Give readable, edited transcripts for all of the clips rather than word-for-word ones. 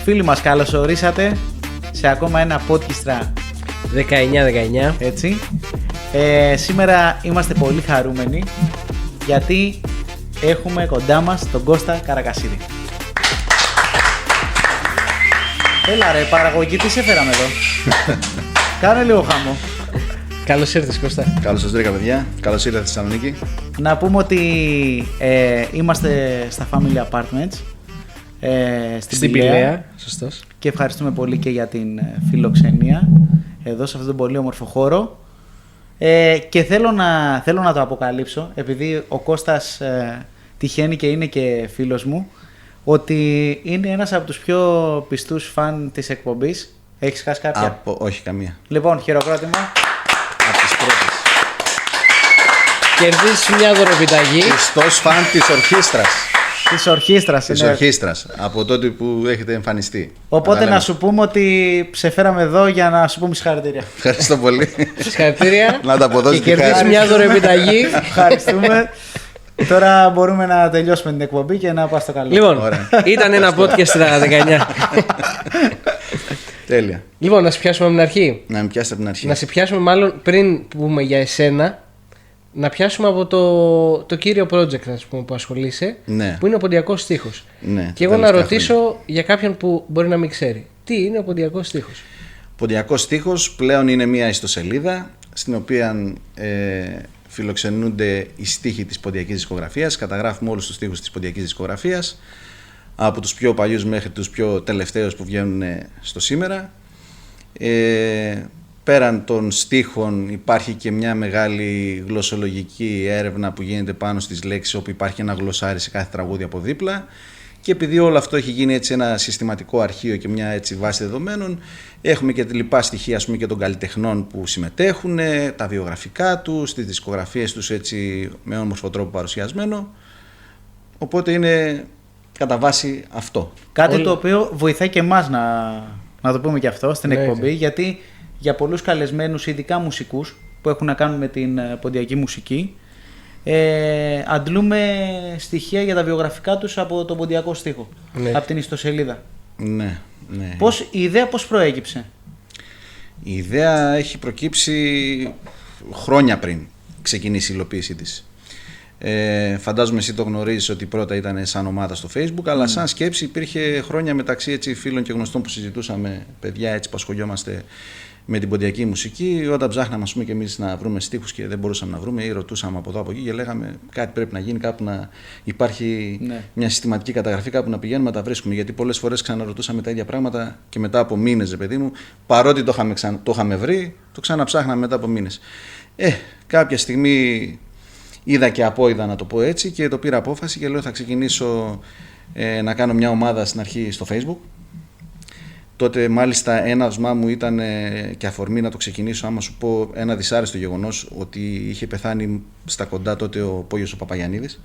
Φίλοι μας, καλώς ορίσατε σε ακόμα ένα podcast 19-19. Έτσι. Σήμερα είμαστε πολύ χαρούμενοι γιατί έχουμε κοντά μας τον Κώστα Καρακασίδη. Έλα ρε παραγωγή, τι σε φέραμε εδώ? Κάνε λίγο χαμό. Καλώς ήρθες, Κώστα. Καλώς σας βρήκα, παιδιά. Καλώς ήρθατε στη Θεσσαλονίκη. Να πούμε ότι είμαστε στα Family Apartments στην Πηλαία. Σωστός. Και ευχαριστούμε πολύ και για την φιλοξενία εδώ σε αυτόν τον πολύ όμορφο χώρο. Και θέλω να το αποκαλύψω, επειδή ο Κώστας τυχαίνει και είναι και φίλος μου, ότι είναι ένας από τους πιο πιστούς φαν της εκπομπής. Έχεις χάσει κάποια? Όχι, καμία. Λοιπόν, χειροκρότημα. Από τις πρώτες. Κερδίσεις μια δωροπιταγή. Πιστός φαν της ορχήστρας. Της ορχήστρας. Της ορχήστρας. Από τότε που έχετε εμφανιστεί. Οπότε να σου πούμε ότι σε φέραμε εδώ για να σου πούμε συγχαρητήρια. Ευχαριστώ πολύ. Συγχαρητήρια. Να τα αποδώσετε και κερδίσεις μια δωροπιταγή. Ευχαριστούμε. Τώρα μπορούμε να τελειώσουμε την εκπομπή και να πας στο καλό. Λοιπόν, ήταν ένα podcast στα 19. Τέλεια. Λοιπόν, να σε πιάσουμε από την αρχή. Να με πιάσετε από την αρχή. Να σε πιάσουμε μάλλον πριν πούμε για εσένα. Να πιάσουμε από το κύριο project, ας πούμε, που ασχολείσαι, Ναι. που είναι ο ποντιακός στίχος. Ναι, Και εγώ να ρωτήσω για κάποιον που μπορεί να μην ξέρει, τι είναι ο ποντιακός στίχος? Ποντιακός στίχος πλέον είναι μια ιστοσελίδα στην οποία φιλοξενούνται οι στίχοι της ποντιακής δισκογραφίας. Καταγράφουμε όλους τους στίχους της ποντιακής δισκογραφίας, από τους πιο παλιούς μέχρι τους πιο τελευταίους που βγαίνουν στο σήμερα. Πέραν των στίχων υπάρχει και μια μεγάλη γλωσσολογική έρευνα που γίνεται πάνω στις λέξεις, όπου υπάρχει ένα γλωσσάρι σε κάθε τραγούδι από δίπλα. Και επειδή όλο αυτό έχει γίνει έτσι ένα συστηματικό αρχείο και μια έτσι βάση δεδομένων, έχουμε και λοιπά στοιχεία, ας πούμε, και των καλλιτεχνών που συμμετέχουν, τα βιογραφικά τους, τις δισκογραφίες τους έτσι με όμορφο τρόπο παρουσιασμένο. Οπότε είναι κατά βάση αυτό. Κάτι το οποίο βοηθάει και εμάς να το πούμε και αυτό στην εκπομπή, γιατί για πολλούς καλεσμένους, ειδικά μουσικούς που έχουν να κάνουν με την ποντιακή μουσική, αντλούμε στοιχεία για τα βιογραφικά τους από τον ποντιακό στίχο, από την ιστοσελίδα. Ναι. Η ιδέα πώς προέκυψε? Η ιδέα έχει προκύψει χρόνια πριν ξεκινήσει η υλοποίησή της. Φαντάζομαι εσύ το γνωρίζεις ότι πρώτα ήταν σαν ομάδα στο Facebook, αλλά σαν σκέψη υπήρχε χρόνια μεταξύ έτσι, φίλων και γνωστών που συζητούσαμε, παιδιά έτσι που ασχολιόμαστε με την ποντιακή μουσική. Όταν ψάχναμε, ας πούμε, και εμείς να βρούμε στίχους και δεν μπορούσαμε να βρούμε, ή ρωτούσαμε από εδώ από εκεί και λέγαμε κάτι πρέπει να γίνει, κάπου να υπάρχει μια συστηματική καταγραφή, κάπου να πηγαίνουμε να τα βρίσκουμε. Γιατί πολλές φορές ξαναρωτούσαμε τα ίδια πράγματα και μετά από μήνες, παιδί μου, παρότι το είχαμε βρει, το ξαναψάχναμε μετά από μήνες. Κάποια στιγμή είδα και απόειδα, να το πω έτσι, και το πήρα απόφαση και λέω θα ξεκινήσω να κάνω μια ομάδα στην αρχή στο Facebook. Τότε μάλιστα έναυσμά μου ήταν και αφορμή να το ξεκινήσω, άμα σου πω ένα δυσάρεστο γεγονός, ότι είχε πεθάνει στα κοντά τότε ο Πόγιος ο Παπαγιαννίδης,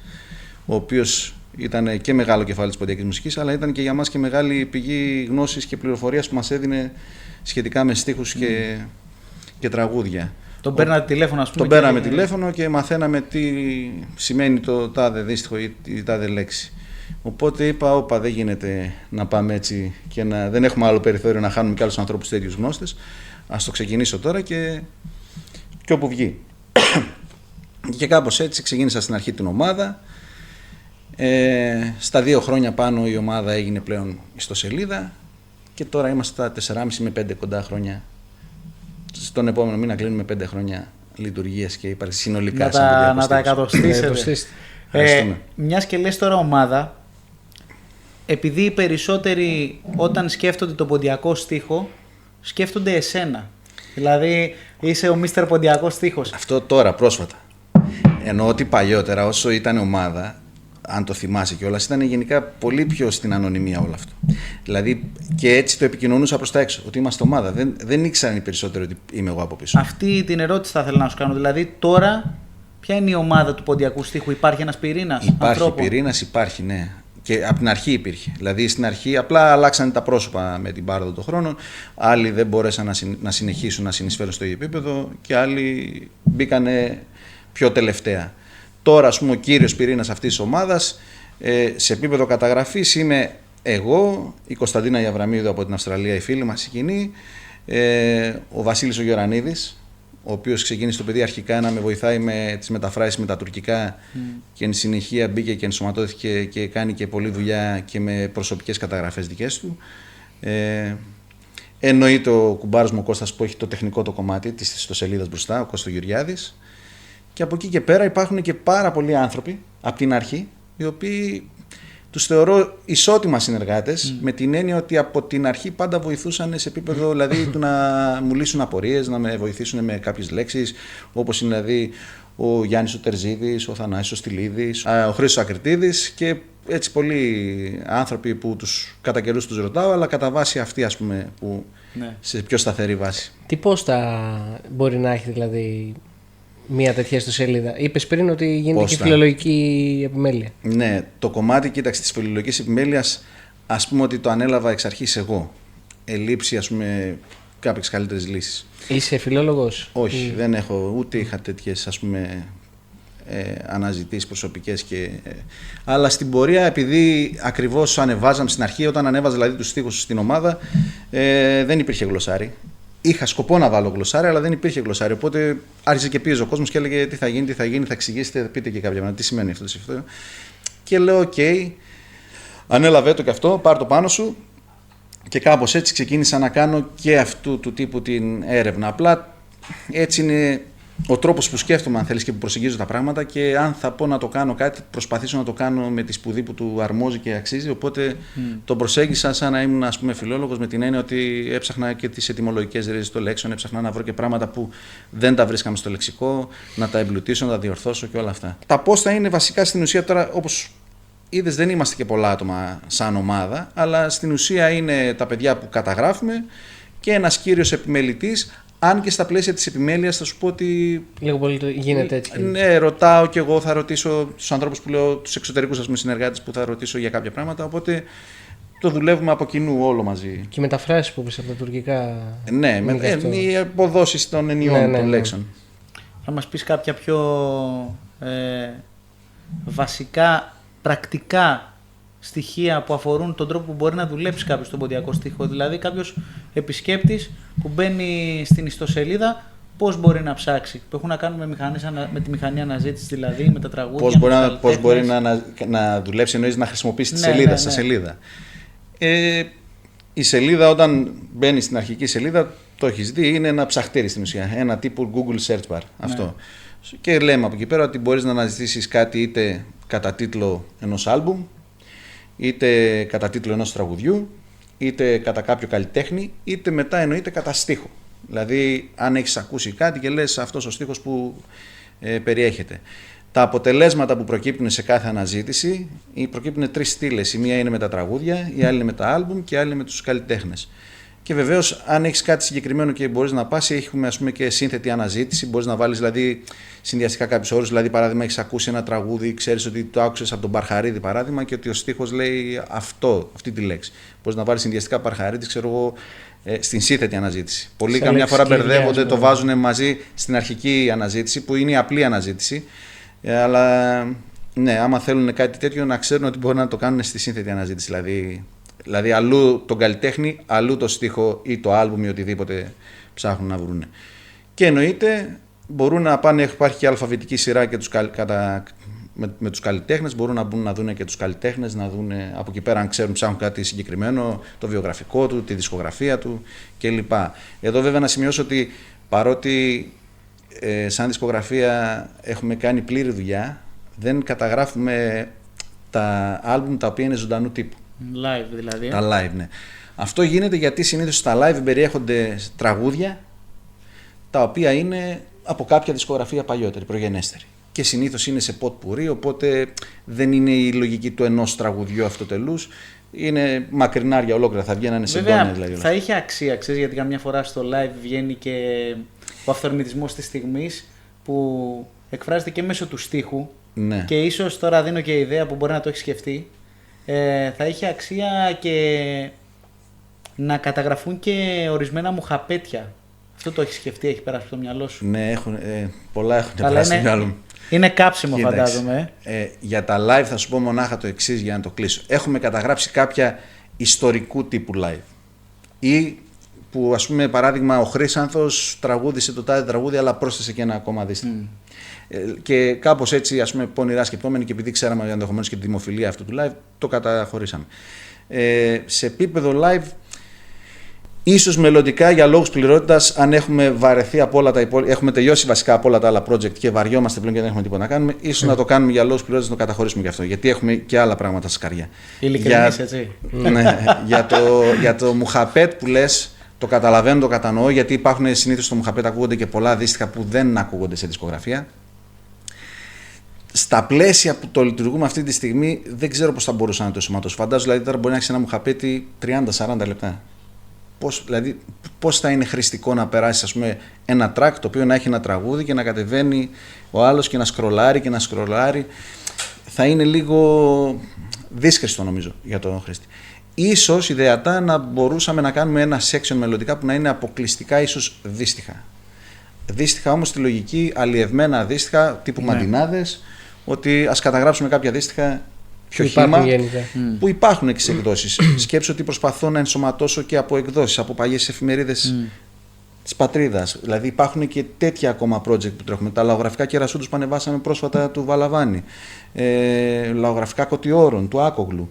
ο οποίος ήταν και μεγάλο κεφάλι της ποντιακής μουσικής, αλλά ήταν και για μας και μεγάλη πηγή γνώσης και πληροφορίας που μας έδινε σχετικά με στίχους και τραγούδια. Τον παίρνατε τηλέφωνο, ας πούμε? Τον πέραμε τηλέφωνο και μαθαίναμε τι σημαίνει το τάδε δύστιχο ή τη τάδε λέξη. Οπότε είπα, δεν γίνεται να πάμε έτσι και δεν έχουμε άλλο περιθώριο να χάνουμε κι άλλους ανθρώπους τέτοιους γνώστες. Ας το ξεκινήσω τώρα και όπου βγει. Και κάπως έτσι ξεκίνησα στην αρχή την ομάδα. Στα 2 χρόνια πάνω η ομάδα έγινε πλέον ιστοσελίδα και τώρα είμαστε στα 4,5 με 5 κοντά χρόνια. Στον επόμενο μήνα κλείνουμε 5 χρόνια λειτουργίας και υπάρχει συνολικά να τα εκατοστήσετε. Μιας και λες τώρα ομάδα, επειδή οι περισσότεροι όταν σκέφτονται τον ποντιακό στίχο σκέφτονται εσένα. Δηλαδή είσαι ο Μίστερ Ποντιακός στίχος. Αυτό τώρα πρόσφατα. Ενώ ότι παλιότερα όσο ήταν ομάδα, αν το θυμάσαι κιόλας, ήταν γενικά πολύ πιο στην ανωνυμία όλο αυτό. Δηλαδή και έτσι το επικοινωνούσα προς τα έξω, ότι είμαστε ομάδα. Δεν ήξεραν οι περισσότεροι ότι είμαι εγώ από πίσω. Αυτή την ερώτηση θα ήθελα να σου κάνω. Δηλαδή τώρα ποια είναι η ομάδα του ποντιακού στίχου? Υπάρχει ένας πυρήνας? Υπάρχει πυρήνας, υπάρχει, ναι. Και από την αρχή υπήρχε. Δηλαδή στην αρχή απλά αλλάξανε τα πρόσωπα με την πάροδο των χρόνων. Άλλοι δεν μπόρεσαν να συνεχίσουν να συνεισφέρουν στο ίδιο επίπεδο και άλλοι μπήκανε πιο τελευταία. Τώρα, ας πούμε, ο κύριος πυρήνας αυτής της ομάδας σε επίπεδο καταγραφής είμαι εγώ, η Κωνσταντίνα Ιαβραμίδου από την Αυστραλία, η φίλη μας η κοινή, ο Βασίλης ο Γεωρανίδης, ο οποίος ξεκίνησε το παιδί αρχικά να με βοηθάει με τις μεταφράσεις με τα τουρκικά και εν συνεχεία μπήκε και ενσωματώθηκε και κάνει και πολλή δουλειά και με προσωπικές καταγραφές δικές του. Εννοείται ο κουμπάρος μου ο Κώστας που έχει το τεχνικό το κομμάτι της ιστοσελίδας μπροστά, ο Κώστας Γεωργιάδης. Και από εκεί και πέρα υπάρχουν και πάρα πολλοί άνθρωποι από την αρχή, οι οποίοι τους θεωρώ ισότιμα συνεργάτες, με την έννοια ότι από την αρχή πάντα βοηθούσαν σε επίπεδο δηλαδή του να μου λύσουν απορίες, να με βοηθήσουν με κάποιες λέξεις, όπως είναι δηλαδή ο Γιάννης ο Τερζίδης, ο Θανάσης ο Στυλίδης, ο Χρήστος Ακριτίδης και έτσι πολλοί άνθρωποι που τους κατά καιρούς τους ρωτάω, αλλά κατά βάση αυτοί ας πούμε που σε πιο σταθερή βάση. Τι πόστα μπορεί να έχει δηλαδή μια τέτοια ιστοσελίδα? Είπες πριν ότι γίνεται και φιλολογική επιμέλεια. Ναι, το κομμάτι, κοίταξε, της φιλολογικής επιμέλειας, ας πούμε ότι το ανέλαβα εξ αρχής εγώ. Ελείψη, ας πούμε, κάποιες καλύτερες λύσεις. Είσαι φιλόλογος? Όχι, δεν έχω, ούτε είχα τέτοιες, ας πούμε, αναζητήσεις προσωπικές αλλά στην πορεία, επειδή ακριβώς ανεβάζαμε στην αρχή, όταν ανέβαζα δηλαδή τους στίχους στην ομάδα, δεν υπήρχε γλωσσάρι. Είχα σκοπό να βάλω γλωσσάρι, αλλά δεν υπήρχε γλωσσάρι. Οπότε άρχισε και πίεζε ο κόσμος και έλεγε τι θα γίνει, θα εξηγήσετε, πείτε και κάποια πράγματα, τι σημαίνει αυτό, τι αυτό. Και λέω: οκ, ανέλαβε το και αυτό, πάρ' το πάνω σου. Και κάπως έτσι ξεκίνησα να κάνω και αυτού του τύπου την έρευνα. Απλά έτσι είναι ο τρόπος που σκέφτομαι, αν θέλεις, και που προσεγγίζω τα πράγματα. Και αν θα πω να το κάνω κάτι, προσπαθήσω να το κάνω με τη σπουδή που του αρμόζει και αξίζει. Οπότε τον προσέγγισα σαν να ήμουν, ας πούμε, φιλόλογος, με την έννοια ότι έψαχνα και τις ετυμολογικές ρίζες των λέξεων, έψαχνα να βρω και πράγματα που δεν τα βρίσκαμε στο λεξικό, να τα εμπλουτίσω, να τα διορθώσω και όλα αυτά. Τα πόστα είναι βασικά στην ουσία τώρα, όπως είδες, δεν είμαστε και πολλά άτομα σαν ομάδα, αλλά στην ουσία είναι τα παιδιά που καταγράφουμε και ένας κύριος επιμελητής. Αν και στα πλαίσια της επιμέλειας θα σου πω ότι. Λίγο πολύ γίνεται έτσι. Ναι, ρωτάω και εγώ, θα ρωτήσω τους ανθρώπους που λέω, τους εξωτερικούς ας πούμε συνεργάτες που θα ρωτήσω για κάποια πράγματα. Οπότε το δουλεύουμε από κοινού όλο μαζί. Και οι μεταφράσεις που είπες από τα τουρκικά. Ναι, οι αποδόσεις των ενιών των λέξεων. Θα μας πεις κάποια πιο βασικά πρακτικά στοιχεία που αφορούν τον τρόπο που μπορεί να δουλέψει κάποιος στον ποντιακό στίχο. Δηλαδή, κάποιος επισκέπτης που μπαίνει στην ιστοσελίδα, πώς μπορεί να ψάξει, που έχουν να κάνουν με τη μηχανή αναζήτηση, δηλαδή με τα τραγούδια. Πώς μπορεί να δουλέψει, εννοείς να χρησιμοποιήσει τη σελίδα, στα σελίδα. Η σελίδα, όταν μπαίνει στην αρχική σελίδα, το έχεις δει, είναι ένα ψαχτήρι στην ουσία. Ένα τύπου Google Search Bar. Αυτό. Και λέμε από εκεί πέρα ότι μπορείς να αναζητήσεις κάτι είτε κατά τίτλο ενός άλμπουμ, είτε κατά τίτλο ενός τραγουδιού, είτε κατά κάποιο καλλιτέχνη, είτε μετά εννοείται κατά στίχο. Δηλαδή, αν έχεις ακούσει κάτι και λες αυτός ο στίχος που περιέχεται. Τα αποτελέσματα που προκύπτουν σε κάθε αναζήτηση προκύπτουν τρεις στήλες. Η μία είναι με τα τραγούδια, η άλλη είναι με τα άλμπουμ και η άλλη είναι με τους καλλιτέχνες. Και βεβαίως, αν έχεις κάτι συγκεκριμένο και μπορείς να πας, έχουμε ας πούμε και σύνθετη αναζήτηση. Μπορείς να βάλεις δηλαδή συνδυαστικά κάποιους όρους. Δηλαδή, παράδειγμα, έχεις ακούσει ένα τραγούδι, ξέρεις ότι το άκουσες από τον Παρχαρίδη, παράδειγμα, και ότι ο στίχος λέει αυτή τη λέξη. Μπορείς να βάλεις συνδυαστικά Παρχαρίδη, ξέρω εγώ, στην σύνθετη αναζήτηση. Πολλοί καμιά φορά μπερδεύονται, το βάζουν μαζί στην αρχική αναζήτηση, που είναι η απλή αναζήτηση. Αλλά ναι, άμα θέλουν κάτι τέτοιο, να ξέρουν ότι μπορούν να το κάνουν στη σύνθετη αναζήτηση. Δηλαδή, αλλού τον καλλιτέχνη, αλλού το στίχο ή το άλμπουμ ή οτιδήποτε ψάχνουν να βρουν. Και εννοείται μπορούν να πάνε, υπάρχει και αλφαβητική σειρά και με τους καλλιτέχνες, μπορούν να μπουν να δουν και τους καλλιτέχνες, να δουν από εκεί πέρα αν ξέρουν, ψάχνουν κάτι συγκεκριμένο, το βιογραφικό του, τη δισκογραφία του κλπ. Εδώ βέβαια να σημειώσω ότι παρότι σαν δισκογραφία έχουμε κάνει πλήρη δουλειά, δεν καταγράφουμε τα άλμπουμ τα οποία είναι ζωντανού τύπου. Live δηλαδή. Τα live, ναι. Αυτό γίνεται γιατί συνήθως στα live περιέχονται τραγούδια τα οποία είναι από κάποια δισκογραφία παλιότερη, προγενέστερη. Και συνήθως είναι σε pot-pourri, οπότε δεν είναι η λογική του ενός τραγουδιού αυτοτελούς. Είναι μακρινάρια ολόκληρα, θα βγαίνανε σε ντόνια δηλαδή. Θα είχε αξία, ξέρεις, γιατί καμιά φορά στο live βγαίνει και ο αυθορμητισμός της στιγμής που εκφράζεται και μέσω του στίχου. Ναι. Και ίσως τώρα δίνω και ιδέα που μπορεί να το έχει σκεφτεί. θα είχε αξία και να καταγραφούν και ορισμένα μουχαπέτια. Αυτό το έχει σκεφτεί, έχει περάσει από το μυαλό σου? Ναι, πολλά έχουν περάσει στο μυαλό μου. Είναι κάψιμο, φαντάζομαι. Για τα live θα σου πω μονάχα το εξής για να το κλείσω. Έχουμε καταγράψει κάποια ιστορικού τύπου live. Ή που, ας πούμε, παράδειγμα, ο Χρύσανθος τραγούδισε το τάδε τραγούδι, αλλά πρόσθεσε και ένα ακόμα δίστοιχο. Και κάπως έτσι, ας πούμε, πονηρά σκεπτόμενοι, και επειδή ξέραμε ενδεχομένως και τη δημοφιλία αυτού του live, το καταχωρήσαμε. Σε επίπεδο live, ίσως μελλοντικά για λόγους πληρότητας, αν έχουμε βαρεθεί από όλα τα υπόλοιπα, έχουμε τελειώσει βασικά από όλα τα άλλα project και βαριόμαστε πλέον και δεν έχουμε τίποτα να κάνουμε, ίσως να το κάνουμε για λόγους πληρότητας, να το καταχωρήσουμε γι' αυτό. Γιατί έχουμε και άλλα πράγματα στα σκαριά. Ειλικρινής, έτσι. Ναι, για το μουχαπέτ που λες, το καταλαβαίνω, το κατανοώ, γιατί υπάρχουν συνήθως στο μουχαπέτ ακούγονται και πολλά αντίστοιχα που δεν ακούγονται σε δισκογραφία. Στα πλαίσια που το λειτουργούμε αυτή τη στιγμή, δεν ξέρω πώς θα μπορούσα να το σωματώσω. Φαντάζομαι δηλαδή τώρα μπορεί να έχει ένα μουχαπέτι 30-40 λεπτά. Πώς θα είναι χρηστικό να περάσει, ας πούμε, ένα track το οποίο να έχει ένα τραγούδι και να κατεβαίνει ο άλλος και να σκρολάρει και να σκρολάρει. Θα είναι λίγο δύσκολο νομίζω για τον χρήστη. Ίσως ιδεατά να μπορούσαμε να κάνουμε ένα section μελλοντικά που να είναι αποκλειστικά ίσως δύστιχα. Δύστιχα όμως στη λογική, αλλιευμένα δύστιχα τύπου μαντινάδες, ότι ας καταγράψουμε κάποια δύστιχα πιο χύμα, που υπάρχουν και σε εκδόσεις. Σκέψω ότι προσπαθώ να ενσωματώσω και από εκδόσεις, από παλιές εφημερίδες της πατρίδας. Δηλαδή υπάρχουν και τέτοια ακόμα project που τρέχουμε. Τα λαογραφικά κερασούντους που ανεβάσαμε πρόσφατα του Βαλαβάνη, λαογραφικά Κωτιόρων, του Άκογλου.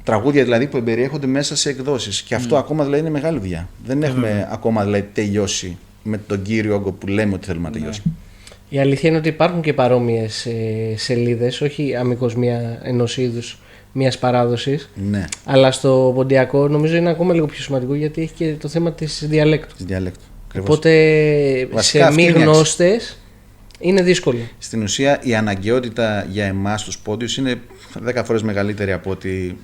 Τραγούδια δηλαδή που εμπεριέχονται μέσα σε εκδόσεις. Και αυτό ακόμα δηλαδή είναι μεγάλη δουλειά. Δεν έχουμε ακόμα δηλαδή τελειώσει με τον κύριο όγκο που λέμε ότι θέλουμε να τελειώσουμε. Η αλήθεια είναι ότι υπάρχουν και παρόμοιες σελίδες, όχι αμικώς ενός είδους μιας παράδοσης. Ναι. Αλλά στο ποντιακό νομίζω είναι ακόμα λίγο πιο σημαντικό, γιατί έχει και το θέμα της διαλέκτου. Οπότε σε μη γνώστες είναι δύσκολο. Στην ουσία η αναγκαιότητα για εμάς τους πόντιους είναι 10 φορές μεγαλύτερη από ότι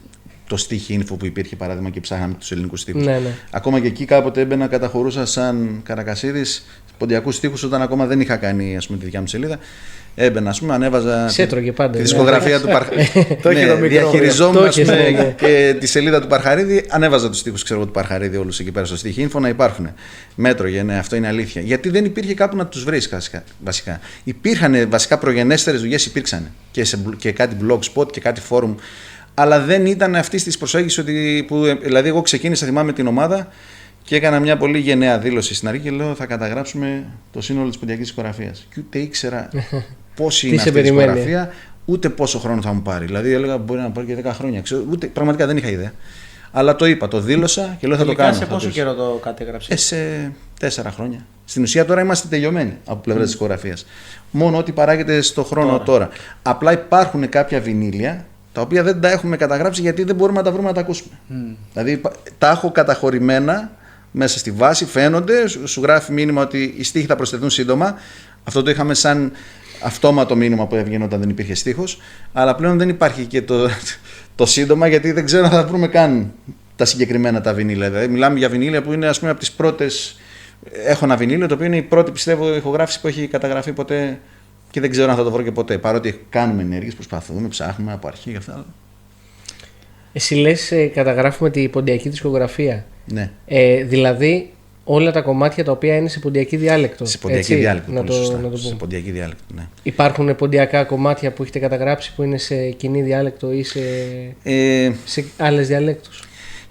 το στίχη info που υπήρχε, παράδειγμα, και ψάχναμε τους ελληνικούς στίχους. Ναι. Ακόμα και εκεί κάποτε έμπαινα, καταχωρούσα σαν Καρακασίδης ποντιακούς στίχους όταν ακόμα δεν είχα κάνει, ας πούμε, τη δικιά μου σελίδα. Έμπαινα, ας πούμε, ανέβαζα τη δισκογραφία του Παρχαρίδη. Διαχειριζόμουν και τη σελίδα του Παρχαρίδη, ανέβαζα τους στίχους, ξέρω, του Παρχαρίδη όλους εκεί πέρα στο στίχη info να υπάρχουν. Μέτρωγε, ναι, αυτό είναι αλήθεια. Γιατί δεν υπήρχε κάπου να τους βρεις βασικά. Υπήρχαν βασικά προγενέστερες δουλειές, υπήρξαν και κάτι blogspot και κάτι forum. Αλλά δεν ήταν αυτή τη προσέγγιση δηλαδή, εγώ ξεκίνησα, θυμάμαι, την ομάδα και έκανα μια πολύ γενναία δήλωση στην αρχή και λέω: θα καταγράψουμε το σύνολο της ποντιακής δισκογραφίας. Και ούτε ήξερα πώς είναι αυτή η δισκογραφία, ούτε πόσο χρόνο θα μου πάρει. Δηλαδή, έλεγα: μπορεί να πάρει και 10 χρόνια. Πραγματικά δεν είχα ιδέα. Αλλά το είπα, το δήλωσα και λέω: θα το κάνω. Σε πόσο καιρό το κατέγραψες? Σε 4 χρόνια. Στην ουσία τώρα είμαστε τελειωμένοι από πλευρά της δισκογραφίας. Μόνο ό,τι παράγεται στο χρόνο τώρα. Απλά υπάρχουν κάποια βινίλια τα οποία δεν τα έχουμε καταγράψει γιατί δεν μπορούμε να τα βρούμε να τα ακούσουμε. Δηλαδή τα έχω καταχωρημένα μέσα στη βάση, φαίνονται, σου γράφει μήνυμα ότι οι στίχοι θα προσθεθούν σύντομα. Αυτό το είχαμε σαν αυτόματο μήνυμα που έβγαινε όταν δεν υπήρχε στίχος, αλλά πλέον δεν υπάρχει και το σύντομα, γιατί δεν ξέρω αν θα βρούμε καν τα συγκεκριμένα τα βινίλια. Δηλαδή μιλάμε για βινίλια που είναι, ας πούμε, από τις πρώτες. Έχω ένα βινίλιο το οποίο είναι η πρώτη, πιστεύω, ηχογράφηση που έχει καταγραφεί ποτέ. Και δεν ξέρω αν θα το βρω και ποτέ. Παρότι κάνουμε ενέργειες, προσπαθούμε, ψάχνουμε από αρχή και αυτά. Εσύ λες καταγράφουμε τη ποντιακή δισκογραφία. Ναι. Δηλαδή όλα τα κομμάτια τα οποία είναι σε ποντιακή διάλεκτο. Σε ποντιακή διάλεκτο. Να το πούμε. Σε ποντιακή διάλεκτο, ναι. Υπάρχουν ποντιακά κομμάτια που έχετε καταγράψει που είναι σε κοινή διάλεκτο ή σε άλλες διαλέκτους?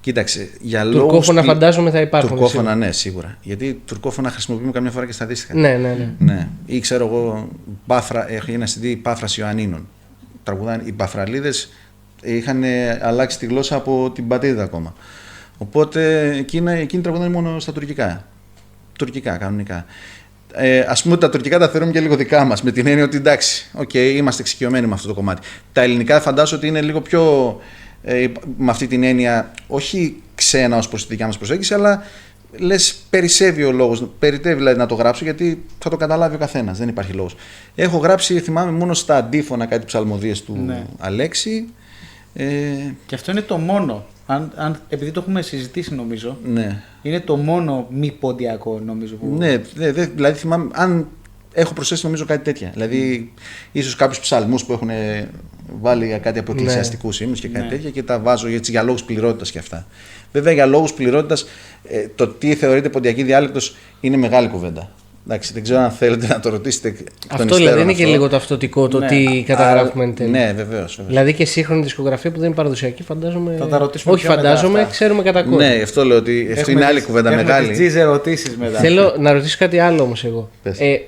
Κοίταξε, για τουρκόφωνα φαντάζομαι θα υπάρχουν. Τουρκόφωνα, ναι, σίγουρα. Γιατί τουρκόφωνα χρησιμοποιούμε καμιά φορά και στα αντίστοιχα. Ναι. Ή ξέρω εγώ, έχει ένα CD Πάφρας Ιωαννίνων. Τραγουδάνε οι Παφραλίδες, είχαν αλλάξει τη γλώσσα από την πατρίδα ακόμα. Οπότε εκείνοι τραγουδάνε μόνο στα τουρκικά. Τουρκικά, κανονικά. Ας πούμε ότι τα τουρκικά τα θεωρούμε και λίγο δικά μας, με την έννοια ότι εντάξει, είμαστε εξοικειωμένοι με αυτό το κομμάτι. Τα ελληνικά φαντάζομαι ότι είναι λίγο πιο. Με αυτή την έννοια, όχι ξένα ως προς τη δικιά μας προσέγγιση, αλλά λες περισσεύει ο λόγος, περιτεύει δηλαδή να το γράψω, γιατί θα το καταλάβει ο καθένας, δεν υπάρχει λόγος. Έχω γράψει, θυμάμαι, μόνο στα αντίφωνα κάτι ψαλμοδίες του Αλέξη. Και αυτό είναι το μόνο, επειδή το έχουμε συζητήσει νομίζω, ναι. Είναι το μόνο μη ποντιακό νομίζω που. Ναι, δηλαδή θυμάμαι, αν έχω προσθέσει νομίζω κάτι τέτοια. Δηλαδή, ίσως κάποιους ψαλμούς που έχουν βάλει κάτι από εκκλησιαστικούς ύμνους και κάτι τέτοια και τα βάζω για λόγους πληρότητας και αυτά. Βέβαια, για λόγους πληρότητας, το τι θεωρείται ποντιακή διάλεκτος είναι μεγάλη κουβέντα. Εντάξει, δεν ξέρω αν θέλετε να το ρωτήσετε. Αυτό δηλαδή είναι και λίγο ταυτοτικό το τι καταγράφουμε εν τέλει. Ναι, βεβαίως. Δηλαδή και σύγχρονη δισκογραφία που δεν είναι παραδοσιακή, φαντάζομαι. Θα τα ρωτήσουμε. Όχι, φαντάζομαι, ξέρουμε κατά κόρη. Ναι, αυτό λέω ότι αυτό είναι άλλη κουβέντα μεγάλη. Τις ερωτήσεις μετά. Θέλω να ρωτήσω κάτι άλλο όμως εγώ.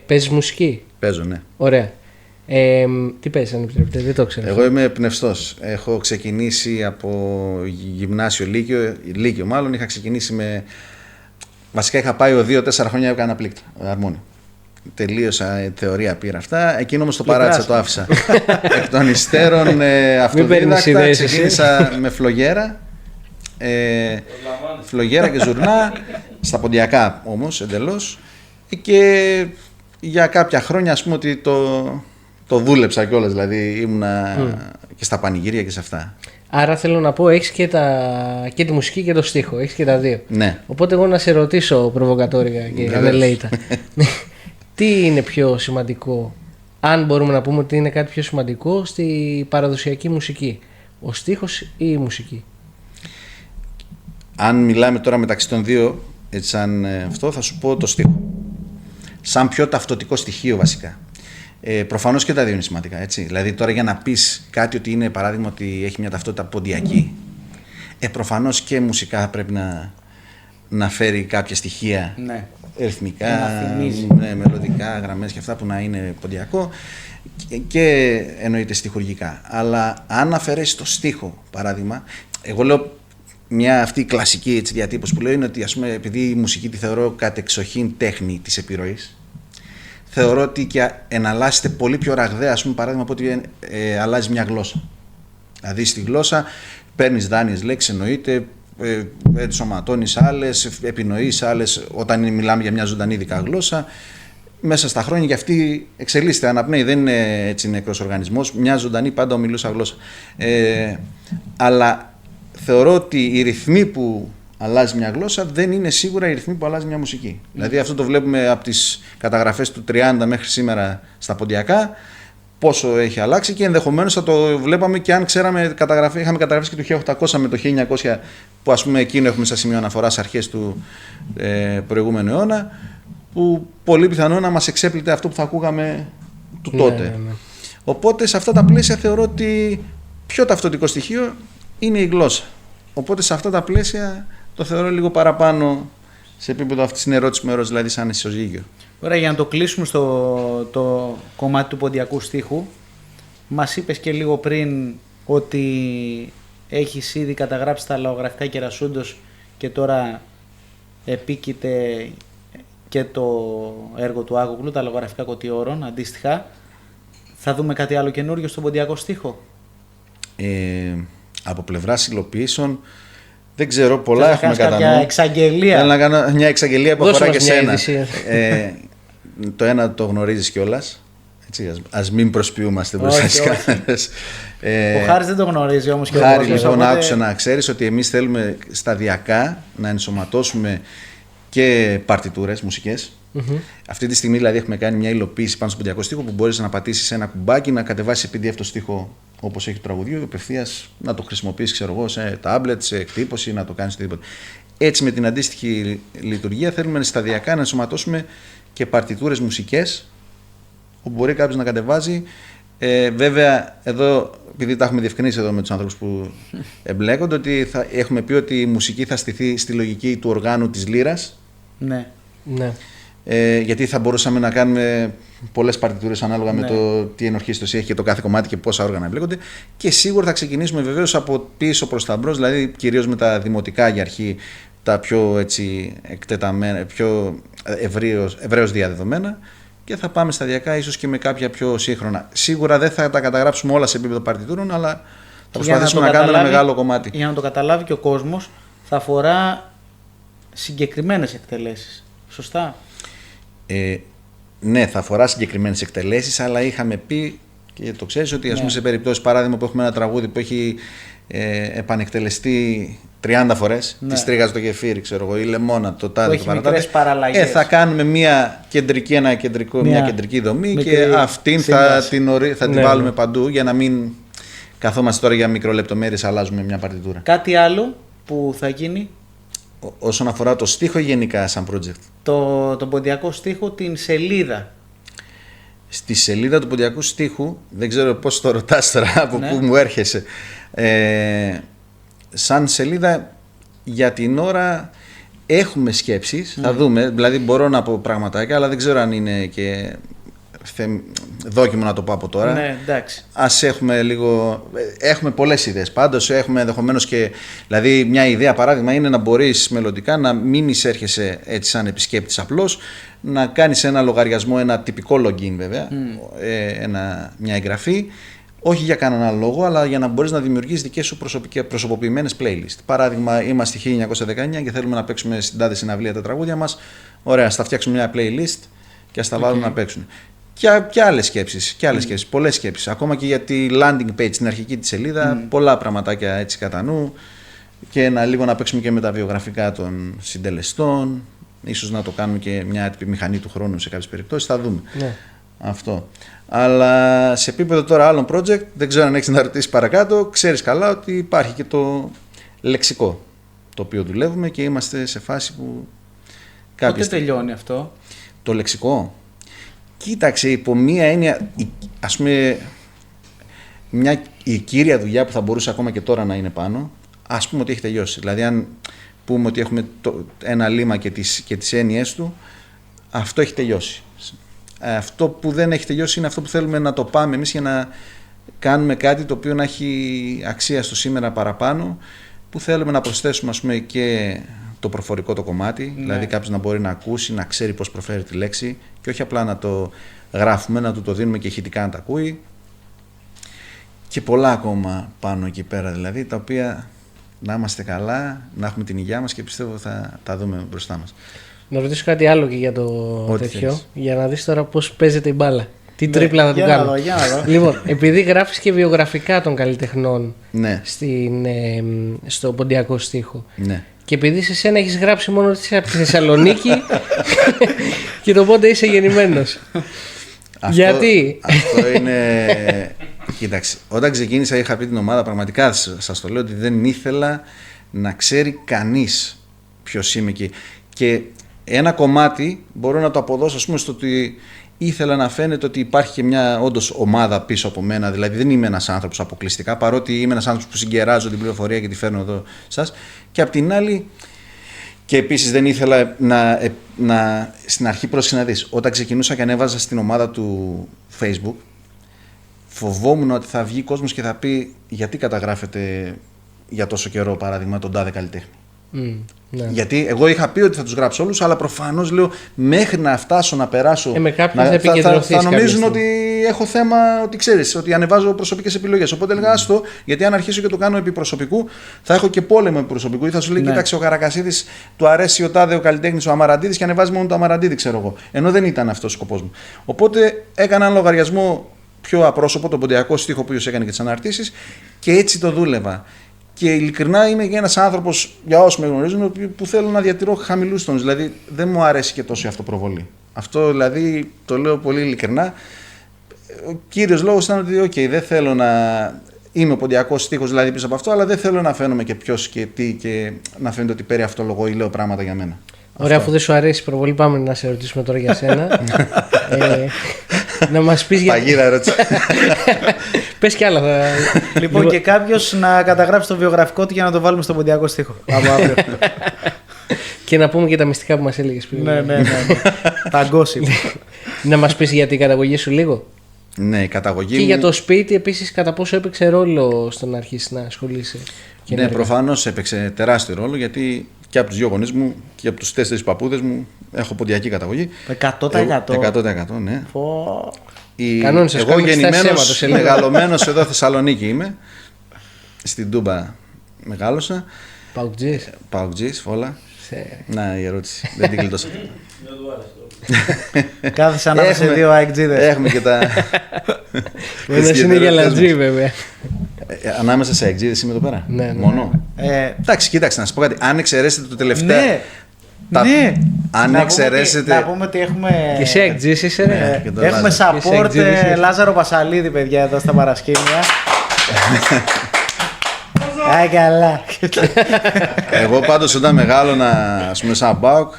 Παίζεις μουσική? Παίζω, ναι. Ωραία. Τι παίζεις, αν επιτρέπετε, δεν το ξέρω. Εγώ είμαι πνευστός. Έχω ξεκινήσει από γυμνάσιο, λύκειο μάλλον. Είχα ξεκινήσει με. Βασικά είχα πάει 2-4 χρόνια, έκανα πλήκτρο, αρμόνιο. Τελείωσα θεωρία, πήρα αυτά. Εκείνο όμως το παράτησα, το άφησα. Εκ των υστέρων αυτοδίδακτα ξεκίνησα με φλογέρα. Φλογέρα και ζουρνά, στα ποντιακά όμως εντελώς. Και για κάποια χρόνια ας πούμε ότι το δούλεψα κιόλας, δηλαδή ήμουνα και στα πανηγύρια και σε αυτά. Άρα θέλω να πω, έχεις και τη μουσική και το στίχο, έχεις και τα δύο. Ναι. Οπότε εγώ να σε ρωτήσω προβοκατόρικα και ανελαίητα. Τι είναι πιο σημαντικό, αν μπορούμε να πούμε ότι είναι κάτι πιο σημαντικό στη παραδοσιακή μουσική, ο στίχος ή η μουσική? Αν μιλάμε τώρα μεταξύ των δύο, έτσι σαν αυτό, θα σου πω το στίχο. Σαν πιο ταυτοτικό στοιχείο βασικά. Προφανώς και τα δύο είναι σημαντικά, έτσι. Δηλαδή τώρα για να πεις κάτι ότι είναι παράδειγμα ότι έχει μια ταυτότητα ποντιακή, προφανώς και μουσικά πρέπει να φέρει κάποια στοιχεία ρυθμικά, μελωδικά, γραμμές και αυτά που να είναι ποντιακό και εννοείται στιχουργικά. Αλλά αν αφαιρέσει το στίχο, παράδειγμα, εγώ λέω μια αυτή η κλασική έτσι, διατύπωση που λέω είναι ότι ας πούμε, επειδή η μουσική τη θεωρώ κατεξοχήν τέχνη της επιρροής, θεωρώ ότι και εναλλάσσεται πολύ πιο ραγδαία, ας πούμε, παράδειγμα από ότι αλλάζει μια γλώσσα. Δηλαδή στη γλώσσα παίρνεις δάνειες λέξεις, εννοείται, ενσωματώνεις άλλες, επινοείς άλλες, όταν μιλάμε για μια ζωντανή ειδικά γλώσσα. Μέσα στα χρόνια και αυτή εξελίσσεται, αναπνέει, δεν είναι έτσι νεκρός οργανισμός, μια ζωντανή πάντα ομιλούσα γλώσσα. Αλλά θεωρώ ότι οι ρυθμοί που αλλάζει μια γλώσσα δεν είναι σίγουρα οι ρυθμοί που αλλάζει μια μουσική. Δηλαδή αυτό το βλέπουμε από τις καταγραφές του 30 μέχρι σήμερα στα ποντιακά, πόσο έχει αλλάξει και ενδεχομένως θα το βλέπαμε και αν ξέραμε, είχαμε καταγραφές και του 1800 με το 1900 που ας πούμε εκείνο έχουμε σαν σημείο αναφοράς αρχές του προηγούμενου αιώνα, που πολύ πιθανό να μας εξέπλητε αυτό που θα ακούγαμε του τότε. Ναι. Οπότε σε αυτά τα πλαίσια θεωρώ ότι πιο ταυτοτικό στοιχείο είναι η γλώσσα. Οπότε σε αυτά τα πλαίσια το θεωρώ λίγο παραπάνω σε επίπεδο αυτής της ερώτησης που με ερώτησε, δηλαδή σαν ισοζύγιο. Ωραία, για να το κλείσουμε το κομμάτι του ποντιακού στίχου, μας είπες και λίγο πριν ότι έχεις ήδη καταγράψει τα λαογραφικά Κερασούντος και τώρα επίκειται και το έργο του Άγουγλου, τα λαογραφικά Κωτιώρων, αντίστοιχα. Θα δούμε κάτι άλλο καινούριο στον ποντιακό στίχο? Από πλευράς υλοποιήσεων δεν ξέρω, πολλά έχουμε κατά νου. Κάποια εξαγγελία. Θέλω να κάνω μια εξαγγελία που αφορά και σένα. Το ένα το γνωρίζεις κιόλας. Ας μην προσποιούμαστε μπροστά στις κάμερες. Ο Χάρης δεν το γνωρίζει όμως και ο Χάρη, λοιπόν, άκουσα να ξέρεις ότι εμείς θέλουμε σταδιακά να ενσωματώσουμε και παρτιτούρες μουσικές. Αυτή τη στιγμή δηλαδή έχουμε κάνει μια υλοποίηση πάνω στον ποντιακό στίχο που μπορείς να πατήσεις ένα κουμπάκι, να κατεβάσεις PDF το στίχο όπως έχει το τραγουδίο, απευθείας να το χρησιμοποιήσεις, ξέρω εγώ, σε τάμπλετ, σε εκτύπωση, να το κάνεις οτιδήποτε. Έτσι, με την αντίστοιχη λειτουργία, θέλουμε σταδιακά να ενσωματώσουμε και παρτιτούρες μουσικές, όπου μπορεί κάποιος να κατεβάζει. Βέβαια, εδώ, επειδή τα έχουμε διευκρινίσει εδώ με τους ανθρώπους που εμπλέκονται, ότι έχουμε πει ότι η μουσική θα στηθεί στη λογική του οργάνου της λύρας. Ναι. Γιατί θα μπορούσαμε να κάνουμε πολλές παρτιτούρες ανάλογα με το τι ενορχήστοση έχει και το κάθε κομμάτι και πόσα όργανα εμπλέκονται. Και σίγουρα θα ξεκινήσουμε βεβαίως από πίσω προς τα μπρος, δηλαδή κυρίως με τα δημοτικά για αρχή, τα πιο έτσι εκτεταμένα, πιο ευρέως διαδεδομένα, και θα πάμε σταδιακά ίσως και με κάποια πιο σύγχρονα. Σίγουρα δεν θα τα καταγράψουμε όλα σε επίπεδο παρτιτούρων, αλλά θα προσπαθήσουμε να κάνουμε ένα μεγάλο κομμάτι. Για να το καταλάβει και ο κόσμος, θα αφορά συγκεκριμένες εκτελέσεις. Σωστά? Ναι, θα αφορά συγκεκριμένες εκτελέσεις, αλλά είχαμε πει και το ξέρεις ότι ας πούμε σε περιπτώσεις, παράδειγμα, που έχουμε ένα τραγούδι που έχει επανεκτελεστεί 30 φορές, τη τρίγα το γεφύρι, ξέρω εγώ, η λεμόνα, το τάδε και παραλλαγές. Θα κάνουμε μια κεντρική δομή και αυτήν θα την βάλουμε παντού για να μην καθόμαστε τώρα για μικρολεπτομέρειες, αλλάζουμε μια παρτιτούρα. Κάτι άλλο που θα γίνει? Όσον αφορά το στίχο γενικά σαν project. Τον ποντιακό στίχο, την σελίδα. Στη σελίδα του ποντιακού στίχου, δεν ξέρω πώς το ρωτάς τώρα, από πού μου έρχεσαι. Σαν σελίδα για την ώρα έχουμε σκέψεις, θα δούμε, δηλαδή μπορώ να πω πραγματάκια, αλλά δεν ξέρω αν είναι και δόκιμο να το πω από τώρα. Ναι, εντάξει. Ας έχουμε λίγο, έχουμε πολλές ιδέες, πάντως έχουμε ενδεχομένως και, δηλαδή μια ιδέα παράδειγμα είναι να μπορείς μελλοντικά να μην εισέρχεσαι έτσι σαν επισκέπτης απλώς, να κάνεις ένα λογαριασμό, ένα τυπικό login βέβαια, μια εγγραφή, όχι για κανέναν λόγο, αλλά για να μπορείς να δημιουργήσεις δικές σου προσωποποιημένες playlist. Παράδειγμα, είμαστε 1919 και θέλουμε να παίξουμε στην τάδε συναυλία τα τραγούδια μας. Ωραία, ας τα φτιάξουμε μια playlist και ας τα βάλουμε να παίξουν. Και άλλες σκέψεις, πολλές σκέψεις. Ακόμα και για τη landing page, την αρχική της σελίδα, πολλά πραγματάκια έτσι κατά νου. Και λίγο να παίξουμε και με τα βιογραφικά των συντελεστών. Ίσως να το κάνουμε και μια άτυπη μηχανή του χρόνου σε κάποιες περιπτώσεις. Θα δούμε. Ναι. Αυτό. Αλλά σε επίπεδο τώρα άλλων project, δεν ξέρω αν έχεις να ρωτήσεις παρακάτω, ξέρεις καλά ότι υπάρχει και το λεξικό, το οποίο δουλεύουμε και είμαστε σε φάση που Πότε τελειώνει αυτό? Το λεξικό. Κοίταξε, υπό μία έννοια, ας πούμε, η κύρια δουλειά που θα μπορούσε ακόμα και τώρα να είναι πάνω, ας πούμε ότι έχει τελειώσει. Δηλαδή, αν πούμε ότι έχουμε ένα λίμα και τις έννοιες του, αυτό έχει τελειώσει. Αυτό που δεν έχει τελειώσει είναι αυτό που θέλουμε να το πάμε εμείς για να κάνουμε κάτι το οποίο να έχει αξία στο σήμερα παραπάνω, που θέλουμε να προσθέσουμε, ας πούμε, και το προφορικό το κομμάτι, δηλαδή κάποιος να μπορεί να ακούσει, να ξέρει πώς προφέρει τη λέξη και όχι απλά να το γράφουμε, να του το δίνουμε και ηχητικά να τα ακούει, και πολλά ακόμα πάνω εκεί πέρα, δηλαδή τα οποία να είμαστε καλά, να έχουμε την υγειά μας και πιστεύω θα τα δούμε μπροστά μας. Να ρωτήσω κάτι άλλο και για το τέτοιο, για να δεις τώρα πώς παίζεται η μπάλα. Τι τρίπλα θα του κάνω. Λοιπόν, επειδή γράφεις και βιογραφικά των καλλιτεχνών στο ποντιακό στίχο, και επειδή σε σένα έχεις γράψει μόνο από τη Θεσσαλονίκη και το πότε είσαι γεννημένος. Γιατί? Αυτό είναι... Κοίταξε, όταν ξεκίνησα είχα πει την ομάδα, πραγματικά σας το λέω, ότι δεν ήθελα να ξέρει κανείς ποιος είμαι εκεί. Και ένα κομμάτι μπορώ να το αποδώσω, ας πούμε, στο ότι ήθελα να φαίνεται ότι υπάρχει και μια όντως ομάδα πίσω από μένα. Δηλαδή δεν είμαι ένας άνθρωπος αποκλειστικά, παρότι είμαι ένας άνθρωπος που συγκεράζω την πληροφορία και τη φέρνω εδώ σας. Και απ' την άλλη, και επίσης δεν ήθελα να στην αρχή πρόσεξε να δεις, όταν ξεκινούσα και ανέβαζα στην ομάδα του Facebook, φοβόμουν ότι θα βγει κόσμος και θα πει γιατί καταγράφετε για τόσο καιρό, παράδειγμα, τον τάδε καλλιτέχνη. Ναι. Γιατί εγώ είχα πει ότι θα τους γράψω όλους, αλλά προφανώς λέω μέχρι να φτάσω να περάσω. Θα νομίζουν ότι έχω θέμα, ότι ξέρεις, ότι ανεβάζω προσωπικές επιλογές. Οπότε έλεγα άστο, γιατί αν αρχίσω και το κάνω επί προσωπικού, θα έχω και πόλεμο επί προσωπικού. Ή θα σου λέει, κοίταξε, ο Καρακασίδης του αρέσει ο τάδε ο καλλιτέχνης, ο Αμαραντίδης, και ανεβάζει μόνο το Αμαραντίδη, ξέρω εγώ. Ενώ δεν ήταν αυτός ο σκοπός μου. Οπότε έκανα έναν λογαριασμό πιο απρόσωπο, τον ποντιακό στίχο που έκανε και τις αναρτήσεις, και έτσι το δούλευα. Και ειλικρινά είμαι και ένας άνθρωπος, για όσους με γνωρίζουν, που θέλω να διατηρώ χαμηλούς τόνους. Δηλαδή δεν μου αρέσει και τόσο η αυτοπροβολή. Αυτό δηλαδή το λέω πολύ ειλικρινά. Ο κύριος λόγος ήταν ότι δεν θέλω να είμαι ο ποντιακός στίχος δηλαδή πίσω από αυτό, αλλά δεν θέλω να φαίνομαι και ποιος και τι και να φαίνεται ότι πέρι αυτό λόγο ή λέω πράγματα για μένα. Ωραία, αφού δεν σου αρέσει η προβολή, πάμε να σε ρωτήσουμε τώρα για σένα. Να μας πεις για... Παγίδα ερώτηση. Πες κι άλλα. Λοιπόν, και κάποιος να καταγράψει το βιογραφικό του για να το βάλουμε στον ποντιακό στίχο. Από αύριο. Και να πούμε και τα μυστικά που μας έλεγες πριν. Ναι. Τα γκόσιπ. Να μας πεις για την καταγωγή σου λίγο. Ναι, η καταγωγή και για το σπίτι επίσης, κατά πόσο έπαιξε ρόλο στο να αρχίσεις να ασχολείσαι. Ναι, προφανώς έπαιξε τεράστιο ρόλο, γιατί και από τους δύο γονείς μου και από τους 4 παππούδες μου έχω ποντιακή καταγωγή. 100%. 100%, ναι. Εγώ γεννημένος, μεγαλωμένος εδώ Θεσσαλονίκη είμαι. Στην Τούμπα μεγάλωσα. Παουτζής, φόλα. Να η ερώτηση, δεν την κλειτώσα. Κάθεσαι ανάμεσα σε δύο αεκτζίδες. Έχουμε και τα... Ένας είναι για λατζή βέβαια. Ανάμεσα σε εξήδηση είμαι εδώ πέρα. Ναι. Μόνο. Εντάξει, κοίταξε να σου πω κάτι. Αν εξαιρέσετε το τελευταίο. Ναι. Αν εξαιρέσετε. Να πούμε ότι έχουμε. Και σε εκτζήσει είσαι, ρε. Έχουμε support Λάζαρο Πασαλίδη, παιδιά, εδώ στα παρασκήνια. Καλά. Εγώ πάντως όταν μεγάλωνα, ας πούμε, σαν ΠΑΟΚ,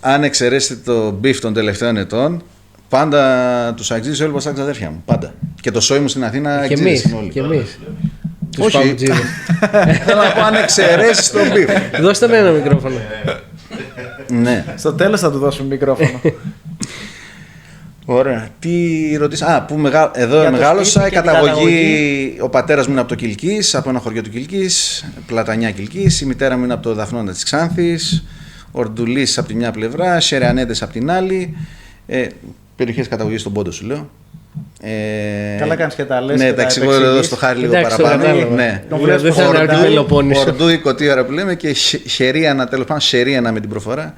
αν εξαιρέσετε το beef των τελευταίων ετών, πάντα τους αξίζεις όλοι σαν ξαδέρφια μου. Πάντα. Και το σόι μου στην Αθήνα αξίζεις όλοι. Και εμείς. Τους παουτζίδες. Θέλω να πω αν εξαιρέσεις το beef. Δώστε με ένα μικρόφωνο. Ναι. Στο τέλος θα του δώσουμε μικρόφωνο. Ωραία. Τι ρωτήσα. Εδώ μεγάλωσα. Η καταγωγή. Ο πατέρας μου είναι από το Κιλκής, από ένα χωριό του Κιλκής, Πλατανιά Κιλκής. Η μητέρα μου είναι από το Δαφνόντα της Ξάνθης. Ορντουλής από τη μια πλευρά, Σερεανέτες από την άλλη. Περιοχές καταγωγής στον Πόντο, σου λέω. Καλά κάνεις και τα λες. Ναι, τα εξηγώ εδώ στο χάρι λίγο παραπάνω. Ναι. Δεν θα είναι από την Πελοπόννησο. Ορντού η κωτή που λέμε και Σερίανα, τέλος πάντων, Σερίανα με την προφορά.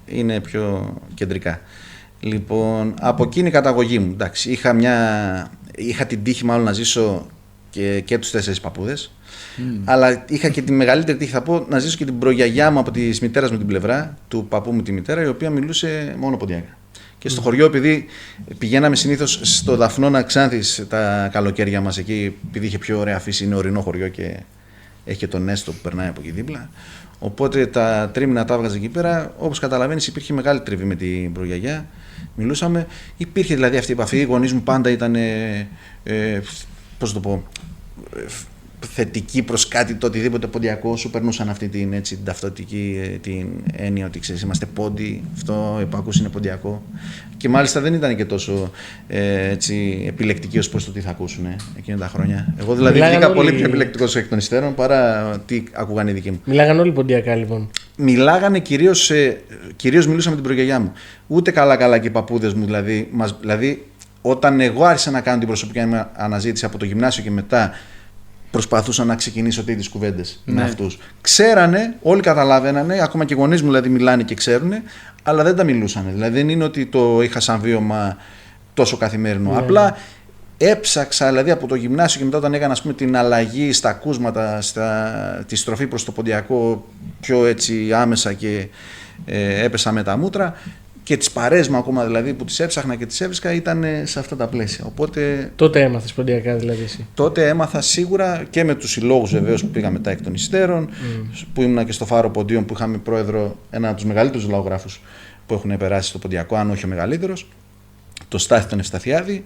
Είναι πιο κεντρικά. Λοιπόν, από εκείνη η καταγωγή μου. Εντάξει, είχα την τύχη μάλλον να ζήσω και τους 4 παππούδες. Αλλά είχα και τη μεγαλύτερη τύχη, θα πω, να ζήσω και την προγιαγιά μου από τη μητέρα μου την πλευρά, του παππού μου τη μητέρα, η οποία μιλούσε μόνο ποντιακά. Και στο χωριό, επειδή πηγαίναμε συνήθως στο Δαφνόνα Ξάνθης τα καλοκαίρια μας εκεί, επειδή είχε πιο ωραία φύση, είναι ορεινό χωριό και έχει και τον Έστω που περνάει από εκεί δίπλα. Οπότε τα τρίμηνα τα έβγαζε εκεί πέρα. Όπως καταλαβαίνεις, υπήρχε μεγάλη τριβή με την προγιαγιά. Μιλούσαμε. Υπήρχε δηλαδή αυτή η επαφή. Οι γονείς μου πάντα ήταν. Πώς το πω. Θετικοί προς κάτι το οτιδήποτε ποντιακό, σου περνούσαν αυτή την ταυτοτική την έννοια ότι ξέρεις, είμαστε πόντι, αυτό επάκους είναι ποντιακό. Και μάλιστα δεν ήταν και τόσο επιλεκτικοί ως προς το τι θα ακούσουν εκείνα τα χρόνια. Εγώ δηλαδή βγήκα πολύ πιο επιλεκτικός εκ των υστέρων παρά τι ακούγαν οι δικοί μου. Μιλάγαν όλοι ποντιακά λοιπόν. Μιλάγανε κυρίως μιλούσα με την προγιαγιά μου. Ούτε καλά και οι παππούδες μου δηλαδή όταν εγώ άρχισα να κάνω την προσωπική αναζήτηση από το γυμνάσιο και μετά. Προσπαθούσα να ξεκινήσω τις κουβέντες με αυτούς. Ξέρανε, όλοι καταλάβαινανε, ακόμα και οι γονείς μου δηλαδή μιλάνε και ξέρουνε, αλλά δεν τα μιλούσανε. Δηλαδή δεν είναι ότι το είχα σαν βίωμα τόσο καθημερινό. Απλά έψαξα δηλαδή από το γυμνάσιο και μετά όταν έκανα, ας πούμε, την αλλαγή στα ακούσματα, τη στροφή προς το ποντιακό πιο έτσι άμεσα και έπεσα με τα μούτρα. Και τις παρέες μου ακόμα δηλαδή που τις έψαχνα και τις έβρισκα ήταν σε αυτά τα πλαίσια. Οπότε, τότε έμαθες ποντιακά δηλαδή εσύ. Τότε έμαθα σίγουρα και με τους συλλόγους βεβαίως που πήγα μετά εκ των υστέρων, που ήμουνα και στο Φάρο Ποντίων που είχαμε πρόεδρο ένα από τους μεγαλύτερους λαογράφους που έχουν περάσει στο ποντιακό, αν όχι ο μεγαλύτερος, το Στάθη τον Ευσταθιάδη.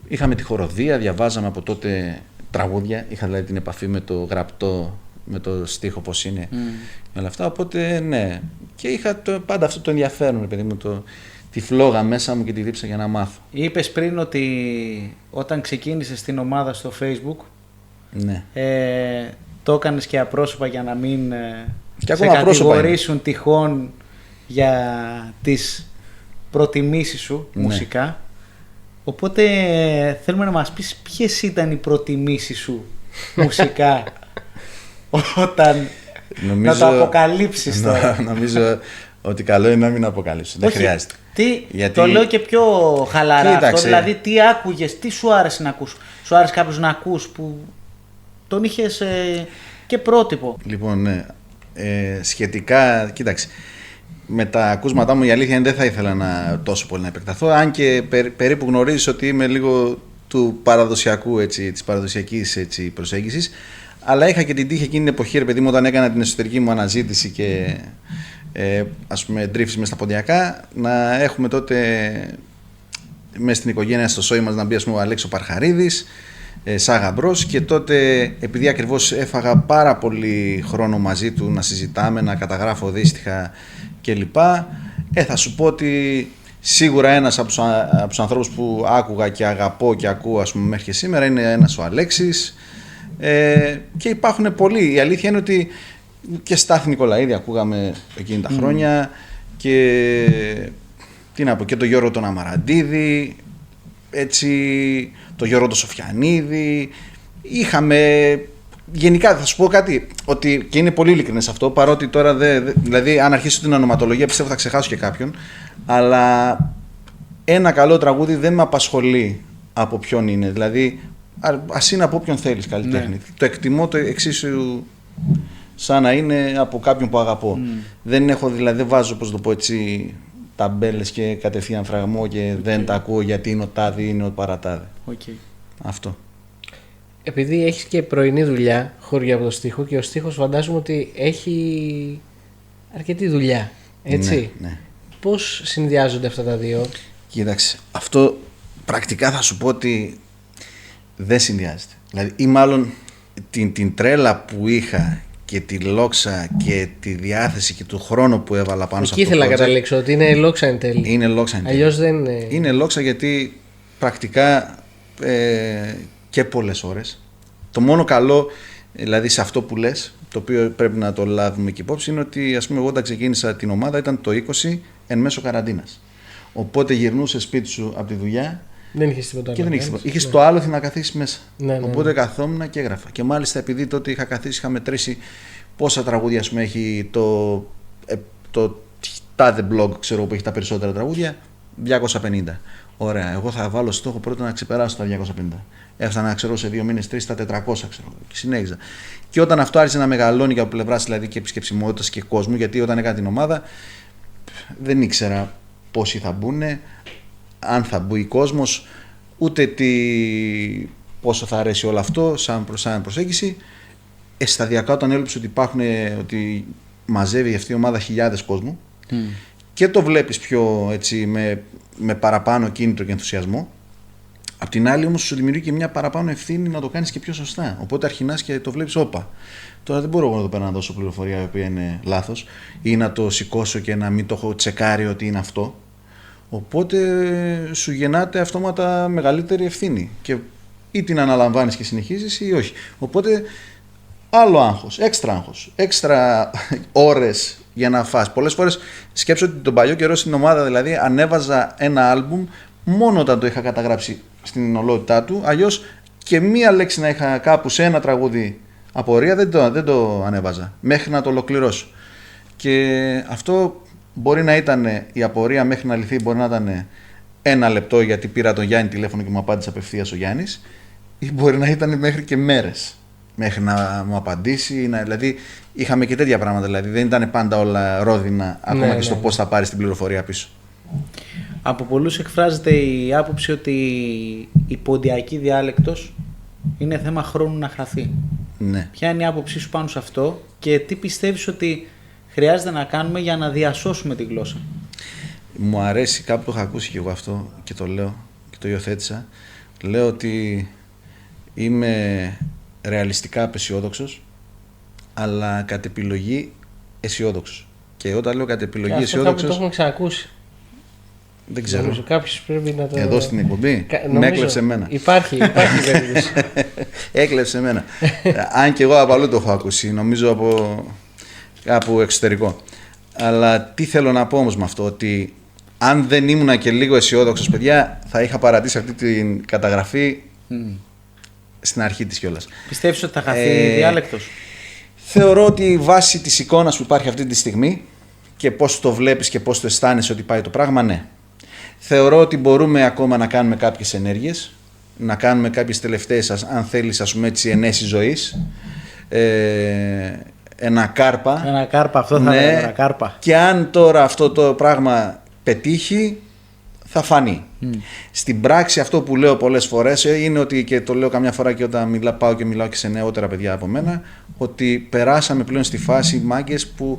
Είχαμε τη χοροδία, διαβάζαμε από τότε τραγούδια, είχα δηλαδή την επαφή με το γραπτό, με το στίχο πώς είναι, με όλα αυτά, οπότε ναι. Και είχα πάντα αυτό το ενδιαφέρον, παιδί μου, τη φλόγα μέσα μου και τη δίψα για να μάθω. Είπες πριν ότι όταν ξεκίνησες την ομάδα στο Facebook, ναι. Το έκανες και απρόσωπα για να μην και σε κατηγορήσουν τυχόν για τις προτιμήσεις σου μουσικά. Οπότε θέλουμε να μας πεις ποιες ήταν οι προτιμήσεις σου μουσικά όταν να το αποκαλύψεις τώρα. Νομίζω ότι καλό είναι να μην αποκαλύψεις. Δεν χρειάζεται. Το λέω και πιο χαλαρά αυτό. Δηλαδή τι άκουγες, τι σου άρεσε να ακούς. Σου άρεσε κάποιος να ακούς που τον είχες και πρότυπο. Λοιπόν, ναι. Σχετικά, κοίταξε. Με τα ακούσματά μου η αλήθεια είναι δεν θα ήθελα τόσο πολύ να επεκταθώ. Αν και περίπου γνωρίζεις ότι είμαι λίγο του παραδοσιακού, της παραδοσιακής προσέγγισης. Αλλά είχα και την τύχη εκείνη την εποχή, ρε παιδί μου, όταν έκανα την εσωτερική μου αναζήτηση και ας πούμε ντρίφεις μες στα ποντιακά, να έχουμε τότε μέσα στην οικογένεια στο σόι μας να μπει, ας πούμε, ο Αλέξο Παρχαρίδης, Σάγα Μπρος, και τότε επειδή ακριβώς έφαγα πάρα πολύ χρόνο μαζί του να συζητάμε, να καταγράφω δύστιχα κλπ. Θα σου πω ότι σίγουρα ένας από τους ανθρώπους που άκουγα και αγαπώ και ακούω, ας πούμε, μέχρι και σήμερα είναι ένας ο Αλέξης. Και υπάρχουν πολλοί. Η αλήθεια είναι ότι και Στάθη Νικολαίδη ακούγαμε εκείνη τα χρόνια και τι να πω, και τον Γιώργο τον Αμαραντίδη, έτσι, τον Γιώργο τον Σοφιανίδη. Είχαμε γενικά, θα σου πω κάτι, ότι και είναι πολύ ειλικρινές αυτό, παρότι τώρα δηλαδή αν αρχίσω την ονοματολογία πιστεύω θα ξεχάσω και κάποιον, αλλά ένα καλό τραγούδι δεν με απασχολεί από ποιον είναι. Δηλαδή ας είναι από όποιον θέλεις καλλιτέχνη. Το εκτιμώ το εξίσου σαν να είναι από κάποιον που αγαπώ. Δεν έχω, δηλαδή, δεν βάζω, πώς το πω έτσι, ταμπέλες και κατευθείαν φραγμό και δεν τα ακούω γιατί είναι ο τάδε ή είναι ο παρατάδε. Αυτό. Επειδή έχεις και πρωινή δουλειά, χώρια από το στίχο, και ο στίχος φαντάζομαι ότι έχει αρκετή δουλειά, έτσι. Ναι. Πώς συνδυάζονται αυτά τα δύο? Κοίταξε, αυτό πρακτικά θα σου πω ότι δεν συνδυάζεται. Δηλαδή, ή μάλλον την τρέλα που είχα και τη λόξα και τη διάθεση και του χρόνου που έβαλα πάνω σε αυτό. Εκεί ήθελα να καταλήξω, ότι είναι λόξα εν τέλει. Είναι λόξα εν τέλει. Αλλιώς δεν είναι. Είναι λόξα γιατί πρακτικά και πολλές ώρες. Το μόνο καλό, δηλαδή, σε αυτό που λες, το οποίο πρέπει να το λάβουμε και υπόψη, είναι ότι, ας πούμε, εγώ όταν ξεκίνησα την ομάδα ήταν το 20 εν μέσω καραντίνας. Οπότε γυρνούσε σπίτι σου από τη δουλειά. Δεν είχε τίποτα άλλο. Και δεν είχε τίποτα. Είχε το άλοθη να καθίσει μέσα. Ναι. Οπότε καθόμουν και έγραφα. Και μάλιστα επειδή τότε είχα καθίσει, είχα μετρήσει πόσα τραγούδια, ας πούμε, έχει το τάδε blog, ξέρω, που έχει τα περισσότερα τραγούδια, 250. Ωραία. Εγώ θα βάλω στόχο πρώτα να ξεπεράσω τα 250. Έφτανα, ξέρω, σε 2 μήνες, 3 στα 400, ξέρω. Και συνέχιζα. Και όταν αυτό άρχισε να μεγαλώνει και από πλευρά, δηλαδή, και επισκεψιμότητας και κόσμου, γιατί όταν έκανα την ομάδα δεν ήξερα πόσοι θα μπουν, αν θα μπει κόσμος, ούτε πόσο θα αρέσει όλο αυτό σαν προσέγγιση. Σταδιακά, όταν έλειψε ότι μαζεύει αυτή η ομάδα χιλιάδες κόσμου και το βλέπεις πιο έτσι με παραπάνω κίνητρο και ενθουσιασμό, απ' την άλλη όμως σου δημιουργεί και μια παραπάνω ευθύνη να το κάνεις και πιο σωστά. Οπότε αρχινάς και το βλέπεις, όπα. Τώρα δεν μπορώ εγώ εδώ πέρα να δώσω πληροφορία η οποία είναι λάθος ή να το σηκώσω και να μην το έχω τσεκάρει ότι είναι αυτό. Οπότε σου γεννάται αυτόματα μεγαλύτερη ευθύνη και ή την αναλαμβάνεις και συνεχίζεις ή όχι. Οπότε άλλο άγχος, έξτρα ώρες για να φας. Πολλές φορές σκέψω ότι τον παλιό καιρό στην ομάδα, δηλαδή, ανέβαζα ένα άλμπουμ μόνο όταν το είχα καταγράψει στην ολότητά του, αλλιώς και μία λέξη να είχα κάπου σε ένα τραγούδι απορία δεν το ανέβαζα μέχρι να το ολοκληρώσω. Και αυτό μπορεί να ήταν η απορία μέχρι να λυθεί, μπορεί να ήταν 1 λεπτό γιατί πήρα τον Γιάννη τηλέφωνο και μου απάντησε απευθείας ο Γιάννης, ή μπορεί να ήταν μέχρι και μέρες μέχρι να μου απαντήσει. Δηλαδή είχαμε και τέτοια πράγματα, δηλαδή δεν ήταν πάντα όλα ρόδινα, ακόμα και στο πώς θα πάρεις την πληροφορία πίσω. Από πολλούς εκφράζεται η άποψη ότι η ποντιακή διάλεκτος είναι θέμα χρόνου να χαθεί. Ναι. Ποια είναι η άποψή σου πάνω σε αυτό και τι πιστεύεις ότι χρειάζεται να κάνουμε για να διασώσουμε τη γλώσσα? Μου αρέσει, κάπου το είχα ακούσει και εγώ αυτό και το λέω και το υιοθέτησα. Λέω ότι είμαι ρεαλιστικά απεσιόδοξος, αλλά κατ' επιλογή αισιόδοξος. Και όταν λέω κατ' επιλογή αισιόδοξος. Αυτό το έχουμε ξανακούσει. Δεν ξέρω. Νομίζω κάποιος πρέπει να το. Εδώ στην εκπομπή. Με έκλεψε εμένα. Υπάρχει περίπτωση. Έκλεψε εμένα. Αν και εγώ από αλλού το έχω ακούσει, νομίζω από κάπου εξωτερικό. Αλλά τι θέλω να πω όμως με αυτό, ότι αν δεν ήμουνα και λίγο αισιόδοξος, παιδιά, θα είχα παρατήσει αυτή την καταγραφή στην αρχή της κιόλας. Πιστεύεις ότι θα χαθεί η διάλεκτος? Θεωρώ ότι βάσει της εικόνας που υπάρχει αυτή τη στιγμή και πώς το βλέπεις και πώς το αισθάνεσαι ότι πάει το πράγμα, ναι. Θεωρώ ότι μπορούμε ακόμα να κάνουμε κάποιες ενέργειες, να κάνουμε κάποιες τελευταίες, αν θέλεις, ας πούμε έτσι, ενέσεις ζωής. Ένα κάρπα. Ένα κάρπα, αυτό θα έλεγα, ένα κάρπα. Και αν τώρα αυτό το πράγμα πετύχει, θα φανεί. Στην πράξη αυτό που λέω πολλές φορές είναι ότι, και το λέω καμιά φορά και όταν πάω και μιλάω και σε νεότερα παιδιά από μένα, ότι περάσαμε πλέον στη φάση, μάγκες, που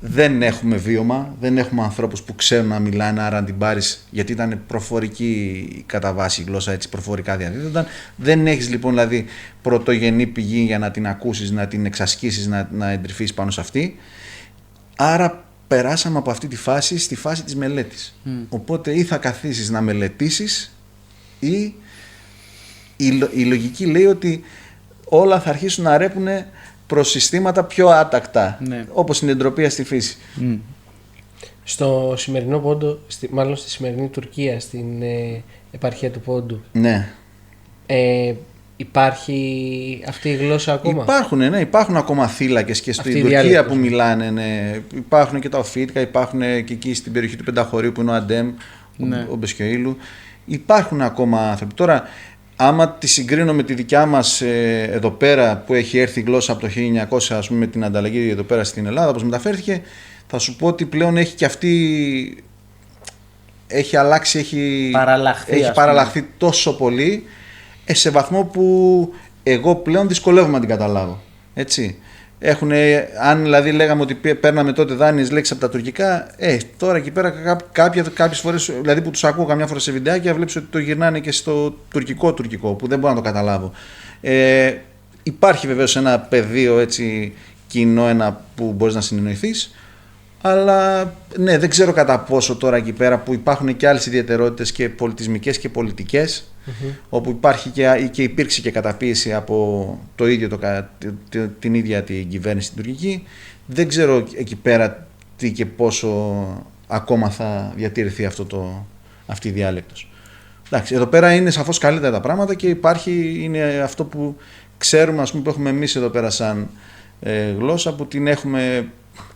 δεν έχουμε βίωμα, δεν έχουμε ανθρώπους που ξέρουν να μιλάνε, άρα να την πάρεις, γιατί ήταν προφορική κατά βάση η γλώσσα, έτσι προφορικά διαδίδονταν. Δεν έχεις λοιπόν δηλαδή πρωτογενή πηγή για να την ακούσεις, να την εξασκήσεις, να εντρυφείς πάνω σε αυτή. Άρα περάσαμε από αυτή τη φάση στη φάση της μελέτης. Οπότε ή θα καθίσεις να μελετήσεις ή η λογική λέει ότι όλα θα αρχίσουν να ρέπουν προς συστήματα πιο άτακτα, όπως την εντροπία στη φύση. Στο σημερινό Πόντο, μάλλον στη σημερινή Τουρκία, στην επαρχία του Πόντου, ναι. Υπάρχει αυτή η γλώσσα ακόμα? Υπάρχουν ακόμα θύλακες και στην Τουρκία που μιλάνε. Ναι. Υπάρχουν και τα οφίτικα, υπάρχουν και εκεί στην περιοχή του Πενταχωρίου που είναι ο Αντέμ, ο Μπεσκιοήλου. Υπάρχουν ακόμα άνθρωποι. Τώρα, άμα τη συγκρίνω με τη δικιά μας εδώ πέρα που έχει έρθει η γλώσσα από το 1900, ας πούμε, με την ανταλλαγή εδώ πέρα στην Ελλάδα, όπως μεταφέρθηκε, θα σου πω ότι πλέον έχει και αυτή, έχει αλλάξει, έχει παραλλαχθεί τόσο πολύ, σε βαθμό που εγώ πλέον δυσκολεύομαι να την καταλάβω. Έτσι. Αν δηλαδή λέγαμε ότι παίρναμε τότε δάνειες λέξεις από τα τουρκικά, τώρα εκεί πέρα κάποιες φορές, δηλαδή που τους ακούω καμιά φορά σε βιντεάκια, βλέπεις ότι το γυρνάνε και στο τουρκικό που δεν μπορώ να το καταλάβω. Υπάρχει βεβαίως ένα πεδίο έτσι, κοινό, που μπορείς να συνεννοηθείς, αλλά ναι, δεν ξέρω κατά πόσο τώρα εκεί πέρα που υπάρχουν και άλλες ιδιαιτερότητες και πολιτισμικές και πολιτικές, όπου υπάρχει και υπήρξε και καταπίεση από το ίδιο την ίδια την κυβέρνηση την τουρκική, δεν ξέρω εκεί πέρα τι και πόσο ακόμα θα διατηρηθεί αυτή η διάλεκτος. Εντάξει, εδώ πέρα είναι σαφώς καλύτερα τα πράγματα και είναι αυτό που ξέρουμε, ας πούμε, που έχουμε εμείς εδώ πέρα σαν γλώσσα, που την έχουμε,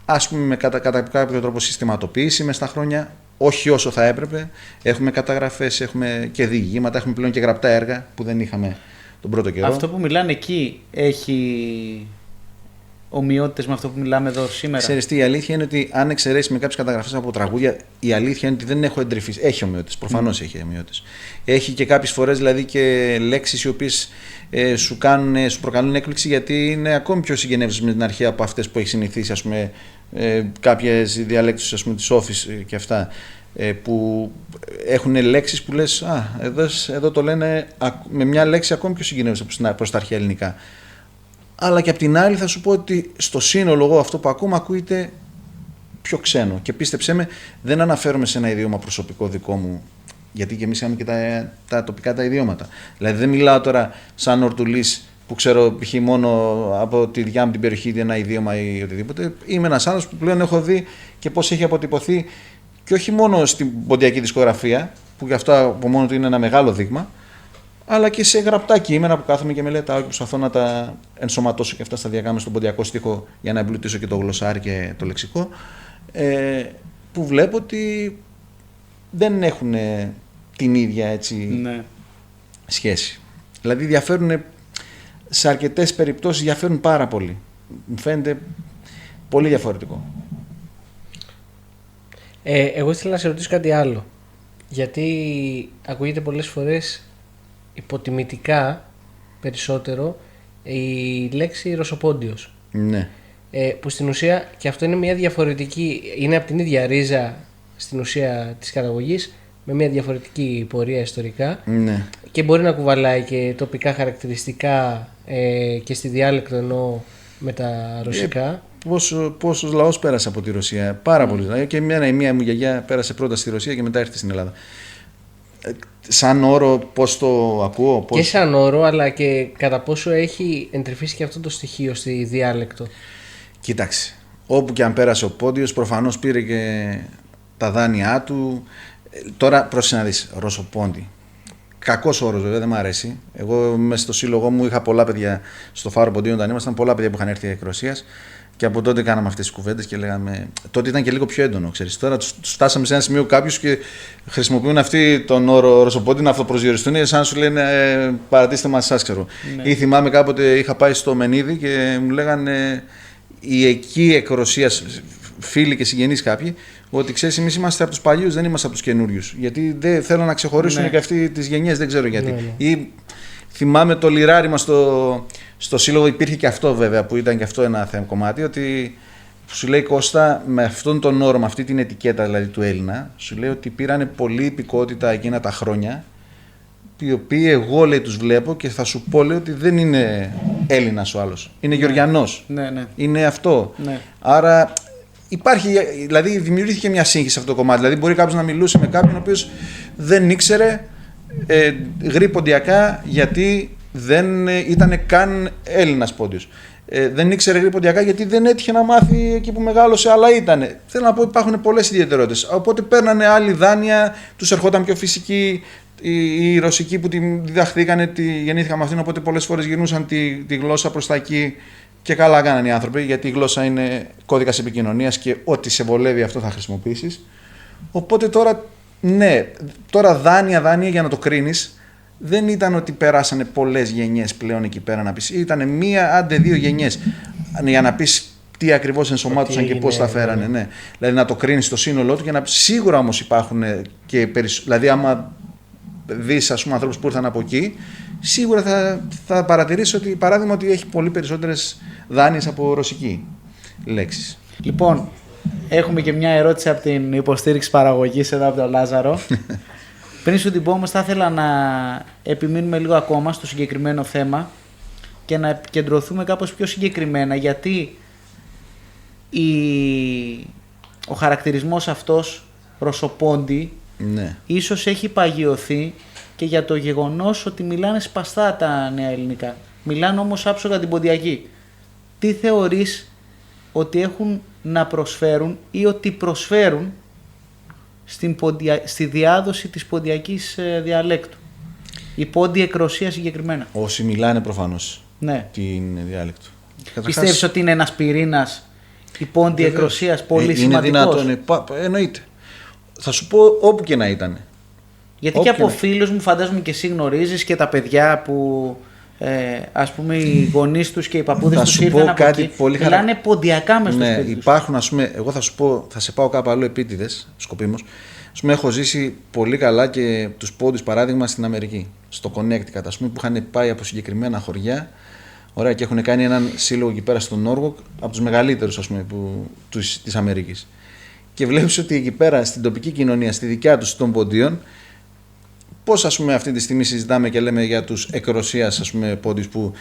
ας πούμε, κατά κάποιο τρόπο συστηματοποιήσει μες στα χρόνια, όχι όσο θα έπρεπε. Έχουμε καταγραφές, έχουμε και διηγήματα, έχουμε πλέον και γραπτά έργα που δεν είχαμε τον πρώτο καιρό. Αυτό που μιλάνε εκεί έχει ομοιότητες με αυτό που μιλάμε εδώ σήμερα? Ξέρεις τι, η αλήθεια είναι ότι αν εξαιρέσεις με κάποιες καταγραφές από τραγούδια, η αλήθεια είναι ότι δεν έχω εντρυφήσει. Έχει ομοιότητες, προφανώς έχει ομοιότητες. Έχει και κάποιες φορές δηλαδή και λέξεις οι οποίες σου προκαλούν έκπληξη, γιατί είναι ακόμη πιο συγγενεύσεις με την αρχαία από αυτές που έχει συνηθίσει, ας πούμε, κάποιες διαλέκτους, ας πούμε, της Office και αυτά, που έχουν λέξεις που λες, εδώ το λένε με μια λέξη ακόμη πιο συγγενεύσεις προς τα αρχαία ελληνικά. Αλλά και απ' την άλλη θα σου πω ότι στο σύνολο εγώ αυτό που ακούμε ακούγεται πιο ξένο. Και πίστεψέ με, δεν αναφέρομαι σε ένα ιδιώμα προσωπικό δικό μου, γιατί και εμείς είχαμε και τα τοπικά τα ιδιώματα. Δηλαδή δεν μιλάω τώρα σαν Ορτουλής που ξέρω π.χ. μόνο από τη δικιά μου την περιοχή ένα ιδιώμα ή οτιδήποτε. Είμαι ένας άνθρωπος που πλέον έχω δει και πώς έχει αποτυπωθεί, και όχι μόνο στην ποντιακή δισκογραφία, που γι' αυτό από μόνο του είναι ένα μεγάλο δείγμα, αλλά και σε γραπτά κείμενα που κάθομαι και μελετάω και προσπαθώ να τα ενσωματώσω και αυτά σταδιακά μες στον ποντιακό στίχο για να εμπλουτίσω και το γλωσσάρι και το λεξικό, που βλέπω ότι δεν έχουν την ίδια έτσι σχέση. Δηλαδή διαφέρουν, σε αρκετές περιπτώσεις διαφέρουν πάρα πολύ. Μου φαίνεται πολύ διαφορετικό. Εγώ ήθελα να σε ρωτήσω κάτι άλλο. Γιατί ακούγεται πολλές φορές υποτιμητικά περισσότερο η λέξη Ρωσοπόντιος. Ναι. Που στην ουσία, και αυτό είναι μια διαφορετική, είναι από την ίδια ρίζα στην ουσία της καταγωγής, με μια διαφορετική πορεία ιστορικά, ναι, και μπορεί να κουβαλάει και τοπικά χαρακτηριστικά και στη διάλεκτο εννοώ με τα ρωσικά. Πόσος λαός πέρασε από τη Ρωσία? Πάρα πολύ. Και η μία μου γιαγιά πέρασε πρώτα στη Ρωσία και μετά έρθει στην Ελλάδα. Σαν όρο πώς το ακούω? Και σαν όρο, αλλά και κατά πόσο έχει εντρυφήσει και αυτό το στοιχείο στη διάλεκτο. Κοίταξε, όπου και αν πέρασε ο Πόντιος, προφανώς πήρε και τα δάνειά του. Τώρα πρόσεχε να δεις, Ρωσοπόντι. Κακός όρος βέβαια, δεν μου αρέσει. Εγώ μέσα στο σύλλογο μου είχα πολλά παιδιά στο Φάρο Ποντίων όταν ήμασταν, πολλά παιδιά που είχαν έρθει εκ Ρωσίας. Και από τότε κάναμε αυτές τις κουβέντες και λέγαμε. Τότε ήταν και λίγο πιο έντονο, ξέρεις. Τώρα τους φτάσαμε σε ένα σημείο κάποιους και χρησιμοποιούν αυτή τον όρο Ρωσοπόντι να αυτοπροσδιοριστούν, σαν να σου λένε παρατήστε μας, σας ξέρω. Ναι. Ή θυμάμαι κάποτε είχα πάει στο Μενίδη και μου λέγανε οι εκεί εκ Ρωσίας φίλοι και συγγενείς κάποιοι, ότι ξέρεις, εμείς είμαστε από τους παλιούς, δεν είμαστε από τους καινούριους. Γιατί δεν θέλουν να ξεχωρίσουν, ναι, και αυτοί τις γενιές, δεν ξέρω γιατί. Ναι. Ή θυμάμαι το λιράρι μας στο σύλλογο, υπήρχε και αυτό βέβαια, που ήταν και αυτό ένα θέμα κομμάτι, ότι σου λέει Κώστα, με αυτόν τον όρο, με αυτή την ετικέτα δηλαδή του Έλληνα, σου λέει ότι πήρανε πολλή υπηκότητα εκείνα τα χρόνια, οι οποίοι εγώ λέει τους βλέπω και θα σου πω λέει ότι δεν είναι Έλληνας ο άλλος, είναι, ναι, Γεωργιανός, ναι, ναι, είναι αυτό. Ναι. Άρα υπάρχει, δηλαδή δημιουργήθηκε μια σύγχυση σε αυτό το κομμάτι. Δηλαδή μπορεί κάποιος να μιλούσε με κάποιον ο οποίος δεν ήξερε γρή ποντιακά, γιατί δεν ήταν καν Έλληνας πόντιος. Δεν ήξερε γρή ποντιακά γιατί δεν έτυχε να μάθει εκεί που μεγάλωσε, αλλά ήταν. Θέλω να πω, υπάρχουν πολλές ιδιαιτερότητες. Οπότε παίρνανε άλλη δάνεια, τους ερχόταν πιο φυσική. Οι Ρωσικοί που τη διδαχθήκανε, γεννήθηκαν με αυτήν, οπότε πολλές φορές γυρνούσαν τη γλώσσα προς τα εκεί. Και καλά κάνανε οι άνθρωποι, γιατί η γλώσσα είναι κώδικας επικοινωνίας και ό,τι σε βολεύει αυτό θα χρησιμοποιήσεις. Οπότε τώρα, ναι, τώρα δάνεια για να το κρίνεις, δεν ήταν ότι περάσανε πολλές γενιές πλέον εκεί πέρα να πεις. Ήταν μία, άντε 2 γενιές για να πεις τι ακριβώς ενσωμάτωσαν και πώς τα φέρανε. Ναι. Δηλαδή να το κρίνεις στο σύνολό του και να πεις σίγουρα όμως υπάρχουν και δηλαδή άμα δεις ας πούμε ανθρώπους που ήρθαν από εκεί, σίγουρα θα παρατηρήσεις ότι παράδειγμα ότι έχει πολύ περισσότερες δάνειες από ρωσική λέξεις. Λοιπόν, έχουμε και μια ερώτηση από την υποστήριξη παραγωγής εδώ από τον Λάζαρο. Πριν σου την πω όμως, θα ήθελα να επιμείνουμε λίγο ακόμα στο συγκεκριμένο θέμα και να επικεντρωθούμε κάπως πιο συγκεκριμένα, γιατί ο χαρακτηρισμός αυτός ρωσοπόντι ίσως έχει παγιωθεί και για το γεγονός ότι μιλάνε σπαστά τα νέα ελληνικά. Μιλάνε όμως άψογα την ποντιακή. Τι θεωρείς ότι έχουν να προσφέρουν ή ότι προσφέρουν στη διάδοση της ποντιακής διαλέκτου? Η πόντια εκροσία συγκεκριμένα. Όσοι μιλάνε προφανώς την διάλεκτο. Πιστεύεις ότι είναι ένας πυρήνας η πόντια εκροσίας πολύ σημαντικός? Είναι δυνατόν, εννοείται. Θα σου πω όπου και να ήταν. Γιατί και από φίλους μου, φαντάζομαι και εσύ γνωρίζεις και τα παιδιά που ας πούμε οι γονείς τους και οι παππούδες τους ήρθαν από εκεί, μιλάνε ποντιακά μες στο σπίτι τους. Υπάρχουν, ας πούμε, εγώ θα σου πω, θα σε πάω κάπου αλλού επίτηδες, σκοπίμως. Ας πούμε, έχω ζήσει πολύ καλά και τους πόντους παράδειγμα στην Αμερική, στο Connecticut, ας πούμε, που είχαν πάει από συγκεκριμένα χωριά. Ωραία, και έχουν κάνει έναν σύλλογο εκεί πέρα στο Norwalk, από τους μεγαλύτερους, ας πούμε, της Αμερικής. Και βλέπεις ότι εκεί πέρα στην τοπική κοινωνία, στη δικιά τους των ποντίων, πώς ας πούμε αυτή τη στιγμή συζητάμε και λέμε για τους εκροσίας ας πούμε πόντιους που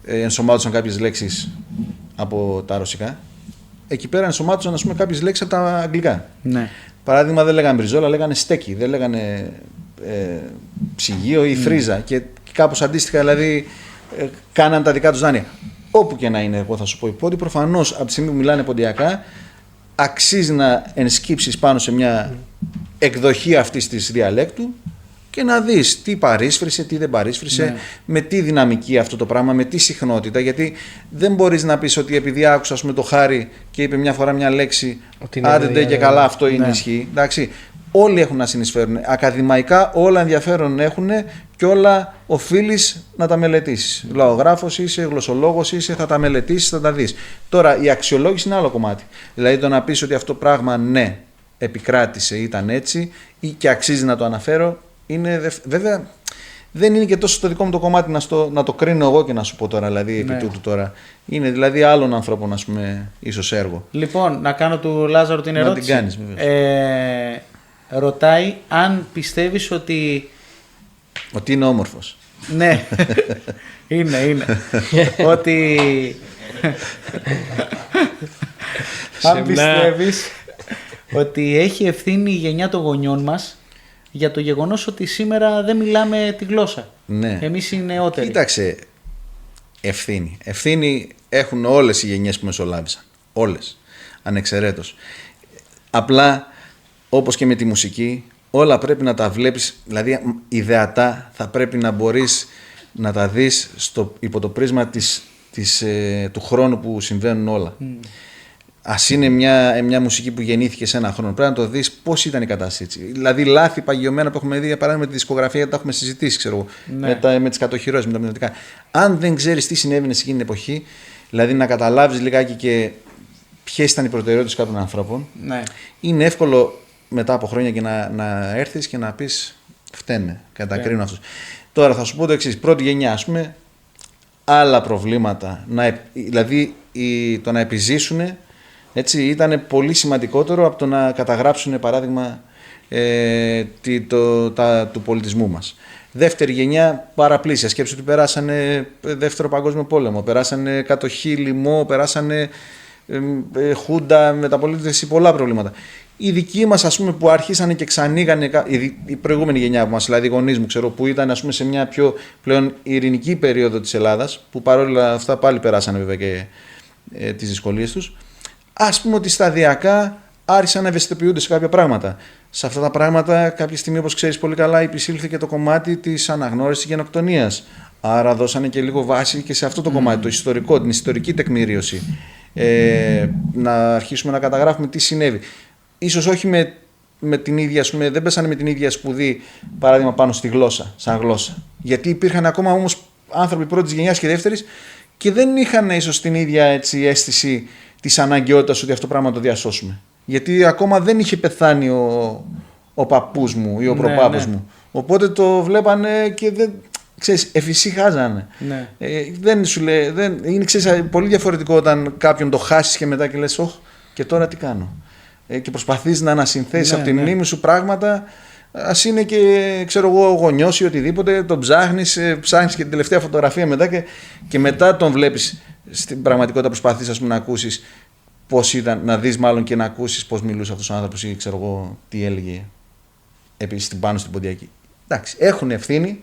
ενσωμάτωσαν κάποιες λέξεις από τα ρωσικά. Εκεί πέρα ενσωμάτωσαν ας πούμε κάποιες λέξεις από τα αγγλικά. Ναι. Παράδειγμα, δεν λέγανε μπριζόλα, λέγανε στέκι, δεν λέγανε ψυγείο ή φρίζα και κάπως αντίστοιχα δηλαδή κάναν τα δικά τους δάνεια. Όπου και να είναι, εγώ θα σου πω, οι πόντιοι προφανώς από τη στιγμή που μιλάνε ποντιακά αξίζει να ενσκύψεις πάνω σε μια εκδοχή αυτής της διαλέκτου και να δεις τι παρίσφρισε, τι δεν παρίσφρισε, με τι δυναμική αυτό το πράγμα, με τι συχνότητα. Γιατί δεν μπορείς να πεις ότι επειδή άκουσα πούμε, το Χάρη και είπε μια φορά μια λέξη, άντε και καλά αυτό είναι ισχύει. Εντάξει, όλοι έχουν να συνεισφέρουν. Ακαδημαϊκά όλα ενδιαφέρον έχουν και όλα οφείλεις να τα μελετήσεις. Λαογράφος είσαι, γλωσσολόγος είσαι, θα τα μελετήσεις, θα τα δεις. Τώρα η αξιολόγηση είναι άλλο κομμάτι. Δηλαδή το να πεις ότι αυτό πράγμα ναι, επικράτησε, ήταν έτσι και αξίζει να το αναφέρω. Είναι, βέβαια δεν είναι και τόσο το δικό μου το κομμάτι να το κρίνω εγώ και να σου πω τώρα, δηλαδή επί τούτου τώρα. Είναι δηλαδή άλλων ανθρώπων, ας πούμε, ίσως έργο. Λοιπόν, να κάνω του Λάζαρου την ερώτηση. Να την κάνεις, βέβαια. Ρωτάει αν πιστεύεις ότι είναι όμορφος. Ναι, είναι. Ότι αν πιστεύεις ότι έχει ευθύνη η γενιά των γονιών μας για το γεγονός ότι σήμερα δεν μιλάμε τη γλώσσα. Ναι. Εμείς οι νεότεροι. Κοίταξε, ευθύνη. Ευθύνη έχουν όλες οι γενιές που μεσολάβησαν. Όλες, ανεξαιρέτως. Απλά, όπως και με τη μουσική, όλα πρέπει να τα βλέπεις, δηλαδή ιδεατά θα πρέπει να μπορείς να τα δεις υπό το πρίσμα του χρόνου που συμβαίνουν όλα. Ας είναι μια μουσική που γεννήθηκε σε ένα χρόνο, πρέπει να το δεις πώς ήταν η κατάσταση. Δηλαδή, λάθη παγιωμένα που έχουμε δει, για παράδειγμα, με τη δισκογραφία, τα έχουμε συζητήσει, ξέρω, με τις κατοχυρώσεις, με τα μηνωτικά. Αν δεν ξέρεις τι συνέβαινε σε εκείνη την εποχή, δηλαδή να καταλάβεις λιγάκι και ποιες ήταν οι προτεραιότητες κάποιων ανθρώπων, είναι εύκολο μετά από χρόνια και να έρθεις και να πεις φταίνε, κατακρίνω αυτούς. Τώρα θα σου πω το εξής, πρώτη γενιά, ας πούμε, άλλα προβλήματα, δηλαδή το να επιζήσουν. Έτσι, ήταν πολύ σημαντικότερο από το να καταγράψουν παράδειγμα του πολιτισμού μας. Δεύτερη γενιά παραπλήσια. Σκέψου ότι περάσανε δεύτερο παγκόσμιο πόλεμο, περάσανε κατοχή, λοιμό, περάσανε χούντα, μεταπολίτευση, πολλά προβλήματα. Οι δικοί μας, ας πούμε, που αρχίσανε και ξανήγανε, η προηγούμενη γενιά μας, δηλαδή οι γονείς μου, ξέρω, που ήταν, ας πούμε, σε μια πιο πλέον ειρηνική περίοδο της Ελλάδας, που παρόλα αυτά πάλι περάσανε βέβαια και τις δυσκολίες τους. Ας πούμε ότι σταδιακά άρχισαν να ευαισθητοποιούνται σε κάποια πράγματα. Σε αυτά τα πράγματα, κάποια στιγμή, όπως ξέρεις πολύ καλά, επισήλθε και το κομμάτι της αναγνώρισης της γενοκτονίας. Άρα, δώσανε και λίγο βάση και σε αυτό το κομμάτι, το ιστορικό, την ιστορική τεκμηρίωση. Να αρχίσουμε να καταγράφουμε τι συνέβη. Ίσως όχι με με την ίδια, ας πούμε, δεν πέσανε με την ίδια σπουδή, παράδειγμα, πάνω στη γλώσσα, σαν γλώσσα. Γιατί υπήρχαν ακόμα όμως άνθρωποι πρώτης γενιάς και δεύτερης και δεν είχαν ίσως την ίδια έτσι, αίσθηση της αναγκαιότητας ότι αυτό το πράγμα το διασώσουμε. Γιατί ακόμα δεν είχε πεθάνει ο παππούς μου ή ο προπάπους μου. Οπότε το βλέπανε και δεν. Ξέρεις, εφησυχάζανε. Ναι. Δεν σου λέει, είναι ξέρεις, πολύ διαφορετικό όταν κάποιον το χάσεις και μετά και λες, όχ, και τώρα τι κάνω. Και προσπαθείς να ανασυνθέσεις από τη μνήμη σου πράγματα, ας είναι και ξέρω εγώ γονιός ή οτιδήποτε, τον ψάχνεις και την τελευταία φωτογραφία μετά και μετά τον βλέπεις στην πραγματικότητα, προσπαθείς ας πούμε, να ακούσεις πώς ήταν, να δεις μάλλον και να ακούσεις πώς μιλούσε αυτός ο άνθρωπος ή ξέρω εγώ τι έλεγε επίσης πάνω στην ποντιακή. Εντάξει, έχουν ευθύνη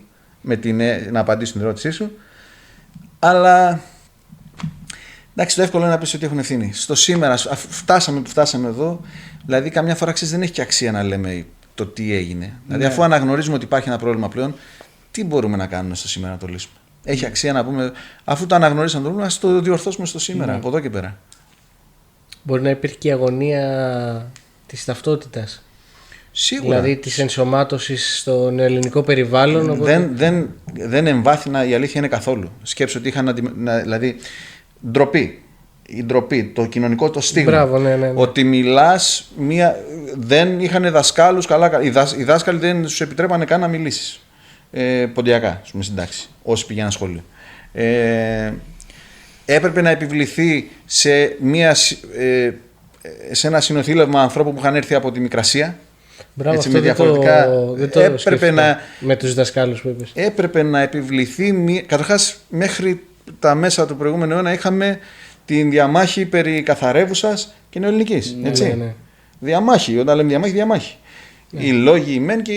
να απαντήσω την ερώτησή σου, αλλά εντάξει, το εύκολο είναι να πεις ότι έχουν ευθύνη. Στο σήμερα, φτάσαμε που φτάσαμε εδώ, δηλαδή καμιά φορά ξέρεις δεν έχει και αξία να λέμε το τι έγινε. Ναι. Δηλαδή αφού αναγνωρίζουμε ότι υπάρχει ένα πρόβλημα πλέον, τι μπορούμε να κάνουμε στο σήμερα να το λύσουμε. Έχει αξία να πούμε, αφού το αναγνωρίσαμε το πρόβλημα, ας το διορθώσουμε στο σήμερα, από εδώ και πέρα. Μπορεί να υπήρχε και η αγωνία της ταυτότητας. Σίγουρα. Δηλαδή της ενσωμάτωσης στον ελληνικό περιβάλλον. Οπότε... Δεν εμβάθυνα, η αλήθεια είναι καθόλου. Σκέψου ότι είχαν δηλαδή ντροπή. Η ντροπή, το κοινωνικό το στίγμα. Μπράβο, ναι. Ότι μιλάς, δεν είχαν δασκάλους καλά. Οι δάσκαλοι δεν τους επιτρέπανε καν να μιλήσεις. Ποντιακά, ας πούμε, στην τάξη, όσοι πήγαιναν σχολείο. Έπρεπε να επιβληθεί σε ένα συνοθήλευμα ανθρώπων που είχαν έρθει από τη Μικρασία. Μπράβο, έτσι, αυτό με διαφορετικά. Με τους δασκάλους που είπες. Έπρεπε να επιβληθεί. Καταρχάς, μέχρι τα μέσα του προηγούμενου αιώνα είχαμε την διαμάχη περί καθαρεύουσας και νεοελληνικής. Ναι. Διαμάχη, όταν λέμε διαμάχη. Ναι. Οι λόγοι μεν και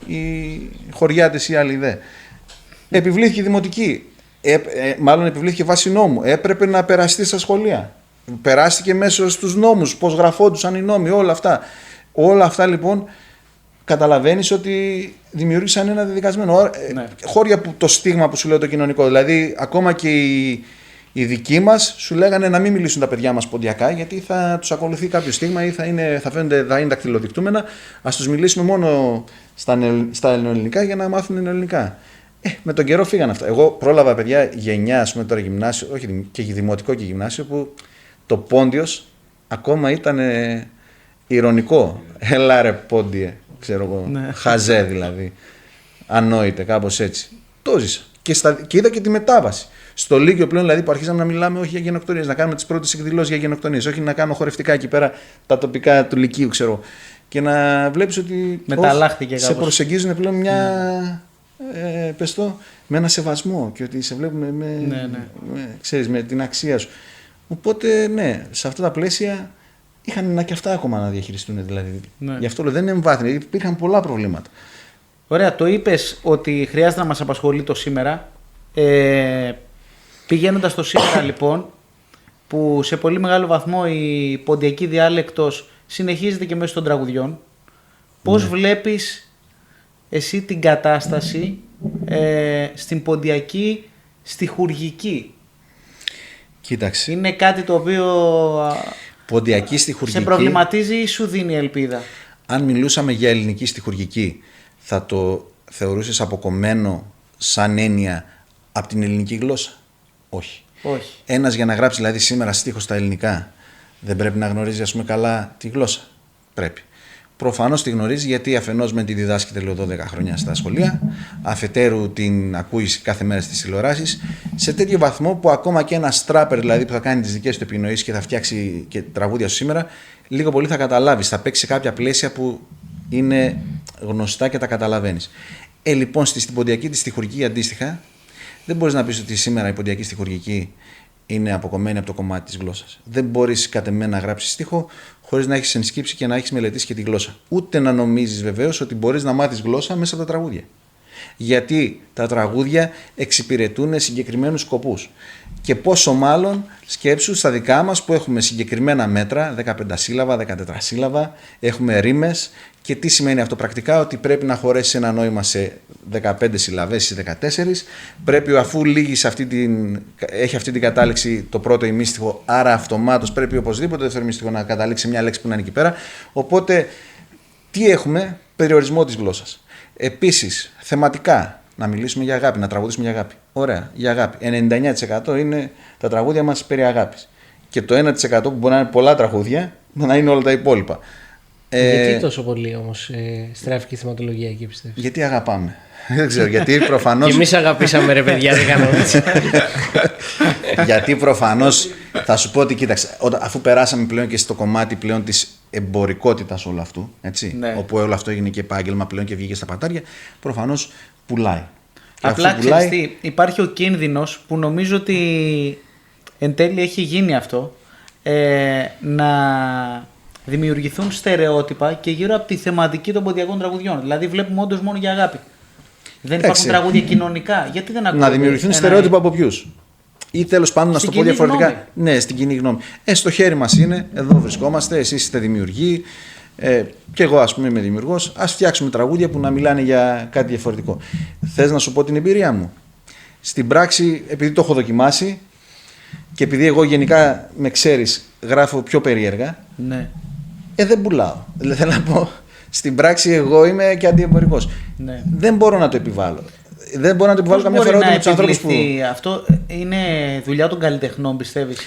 οι χωριάτες ή άλλοι δε. Επιβλήθηκε η δημοτική. Μάλλον επιβλήθηκε βάση νόμου. Έπρεπε να περαστεί στα σχολεία. Περάστηκε μέσω στους νόμους, πώς γραφόντουσαν οι νόμοι, όλα αυτά. Όλα αυτά λοιπόν καταλαβαίνεις ότι δημιούργησαν ένα δεδικασμένο. Ναι. Χώρια που το στίγμα που σου λέω το κοινωνικό. Δηλαδή ακόμα και οι δικοί μας σου λέγανε να μην μιλήσουν τα παιδιά μας ποντιακά γιατί θα τους ακολουθεί κάποιο στίγμα ή θα είναι δακτυλοδεικτούμενα. Ας τους μιλήσουμε μόνο στα ελληνικά για να μάθουν ελληνικά. Με τον καιρό φύγαν αυτά. Εγώ πρόλαβα παιδιά γενιά, ας πούμε τώρα γυμνάσιο, όχι και δημοτικό και γυμνάσιο, που το πόντιος ακόμα ήταν ηρωνικό. Έλα ρε πόντιε, ξέρω εγώ, ναι. Χαζέ δηλαδή, ανόητε, κάπως έτσι. Το ζήσα και είδα και τη μετάβαση. Στο Λύκειο πλέον δηλαδή που αρχίσαμε να μιλάμε όχι για γενοκτονίες, να κάνουμε τις πρώτες εκδηλώσεις για γενοκτονίες, όχι να κάνω χορευτικά εκεί πέρα τα τοπικά του Λυκείου, ξέρω. Και να βλέπεις ότι σε προσεγγίζουν πλέον μια... με ένα σεβασμό και ότι σε βλέπουμε με την αξία σου. Οπότε ναι, σε αυτά τα πλαίσια είχαν και αυτά ακόμα να διαχειριστούν δηλαδή. Ναι. Γι' αυτό δεν εμβάθυνε, υπήρχαν πολλά προβλήματα. Ωραία, το είπες ότι χρειάζεται να μας απασχολεί το σήμερα. Πηγαίνοντας στο σήμερα λοιπόν, που σε πολύ μεγάλο βαθμό η ποντιακή διάλεκτος συνεχίζεται και μέσω των τραγουδιών, πώς βλέπεις εσύ την κατάσταση στην ποντιακή στιχουργική? Κοίταξε. Είναι κάτι το οποίο ποντιακή στιχουργική σε προβληματίζει ή σου δίνει ελπίδα? Αν μιλούσαμε για ελληνική στιχουργική, θα το θεωρούσες αποκομμένο σαν έννοια από την ελληνική γλώσσα? Όχι. Ένας για να γράψει δηλαδή σήμερα στίχο στα ελληνικά δεν πρέπει να γνωρίζει ας πούμε καλά τη γλώσσα? Πρέπει. Προφανώς τη γνωρίζει γιατί αφενός με τη διδάσκεται λέω 12 χρόνια στα σχολεία, αφετέρου την ακούει κάθε μέρα στις τηλεοράσεις, σε τέτοιο βαθμό που ακόμα και ένα στράπερ δηλαδή που θα κάνει τις δικές του επινοήσεις και θα φτιάξει και τραγούδια σου σήμερα, λίγο πολύ θα καταλάβεις, θα παίξει σε κάποια πλαίσια που είναι γνωστά και τα καταλαβαίνεις. Λοιπόν, στην ποντιακή τη στιχουργική αντίστοιχα, δεν μπορείς να πεις ότι σήμερα η ποντιακή στιχουργική είναι αποκομμένη από το κομμάτι της γλώσσας. Δεν μπορείς κατ' εμέ να γράψεις στίχο χωρίς να έχεις ενσκύψει και να έχεις μελετήσει και τη γλώσσα. Ούτε να νομίζεις βεβαίως ότι μπορείς να μάθεις γλώσσα μέσα από τα τραγούδια. Γιατί τα τραγούδια εξυπηρετούν συγκεκριμένους σκοπούς. Και πόσο μάλλον σκέψου στα δικά μας που έχουμε συγκεκριμένα μέτρα, 15 σύλλαβα, 14 σύλλαβα, έχουμε ρήμες. Και τι σημαίνει αυτό πρακτικά? Ότι πρέπει να χωρέσει ένα νόημα σε 15 συλλαβές στις 14. Πρέπει, αφού λύγει έχει αυτή την κατάληξη το πρώτο ημίστιχο, άρα αυτομάτως πρέπει οπωσδήποτε το δεύτερο ημίστιχο να καταλήξει μια λέξη που να είναι εκεί πέρα. Οπότε, τι έχουμε? Περιορισμό της γλώσσας. Επίσης, θεματικά, να μιλήσουμε για αγάπη, να τραγουδήσουμε για αγάπη. Ωραία, για αγάπη. 99% είναι τα τραγούδια μας περί αγάπης. Και το 1% που μπορεί να είναι πολλά τραγούδια, να είναι όλα τα υπόλοιπα. Γιατί τόσο πολύ όμως στράφηκε η θεματολογία εκεί, πιστεύεις? Γιατί αγαπάμε. Δεν ξέρω, γιατί προφανώς. Και εμείς αγαπήσαμε, ρε παιδιά, δεν κάνω έτσι. Γιατί προφανώς θα σου πω ότι κοίταξε, αφού περάσαμε πλέον και στο κομμάτι πλέον της εμπορικότητας όλου αυτού, έτσι, ναι. όπου όλο αυτό έγινε και επάγγελμα πλέον και βγήκε στα πατάρια, προφανώς πουλάει. Απλά ξέρεις τι, υπάρχει ο κίνδυνος που νομίζω ότι εν τέλει έχει γίνει αυτό, να δημιουργηθούν στερεότυπα και γύρω από τη θεματική των ποντιακών τραγουδιών. Δηλαδή βλέπουμε όντως μόνο για αγάπη. Δεν υπάρχουν τραγούδια κοινωνικά. Γιατί δεν ακούγονται? Να δημιουργηθούν στερεότυπα από ποιους? Ή τέλος πάντων να σου το πω διαφορετικά. Γνώμη. Ναι, στην κοινή γνώμη. Στο χέρι μας είναι, εδώ βρισκόμαστε, εσείς είστε δημιουργοί. Και εγώ, ας πούμε, είμαι δημιουργός. Ας φτιάξουμε τραγούδια που να μιλάνε για κάτι διαφορετικό. Θες να σου πω την εμπειρία μου? Στην πράξη, επειδή το έχω δοκιμάσει και επειδή εγώ γενικά με ξέρεις, γράφω πιο περίεργα. Ναι. Δεν πουλάω. Δηλαδή, θέλω να πω, στην πράξη εγώ είμαι και αντιεμπορικός. Ναι. Δεν μπορώ να το επιβάλλω. Δεν μπορώ να το επιβάλλω καμιά φορά ούτε με τους ανθρώπους που. Αυτό είναι δουλειά των καλλιτεχνών, πιστεύεις?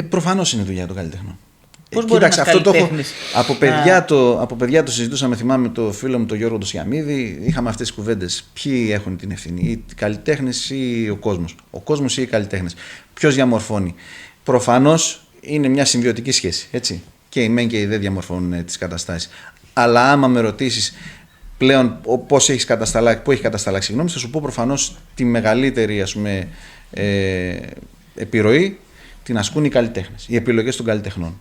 Προφανώς είναι δουλειά των καλλιτεχνών. Πώς μπορεί Κοίταξε, ένας αυτό το έχω. καλλιτέχνης Από παιδιά το συζητούσαμε, θυμάμαι, το φίλο μου τον Γιώργο τον Σιαμίδη. Είχαμε αυτές τις κουβέντες. Ποιοι έχουν την ευθύνη, οι καλλιτέχνες ή ο κόσμος? Ο κόσμος ή οι καλλιτέχνες? Ποιος διαμορφώνει? Προφανώς είναι μια συμβιωτική σχέση. Έτσι. Και οι μεν και οι δε διαμορφώνουν τις καταστάσεις. Αλλά άμα με ρωτήσεις πλέον πού έχει κατασταλάξει γνώμη, θα σου πω προφανώς τη μεγαλύτερη, ας πούμε, επιρροή την ασκούν οι καλλιτέχνες, οι επιλογές των καλλιτεχνών.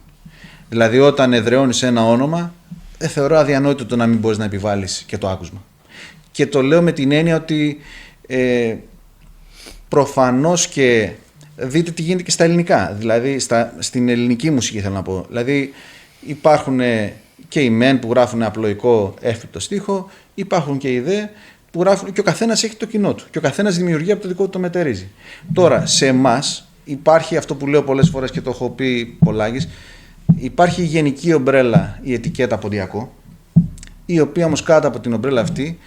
Δηλαδή, όταν εδραιώνεις ένα όνομα, θεωρώ αδιανόητο το να μην μπορείς να επιβάλλεις και το άκουσμα. Και το λέω με την έννοια ότι προφανώς και δείτε τι γίνεται και στα ελληνικά. Δηλαδή, στην ελληνική μουσική θέλω να πω. Δηλαδή, υπάρχουν και οι μεν που γράφουν απλοϊκό εύκολο στίχο, υπάρχουν και οι δε που γράφουν, και ο καθένας έχει το κοινό του. Και ο καθένας δημιουργεί από το δικό του το μετερίζει. Τώρα, σε εμάς υπάρχει αυτό που λέω πολλές φορές και το έχω πει πολλάκις. Υπάρχει η γενική ομπρέλα, η ετικέτα ποντιακό, η οποία όμως κάτω από την ομπρέλα αυτή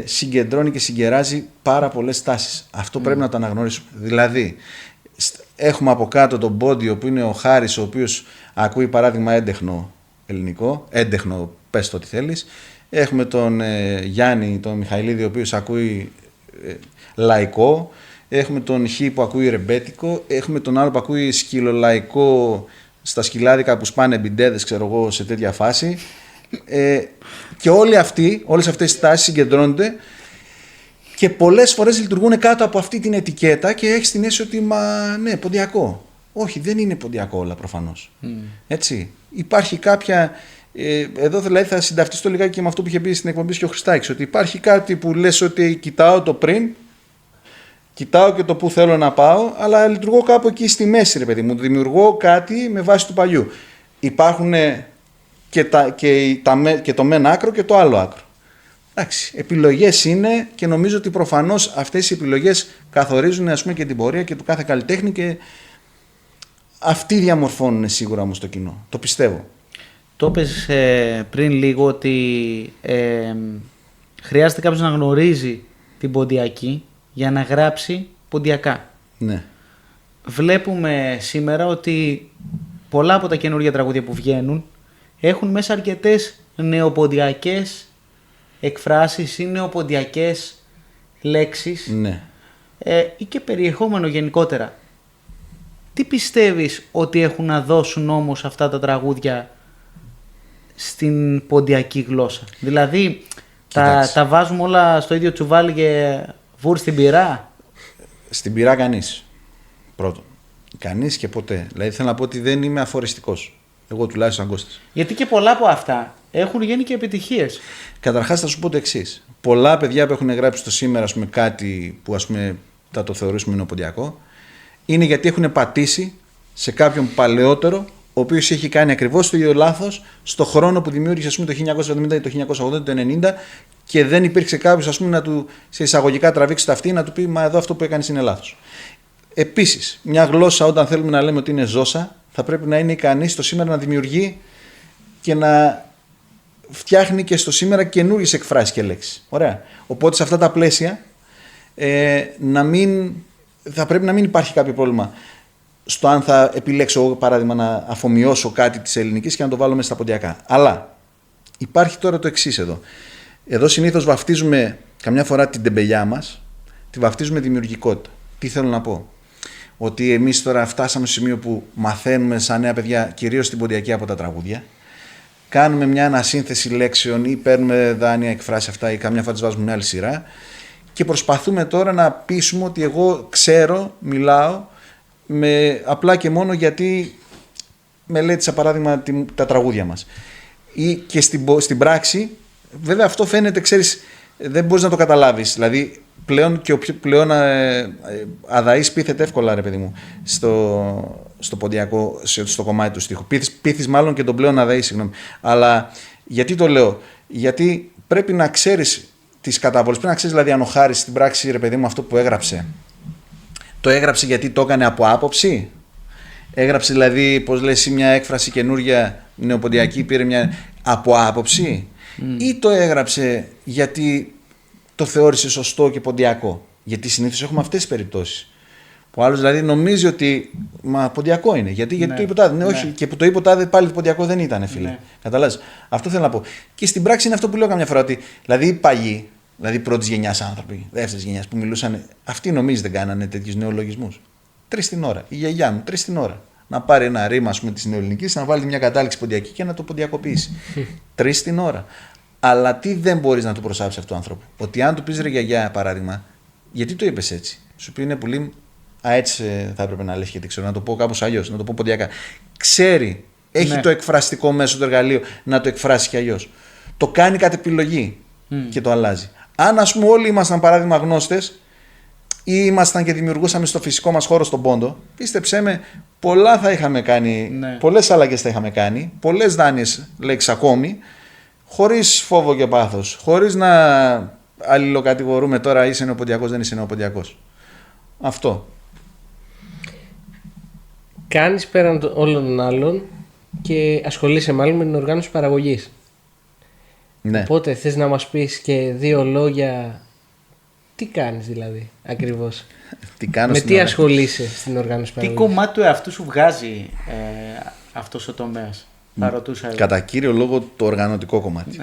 συγκεντρώνει και συγκεράζει πάρα πολλές τάσεις. Αυτό πρέπει να το αναγνωρίσουμε. Δηλαδή, έχουμε από κάτω τον Πόντιο που είναι ο Χάρης, ο οποίος ακούει παράδειγμα έντεχνο ελληνικό, έντεχνο πες το ό,τι θέλεις. Έχουμε τον Γιάννη, τον Μιχαηλίδη, ο οποίος ακούει λαϊκό. Έχουμε τον Χ που ακούει ρεμπέτικο. Έχουμε τον άλλο που ακούει σκυλολαϊκό στα σκυλάδικα που σπάνε μπιντέδες, ξέρω εγώ, σε τέτοια φάση. Και όλες αυτές οι τάσεις συγκεντρώνονται και πολλές φορές λειτουργούν κάτω από αυτή την ετικέτα και έχεις την αίσθηση ότι ναι, ποντιακό. Όχι, δεν είναι ποντιακό όλα προφανώς. Έτσι. Υπάρχει κάποια. Εδώ δηλαδή θα συνταυτιστώ λιγάκι και με αυτό που είχε πει στην εκπομπή και ο Χριστάκης, ότι υπάρχει κάτι που λες ότι κοιτάω το πριν, κοιτάω και το που θέλω να πάω, αλλά λειτουργώ κάπου εκεί στη μέση, ρε παιδί μου. Δημιουργώ κάτι με βάση του παλιού. Υπάρχουν και το μεν άκρο και το άλλο άκρο. Εντάξει, επιλογές είναι και νομίζω ότι προφανώς αυτές οι επιλογές καθορίζουν, ας πούμε, και την πορεία και του κάθε καλλιτέχνη και αυτοί διαμορφώνουν σίγουρα όμως το κοινό. Το πιστεύω. Το είπες πριν λίγο ότι χρειάζεται κάποιος να γνωρίζει την ποντιακή για να γράψει ποντιακά. Ναι. Βλέπουμε σήμερα ότι πολλά από τα καινούργια τραγούδια που βγαίνουν έχουν μέσα αρκετές νεοποντιακές εκφράσεις ή νεοποντιακές λέξεις, ναι, ή και περιεχόμενο γενικότερα. Τι πιστεύεις ότι έχουν να δώσουν όμως αυτά τα τραγούδια στην ποντιακή γλώσσα? Δηλαδή τα βάζουμε όλα στο ίδιο τσουβάλι και βούρ στην πυρά? Στην πυρά κανείς. Πρώτον. Κανείς και ποτέ. Δηλαδή θέλω να πω ότι δεν είμαι αφοριστικός. Εγώ τουλάχιστον σαν Κώστας. Γιατί και πολλά από αυτά έχουν γίνει και επιτυχίες. Καταρχάς θα σου πω το εξής. Πολλά παιδιά που έχουν γράψει το σήμερα, ας πούμε, κάτι που, ας πούμε, θα το θεωρήσουμε νεοποντιακό, είναι γιατί έχουν πατήσει σε κάποιον παλαιότερο, ο οποίος έχει κάνει ακριβώς το ίδιο λάθος στο χρόνο που δημιούργησε, ας πούμε, το 1970 ή το 1980 ή το 1990 και δεν υπήρξε κάποιος, ας πούμε, να του σε εισαγωγικά τραβήξει τα αυτή, να του πει «Μα εδώ αυτό που έκανες είναι λάθος». Επίσης, μια γλώσσα όταν θέλουμε να λέμε ότι είναι ζώσα, θα πρέπει να είναι ικανή στο σήμερα να δημιουργεί και να φτιάχνει και στο σήμερα καινούργιες εκφράσεις και λέξεις. Ωραία. Οπότε σε αυτά τα πλαίσια θα πρέπει να μην υπάρχει κάποιο πρόβλημα στο αν θα επιλέξω εγώ, παράδειγμα, να αφομοιώσω κάτι της ελληνικής και να το βάλω μέσα στα ποντιακά. Αλλά υπάρχει τώρα το εξής εδώ. Εδώ συνήθως βαφτίζουμε καμιά φορά την τεμπελιά μας, τη βαφτίζουμε δημιουργικότητα. Τι θέλω να πω? Ότι εμείς τώρα φτάσαμε στο σημείο που μαθαίνουμε σαν νέα παιδιά, κυρίως την ποντιακή, από τα τραγούδια. Κάνουμε μια ανασύνθεση λέξεων ή παίρνουμε δάνεια εκφράσεις αυτά ή καμιά φορά τις βάζουμε μια άλλη σειρά και προσπαθούμε τώρα να πείσουμε ότι εγώ ξέρω, μιλάω απλά και μόνο γιατί μελέτησα, παράδειγμα, τα τραγούδια μας. Ή και στην πράξη, βέβαια αυτό φαίνεται, ξέρεις, δεν μπορείς να το καταλάβεις. Δηλαδή πλέον και ο πλέον αδαής πείθεται εύκολα, ρε παιδί μου, στο ποντιακό, στο κομμάτι του στίχου. Πείθεις μάλλον και τον πλέον αδαή, συγγνώμη. Αλλά γιατί το λέω? Γιατί πρέπει να ξέρεις τις καταβολές, πρέπει να ξέρεις δηλαδή αν ο Χάρης στην πράξη, ρε παιδί μου, αυτό που έγραψε, το έγραψε γιατί το έκανε από άποψη. Έγραψε δηλαδή, πώς λες, μια έκφραση καινούρια νεοποντιακή, πήρε μια από άποψη, ή το έγραψε γιατί το θεώρησε σωστό και ποντιακό? Γιατί συνήθως έχουμε αυτές τις περιπτώσεις. Ο άλλος δηλαδή νομίζει ότι μα ποντιακό είναι. Γιατί το είπε τάδε. Ναι, όχι, και που το είπε τάδε πάλι ποντιακό δεν ήταν, φίλε. Ναι. Καταλάβεις. Αυτό θέλω να πω. Και στην πράξη είναι αυτό που λέω καμιά φορά. Ότι δηλαδή οι παλιοί, δηλαδή πρώτης γενιάς άνθρωποι, δεύτερης γενιάς που μιλούσαν, αυτοί νομίζει δεν κάνανε τέτοιους νεολογισμούς. 3 την ώρα. Η γιαγιά μου 3 την ώρα. Να πάρει ένα ρήμα, ας πούμε, της νεοελληνικής, να βάλει μια κατάληξη ποντιακή και να το ποντιακοποιήσει. 3 την ώρα. Αλλά τι δεν μπορείς να του προσάψεις αυτού του άνθρωπου? Ότι αν του πεις ρε γιαγιά, παράδειγμα, γιατί το είπες έτσι? Σου πει είναι πολύ. Έτσι θα έπρεπε να λες και τι ξέρω, να το πω κάπως αλλιώς, να το πω ποντιακά. Ξέρει, έχει το εκφραστικό μέσο, το εργαλείο να το εκφράσει και αλλιώς. Το κάνει κατ' επιλογή και το αλλάζει. Αν, ας πούμε, όλοι ήμασταν, παράδειγμα, γνώστες ή ήμασταν και δημιουργούσαμε στο φυσικό μας χώρο στον πόντο, πίστεψέ με, πολλά θα είχαμε κάνει, πολλές αλλαγές θα είχαμε κάνει, πολλές δάνειες λέξεις ακόμη, χωρίς φόβο και πάθος, χωρίς να αλληλοκατηγορούμε τώρα είσαι νεοποντιακός, δεν είσαι νεοποντιακός. Αυτό. Κάνεις πέραν όλων των άλλων και ασχολείσαι μάλλον με την οργάνωση παραγωγής. Ναι. Οπότε θες να μας πεις και 2 λόγια τι κάνεις δηλαδή ακριβώς? Με τι ασχολείσαι στην οργάνωση παραγωγής? Τι κομμάτι του εαυτού σου βγάζει αυτός ο τομέας? Θα ρωτούσα εγώ. Κατά κύριο λόγο το οργανωτικό κομμάτι.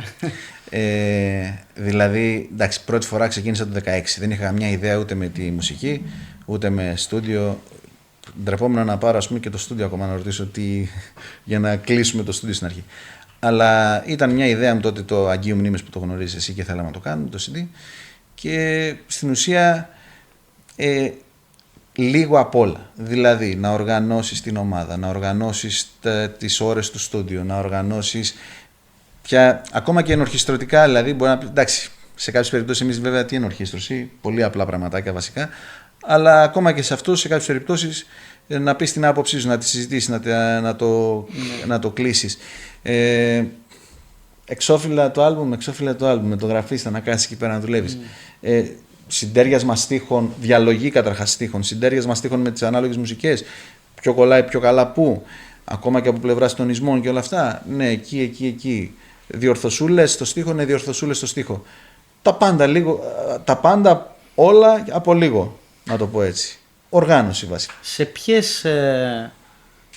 Δηλαδή, εντάξει, πρώτη φορά ξεκίνησα το 2016. Δεν είχα καμιά ιδέα ούτε με τη μουσική, ούτε με στούντιο. Ντρεπόμουν να πάρω, ας πούμε, και το στούντιο ακόμα, να ρωτήσω για να κλείσουμε το στούντιο στην αρχή. Αλλά ήταν μια ιδέα μου τότε, το Αγγείου Μνήμες που το γνωρίζεις εσύ, και θέλαμε να το κάνουμε, το CD. Και στην ουσία λίγο απ' όλα. Δηλαδή να οργανώσεις την ομάδα, να οργανώσεις τις ώρες του στούντιο, να οργανώσεις ακόμα και ενορχιστρωτικά, δηλαδή μπορεί να πει, εντάξει, σε κάποιες περιπτώσεις εμείς βέβαια τι ενορχίστρωση, πολύ απλά πραγματάκια βασικά, αλλά ακόμα και σε αυτό, σε κάποιες περιπτώσεις να πεις την άποψή σου, να τη συζητήσεις, να το κλείσεις. Εξώφυλλα το άλμπουμ, με το γραφίστα, να κάθεις εκεί πέρα να δουλεύεις. Συντέριασμα στίχων, διαλογή καταρχάς στίχων, συντέριασμα στίχων με τις ανάλογες μουσικές, ποιο κολλάει πιο καλά πού, ακόμα και από πλευράς τονισμών και όλα αυτά. Ναι, εκεί. Διορθωσούλες στο στίχο, ναι, διορθωσούλες στο στίχο. Τα πάντα όλα από λίγο, να το πω έτσι. Οργάνωση βασικά. Σε ποιες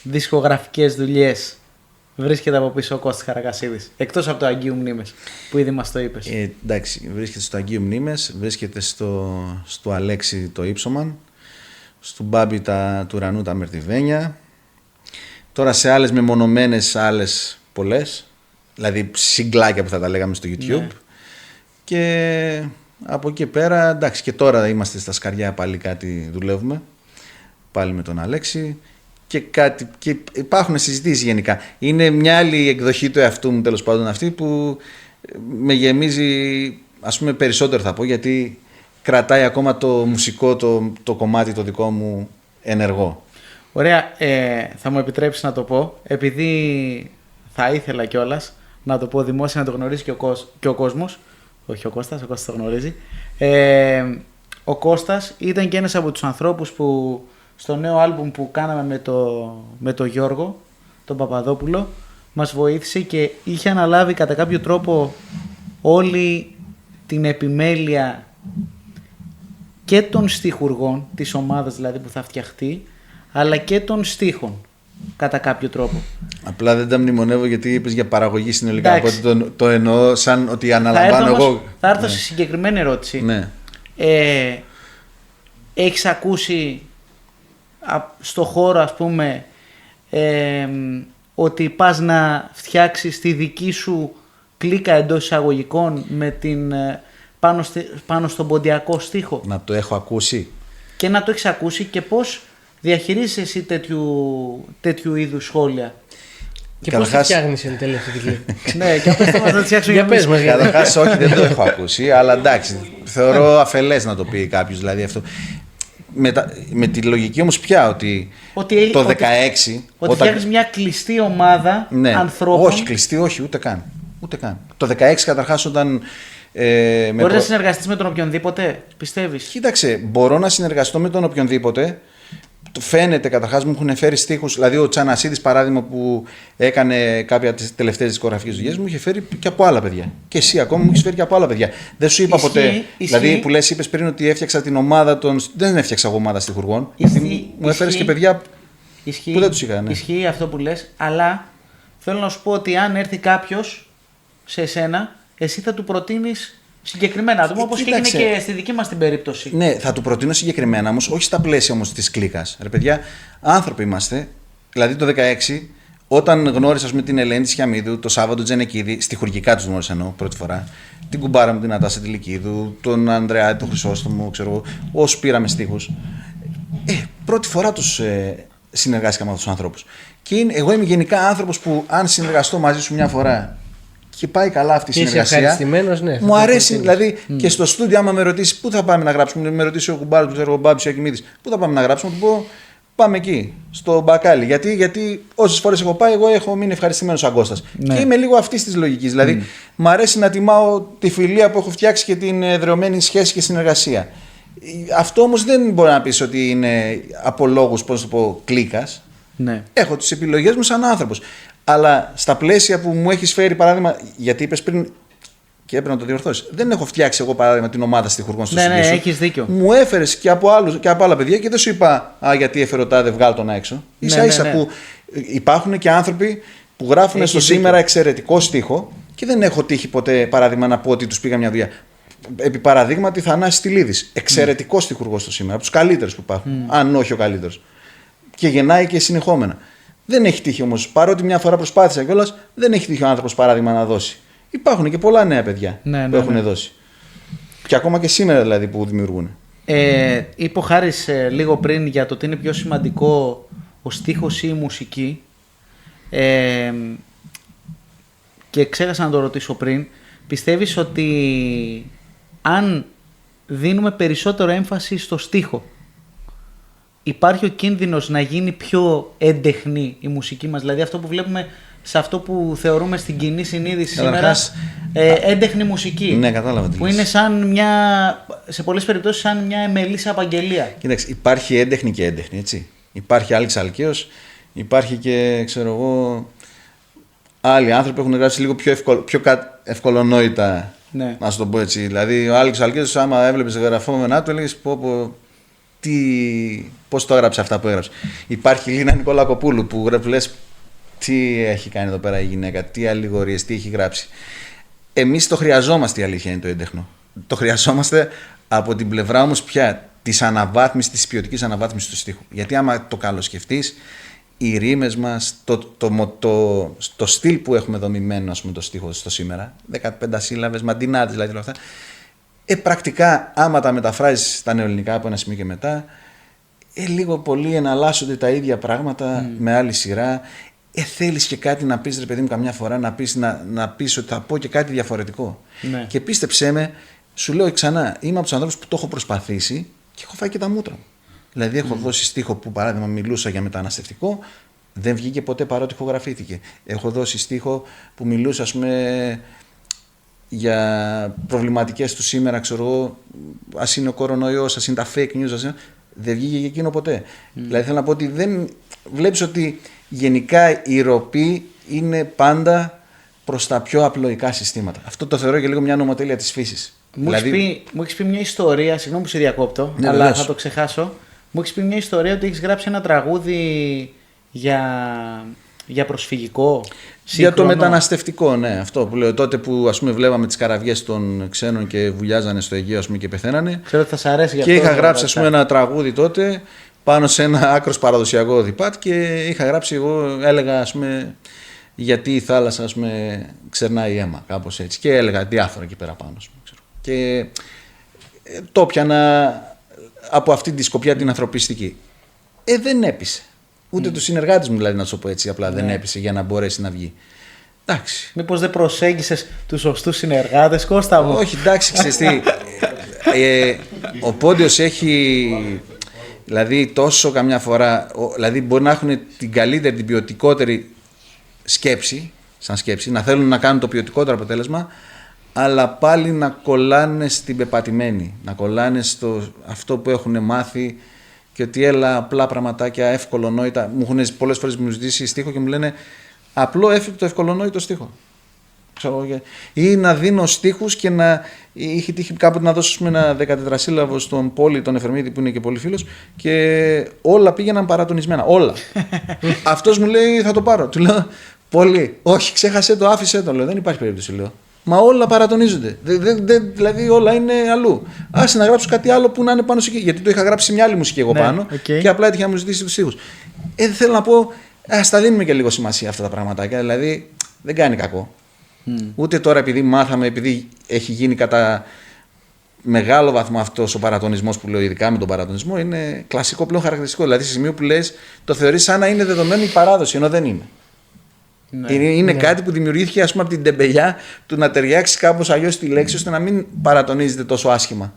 δισκογραφικές δουλειές βρίσκεται από πίσω ο Κώστας Καρακασίδης, εκτός από το Αγγείου Μνήμες που ήδη μας το είπες? Εντάξει, βρίσκεται στο Αγγείου Μνήμες, βρίσκεται στο Αλέξη το Ήψομαν, στο Μπάμπη του Ουρανού τα Μερτιβένια, τώρα σε άλλες μεμονωμένες άλλες πολλές, δηλαδή συγκλάκια που θα τα λέγαμε στο YouTube. Ναι. Και από εκεί πέρα, εντάξει, και τώρα είμαστε στα σκαριά, πάλι κάτι δουλεύουμε, πάλι με τον Αλέξη. Και υπάρχουν συζητήσεις γενικά. Είναι μια άλλη εκδοχή του εαυτού μου, τέλος πάντων, αυτή που με γεμίζει, ας πούμε, περισσότερο θα πω, γιατί κρατάει ακόμα το μουσικό, το κομμάτι το δικό μου ενεργό. Ωραία, θα μου επιτρέψεις να το πω, επειδή θα ήθελα κιόλας να το πω δημόσια, να το γνωρίσει και ο κόσμος. Όχι ο Κώστας το γνωρίζει. Ο Κώστας ήταν και ένας από τους ανθρώπους που στο νέο άλμπουμ που κάναμε με το Γιώργο, τον Παπαδόπουλο, μας βοήθησε και είχε αναλάβει κατά κάποιο τρόπο όλη την επιμέλεια και των στιχουργών, της ομάδας δηλαδή που θα φτιαχτεί, αλλά και των στίχων κατά κάποιο τρόπο. Απλά δεν τα μνημονεύω γιατί είπες για παραγωγή συνολικά, οπότε το εννοώ σαν ότι αναλαμβάνω εγώ. Θα έρθω σε συγκεκριμένη ερώτηση. Ναι. Έχεις ακούσει στο χώρο, ας πούμε, ότι πας να φτιάξεις τη δική σου κλίκα εντός εισαγωγικών με την, πάνω στον ποντιακό στίχο? Να το έχω ακούσει. Και να το έχεις ακούσει και πώς διαχειρίζεσαι εσύ τέτοιου είδους σχόλια? Και πώς τη φτιάχνεις εν τέλει αυτή την κλίκα? Ναι, και πες το μας να τη φτιάξω για πες μας. Καταρχάς όχι, δεν το έχω ακούσει, αλλά εντάξει, θεωρώ αφελές να το πει κάποιος δηλαδή αυτό. Με τη λογική όμως πια ότι το 16... Ότι φτιάχνεις μια κλειστή ομάδα ανθρώπων. Όχι κλειστή, όχι, ούτε καν. Το 16 καταρχάς όταν... Μπορείς να συνεργαστείς με τον οποιονδήποτε, πιστεύεις? Κοίταξε, μπορώ να συνεργαστώ με τον οποιονδήποτε. Φαίνεται καταρχάς μου έχουν φέρει στίχους. Δηλαδή ο Τσανασίδης παράδειγμα που έκανε κάποια τις τελευταίες δισκογραφικές δουλειές μου είχε φέρει και από άλλα παιδιά. Και εσύ ακόμα μου έχεις φέρει και από άλλα παιδιά. Δεν σου είπα ποτέ. Δηλαδή που είπες πριν ότι έφτιαξα την ομάδα των. Δεν έφτιαξα εγώ ομάδα στιχουργών. Μου έφερες και παιδιά που δεν τους είχα. Ναι. Ισχύει αυτό που λες, αλλά θέλω να σου πω ότι αν έρθει κάποιος σε εσένα, εσύ θα του προτείνεις συγκεκριμένα άτομα, όπως και έγινε και στη δική μας την περίπτωση. Ναι, θα του προτείνω συγκεκριμένα όμως, όχι στα πλαίσια όμως της κλίκας. Ρε παιδιά, άνθρωποι είμαστε. Δηλαδή το 16, όταν γνώρισα με την Ελένη της Χιαμίδου, το Σάββατο Τζενεκίδη, στιχουργικά τους γνώρισα εννοώ πρώτη φορά, την κουμπάρα μου την Ατάσα Τηλικίδου, τον Ανδρεάτη, τον Χρυσόστομο, ξέρω εγώ, όσους πήραμε στίχους. Πρώτη φορά τους συνεργάστηκα με αυτούς τους ανθρώπους. Και εγώ είμαι γενικά άνθρωπος που αν συνεργαστώ μαζί σου μια φορά και πάει καλά αυτή η συνεργασία. Ναι, μου αρέσει, δηλαδή και στο στούντιο, άμα με ρωτήσει πού θα πάμε να γράψουμε, με ρωτήσει ο κουμπάρος του, ο Μπάμπης ο Ακημίδης, πού θα πάμε να γράψουμε, του πω πάμε εκεί, στο μπακάλι. Γιατί όσες φορές έχω πάει, εγώ έχω μείνει ευχαριστημένος σαν Κώστας. Ναι. Και είμαι λίγο αυτή τη λογική. Δηλαδή, μου αρέσει να τιμάω τη φιλία που έχω φτιάξει και την εδραιωμένη σχέση και συνεργασία. Αυτό όμως δεν μπορεί να πεις ότι είναι από λόγους, πώς το πω, κλίκας. Ναι. Έχω τις επιλογές μου σαν άνθρωπος. Αλλά στα πλαίσια που μου έχεις φέρει, παράδειγμα, γιατί είπες πριν και έπρεπε να το διορθώσεις. Δεν έχω φτιάξει εγώ, παράδειγμα, την ομάδα στιχουργών στο σπίτι σου. Ναι, έχεις δίκιο. Μου έφερες και από άλλα παιδιά και δεν σου είπα γιατί έφερε ο τάδε, βγάλ τον έξω. Ίσα-ίσα που υπάρχουν και άνθρωποι που γράφουν στο σήμερα εξαιρετικό στίχο και δεν έχω τύχει ποτέ, παράδειγμα, να πω ότι τους πήγα μια δουλειά. Επί παραδείγματι, Θανάσης Στυλίδης. Εξαιρετικό στιχουργός στο σήμερα. Από τους καλύτερους που υπάρχουν. Αν όχι ο καλύτερος. Και γεννάει και συνεχόμενα. Δεν έχει τύχει όμως, παρότι μια φορά προσπάθησα κιόλας, δεν έχει τύχει ο άνθρωπος παράδειγμα να δώσει. Υπάρχουν και πολλά νέα παιδιά που έχουν δώσει. Και ακόμα και σήμερα δηλαδή που δημιουργούν. Είπε ο Χάρης λίγο πριν για το ότι είναι πιο σημαντικό ο στίχος ή η μουσική. Και ξέχασα να το ρωτήσω πριν. Πιστεύεις ότι αν δίνουμε περισσότερο έμφαση στο στίχο, υπάρχει ο κίνδυνος να γίνει πιο έντεχνη η μουσική μας? Δηλαδή αυτό που βλέπουμε σε αυτό που θεωρούμε στην κοινή συνείδηση σήμερα, έντεχνη μουσική. Ναι, κατάλαβα. Που είναι σαν μια, σε πολλές περιπτώσεις σαν μια εμελής απαγγελία. Κοίταξε, υπάρχει έντεχνη και έντεχνη, έτσι. Υπάρχει Άλεξ Αλκαίος, υπάρχει και, ξέρω εγώ, άλλοι άνθρωποι που έχουν γράψει λίγο πιο ευκολονόητα, να σου το πω έτσι. Δηλαδή ο Άλεξ Αλκαίος, άμα έβλεπες γραφόμενά του, έλεγες πώς το έγραψε αυτά που έγραψε. Υπάρχει η Λίνα Νικολακοπούλου που λες τι έχει κάνει εδώ πέρα η γυναίκα, τι αλληγορίες, τι έχει γράψει. Εμείς το χρειαζόμαστε, η αλήθεια είναι το έντεχνο. Το χρειαζόμαστε από την πλευρά όμως πια της αναβάθμισης, της ποιοτικής αναβάθμισης του στίχου. Γιατί άμα το καλοσκεφτείς, οι ρήμες μας, το στυλ που έχουμε δομημένο, ας πούμε, το στίχο στο σήμερα, 15 σύλλαβες, μαντινάδες δηλαδή όλα αυτά, πρακτικά άμα τα μεταφράζεις στα νεοελληνικά από ένα σημείο και μετά, λίγο πολύ εναλλάσσονται τα ίδια πράγματα με άλλη σειρά. Θέλεις και κάτι να πεις, ρε παιδί μου, καμιά φορά να πεις ότι θα πω και κάτι διαφορετικό. Ναι. Και πίστεψέ με, σου λέω ξανά, είμαι από τους ανθρώπους που το έχω προσπαθήσει και έχω φάει και τα μούτρα μου. Δηλαδή έχω δώσει στίχο που, παράδειγμα, μιλούσα για μεταναστευτικό, δεν βγήκε ποτέ παρότι ηχογραφήθηκε. Έχω δώσει στίχο που μιλούσα, ας πούμε, για προβληματικές του σήμερα, ξέρω εγώ, ας είναι ο κορονοϊός, ας είναι τα fake news, δεν βγήκε για εκείνο ποτέ. Δηλαδή θέλω να πω ότι δεν βλέπεις ότι γενικά η ροπή είναι πάντα προς τα πιο απλοϊκά συστήματα. Αυτό το θεωρώ και λίγο μια νομοτέλεια της φύσης. Μου έχεις πει μια ιστορία, συγγνώμη που σε διακόπτω, ναι, αλλά βεβαίως. Θα το ξεχάσω. Μου έχεις πει μια ιστορία ότι έχεις γράψει ένα τραγούδι για προσφυγικό. Για το μεταναστευτικό, ναι. Αυτό που λέω τότε που ας πούμε βλέπαμε τις καραβιές των ξένων και βουλιάζανε στο Αιγαίο, ας πούμε, και πεθαίνανε. Ξέρω ότι θα σ' αρέσει γι' και αυτό. Και είχα γράψει, ας πούμε, ένα τραγούδι τότε πάνω σε ένα άκρος παραδοσιακό διπάτ και είχα γράψει, εγώ έλεγα, ας πούμε, γιατί η θάλασσα, ας πούμε, ξερνάει αίμα, κάπως έτσι. Και έλεγα διάφορα εκεί πέρα πάνω, ας πούμε, ξέρω. Και το πιανα από αυτή τη σκοπιά την ανθρωπιστική. Δεν έπεισε. Ούτε του συνεργάτες μου, δηλαδή, να σου πω έτσι, απλά δεν έπεισε για να μπορέσει να βγει. Εντάξει. Μήπως δεν προσέγγισες τους σωστούς συνεργάτες, Κώστα μου? Όχι, εντάξει, ξέρεις τι. Ο Πόντιος έχει, δηλαδή, τόσο καμιά φορά, δηλαδή μπορεί να έχουν την καλύτερη, την ποιοτικότερη σκέψη, σαν σκέψη, να θέλουν να κάνουν το ποιοτικότερο αποτέλεσμα, αλλά πάλι να κολλάνε στην πεπατημένη, να κολλάνε στο αυτό που έχουν μάθει. Και ότι έλα απλά πραγματάκια εύκολονόητα. Μου έχουν πολλές φορές μου ζητήσει στίχο και μου λένε απλό έφυκτο ευκολονόητο στίχο. Ή να δίνω στίχους και να. Είχε τύχει κάποτε να δώσω ένα 14σύλλαβο στον Πόλη, τον Εφερμίδη που είναι και πολύ φίλος, και όλα πήγαιναν παρατονισμένα. Όλα. Αυτός μου λέει θα το πάρω. Του λέω Πόλη, όχι, ξέχασε το, άφησε το. Λέω δεν υπάρχει περίπτωση, λέω. Μα όλα παρατονίζονται. Δηλαδή όλα είναι αλλού. Άσε να γράψω κάτι άλλο που να είναι πάνω σε εκεί. Γιατί το είχα γράψει σε μια άλλη μουσική εγώ πάνω και απλά έτυχε να μου ζητήσει τους στίχους. Θέλω να πω, ας τα δίνουμε και λίγο σημασία αυτά τα πραγματάκια. Δηλαδή δεν κάνει κακό. Ούτε τώρα επειδή μάθαμε, επειδή έχει γίνει κατά μεγάλο βαθμό αυτός ο παρατονισμός που λέω, ειδικά με τον παρατονισμό, είναι κλασικό πλέον χαρακτηριστικό. Δηλαδή σε σημείο που λες, το θεωρείς σαν να είναι δεδομένη η παράδοση, ενώ δεν είναι. Ναι, είναι κάτι που δημιουργήθηκε, ας πούμε, από την τεμπελιά του να ταιριάξει κάπως αλλιώς τη λέξη ώστε να μην παρατονίζεται τόσο άσχημα.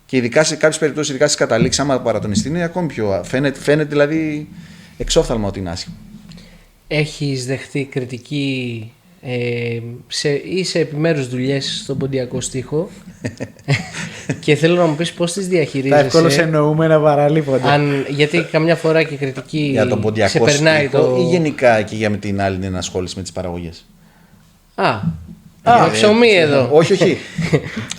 Και ειδικά σε κάποιες περιπτώσεις, ειδικά στις καταλήξεις, άμα παρατονιστεί, είναι ακόμη πιο. Φαίνεται δηλαδή εξόφθαλμα ότι είναι άσχημα. Έχεις δεχτεί κριτική ή σε επιμέρους δουλειές στον ποντιακό στίχο και θέλω να μου πεις πώς τις διαχειρίζεσαι. Τα εύκολος εννοούμενα παραλείπονται. Γιατί καμιά φορά και κριτική για τον ποντιακό σε περνάει στίχο ή γενικά και για με την άλλη ενασχόληση με τις παραγωγές? Ψωμί εδώ. Όχι.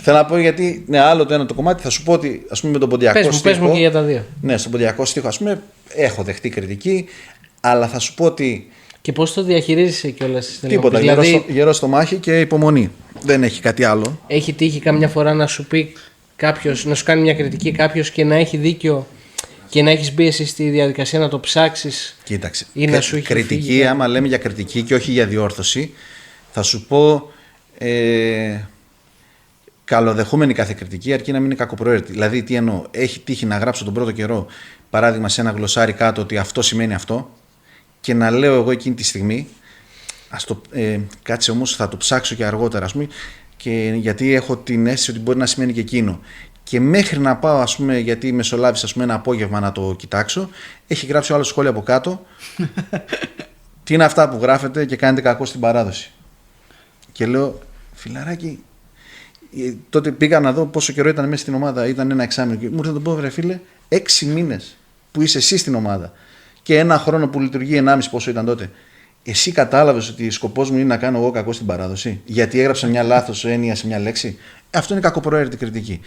Θέλω να πω γιατί είναι άλλο το ένα το κομμάτι. Θα σου πω ότι, ας πούμε, με τον ποντιακό στίχο. Πες μου και για τα δύο. Ναι, στον ποντιακό στίχο, ας πούμε, έχω δεχτεί κριτική, αλλά θα σου πω ότι. Και πώς το διαχειρίζεσαι κιόλας? Τίποτα. Δηλαδή, γερό στο μάχη και υπομονή. Δεν έχει κάτι άλλο. Έχει τύχει καμιά φορά να σου πει κάποιος, να σου κάνει μια κριτική κάποιος και να έχει δίκιο και να έχεις μπει εσύ στη διαδικασία να το ψάξεις? Κοίταξε. Ή να σου κριτική, φύγει, άμα λέμε για κριτική και όχι για διόρθωση, θα σου πω. Καλοδεχούμενη κάθε κριτική, αρκεί να μην είναι κακοπροαίρετη. Δηλαδή, τι εννοώ, έχει τύχει να γράψω τον πρώτο καιρό, παράδειγμα, σε ένα γλωσσάρι κάτω ότι αυτό σημαίνει αυτό, και να λέω εγώ εκείνη τη στιγμή, κάτσε όμως, θα το ψάξω και αργότερα, ας πούμε, και γιατί έχω την αίσθηση ότι μπορεί να σημαίνει και εκείνο. Και μέχρι να πάω, ας πούμε, γιατί μεσολάβησα, ας πούμε, ένα απόγευμα να το κοιτάξω, έχει γράψει ο άλλος σχόλιο από κάτω. Τι είναι αυτά που γράφετε και κάνετε κακό στην παράδοση? Και λέω, φιλαράκι, τότε πήγα να δω πόσο καιρό ήταν μέσα στην ομάδα. Ήταν ένα εξάμηνο. Και μου ήρθε να το πω, βρε φίλε, 6 μήνες που είσαι εσύ στην ομάδα και ένα χρόνο που λειτουργεί 1,5 πόσο ήταν τότε. Εσύ κατάλαβες ότι σκοπός μου είναι να κάνω εγώ κακό στην παράδοση? Γιατί έγραψα μια λάθος έννοια σε μια λέξη? Αυτό είναι κακοπροαίρετη κριτική.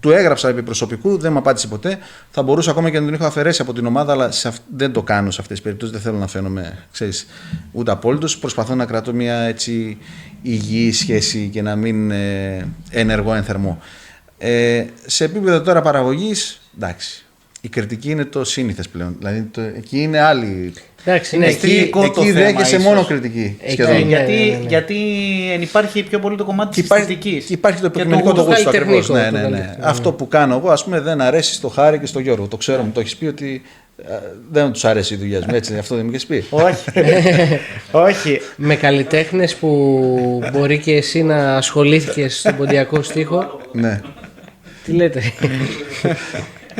Του έγραψα επί προσωπικού, δεν μου απάντησε ποτέ. Θα μπορούσα ακόμα και να τον είχα αφαιρέσει από την ομάδα, αλλά δεν το κάνω σε αυτές τις περιπτώσεις. Δεν θέλω να φαίνομαι, ξέρεις, ούτε απόλυτος. Προσπαθώ να κρατώ μια έτσι υγιή σχέση και να μην ενεργώ ενθερμό. Σε επίπεδο τώρα παραγωγής, εντάξει. Η κριτική είναι το σύνηθες πλέον. Δηλαδή εκεί είναι άλλη. Εντάξει, είναι εκεί δέχεσαι μόνο κριτική. Γιατί υπάρχει πιο πολύ το κομμάτι της κριτικής. Και υπάρχει το επικοινωνικό το γούστο ακριβώς. Ναι. Αυτό που κάνω εγώ, ας πούμε, δεν αρέσει στο Χάρη και στο Γιώργο. Το ξέρω, μου το έχεις πει ότι δεν τους αρέσει η δουλειά μου. Έτσι, αυτό δεν μου έχεις πει? Όχι. Με καλλιτέχνες που μπορεί και εσύ να ασχολήθηκες στον ποντιακό στίχο. Ναι. Τι λέτε?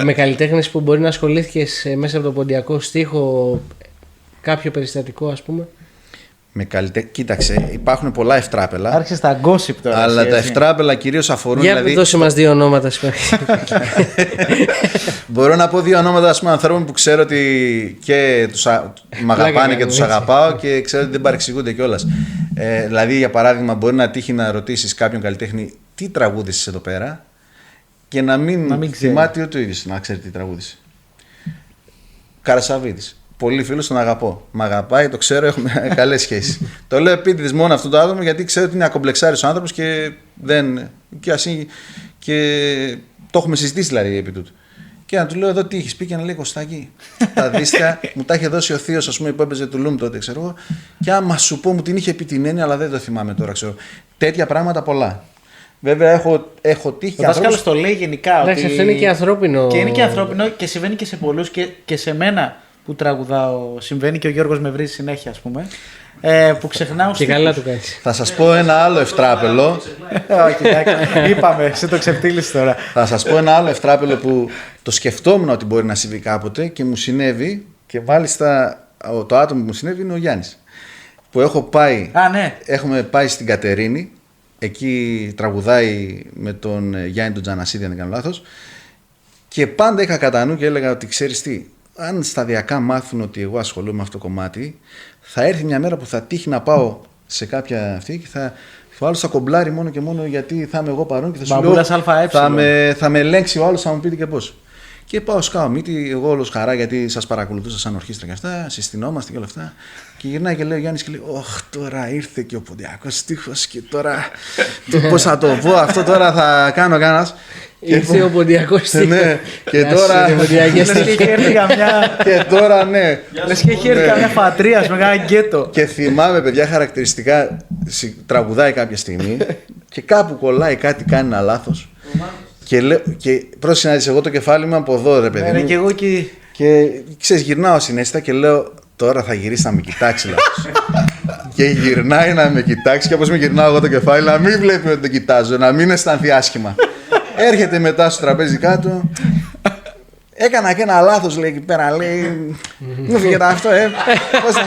Με καλλιτέχνες που μπορεί να ασχολήθηκες μέσα από τον ποντιακό στίχο, κάποιο περιστατικό, ας πούμε? Κοίταξε, υπάρχουν πολλά ευτράπελα. Άρχισε τα gossip τώρα. Αλλά τα ευτράπελα κυρίως αφορούν. Για δηλαδή... δώσε μας 2 ονόματα. Μπορώ να πω 2 ονόματα, ας πούμε, ανθρώπων που ξέρω ότι και μ' αγαπάνε και τους αγαπάω και ξέρω ότι δεν παρεξηγούνται κιόλας. Δηλαδή, για παράδειγμα, μπορεί να τύχει να ρωτήσεις κάποιον καλλιτέχνη τι τραγούδησες εδώ πέρα και να μην θυμάται ούτε ο ίδιος να ξέρει τι τραγούδισε. Καρασαβίδης. Πολύ φίλος, τον αγαπώ. Μ' αγαπάει, το ξέρω, έχουμε καλές σχέσεις. Το λέω επίτηδες μόνο αυτό το άτομο γιατί ξέρω ότι είναι ακομπλεξάριος άνθρωπος και δεν. Και το έχουμε συζητήσει δηλαδή επί τούτου. Και να του λέω εδώ τι έχεις πει και να λέει Κωστάκη. Τα δίσκα μου τα είχε δώσει ο θείος, ας πούμε, που έπαιζε του Λουμ τότε, ξέρω εγώ. Και άμα σου πω μου την είχε πει την έννοια, αλλά δεν το θυμάμαι τώρα, ξέρω. Τέτοια πράγματα πολλά. Βέβαια έχω τύχει. Ο δάσκαλος το λέει γενικά. Εντάξει, αυτό είναι και ανθρώπινο. Και είναι και ανθρώπινο και συμβαίνει και σε πολλούς και σε μένα που τραγουδάω. Συμβαίνει και ο Γιώργος με βρίζει συνέχεια, ας πούμε. Που ξεχνάω. Και καλά του κάνεις. Θα σας πω ένα άλλο ευτράπελο. Όχι, εντάξει. Είπαμε, σε το ξεφτύλισε τώρα. Θα σας πω ένα άλλο ευτράπελο που το σκεφτόμουν ότι μπορεί να συμβεί κάποτε και μου συνέβη. Και μάλιστα το άτομο που μου συνέβη είναι ο Γιάννης. Που έχω πάει. Ναι. Έχουμε πάει στην Κατερίνη. Εκεί τραγουδάει με τον Γιάννη τον Τζανασίδη, αν δεν κάνω λάθος. Και πάντα είχα κατά νου και έλεγα ότι ξέρεις τι, αν σταδιακά μάθουν ότι εγώ ασχολούμαι με αυτό το κομμάτι, θα έρθει μια μέρα που θα τύχει να πάω σε κάποια αυτή και ο άλλος θα κομπλάρει μόνο και μόνο γιατί θα είμαι εγώ παρόν και θα σου λέω θα με ελέγξει ο άλλος, θα μου πείτε και πώς. Και πάω σκάω μύτη, εγώ όλος χαρά γιατί σας παρακολουθούσα σαν ορχήστρα και αυτά, συστηνόμαστε και όλα αυτά. Και γυρνάει και λέει ο Γιάννης και λέει: Ωχ, τώρα ήρθε και ο ποντιακός στίχος και τώρα. Πώς θα το πω, αυτό τώρα θα κάνω κανένας. Ήρθε ο ποντιακός στίχος. Ναι, και τώρα. Λες και έχει έρθει καμιά. Και τώρα, ναι. Λες και έχει έρθει καμιά φατρία με κάνα γκέτο. Και θυμάμαι, παιδιά, χαρακτηριστικά τραγουδάει κάποια στιγμή και κάπου κολλάει κάτι, κάνει ένα λάθος. Και πρόσεχε να δεις, εγώ το κεφάλι μου από εδώ, ρε παιδί μου. Και εγώ εκεί. Και ξέρεις, γυρνάω συνέστητα και λέω: Τώρα θα γυρίσει να με κοιτάξει λάθος. Και γυρνάει να με κοιτάξει και όπως με γυρνάω εγώ το κεφάλι, να μην βλέπει ότι τον κοιτάζω, να μην αισθανθεί άσχημα. Έρχεται μετά στο τραπέζι κάτω. Έκανα και ένα λάθος, λέει εκεί πέρα. Λέει: Μου φύγε αυτό, πώς θα...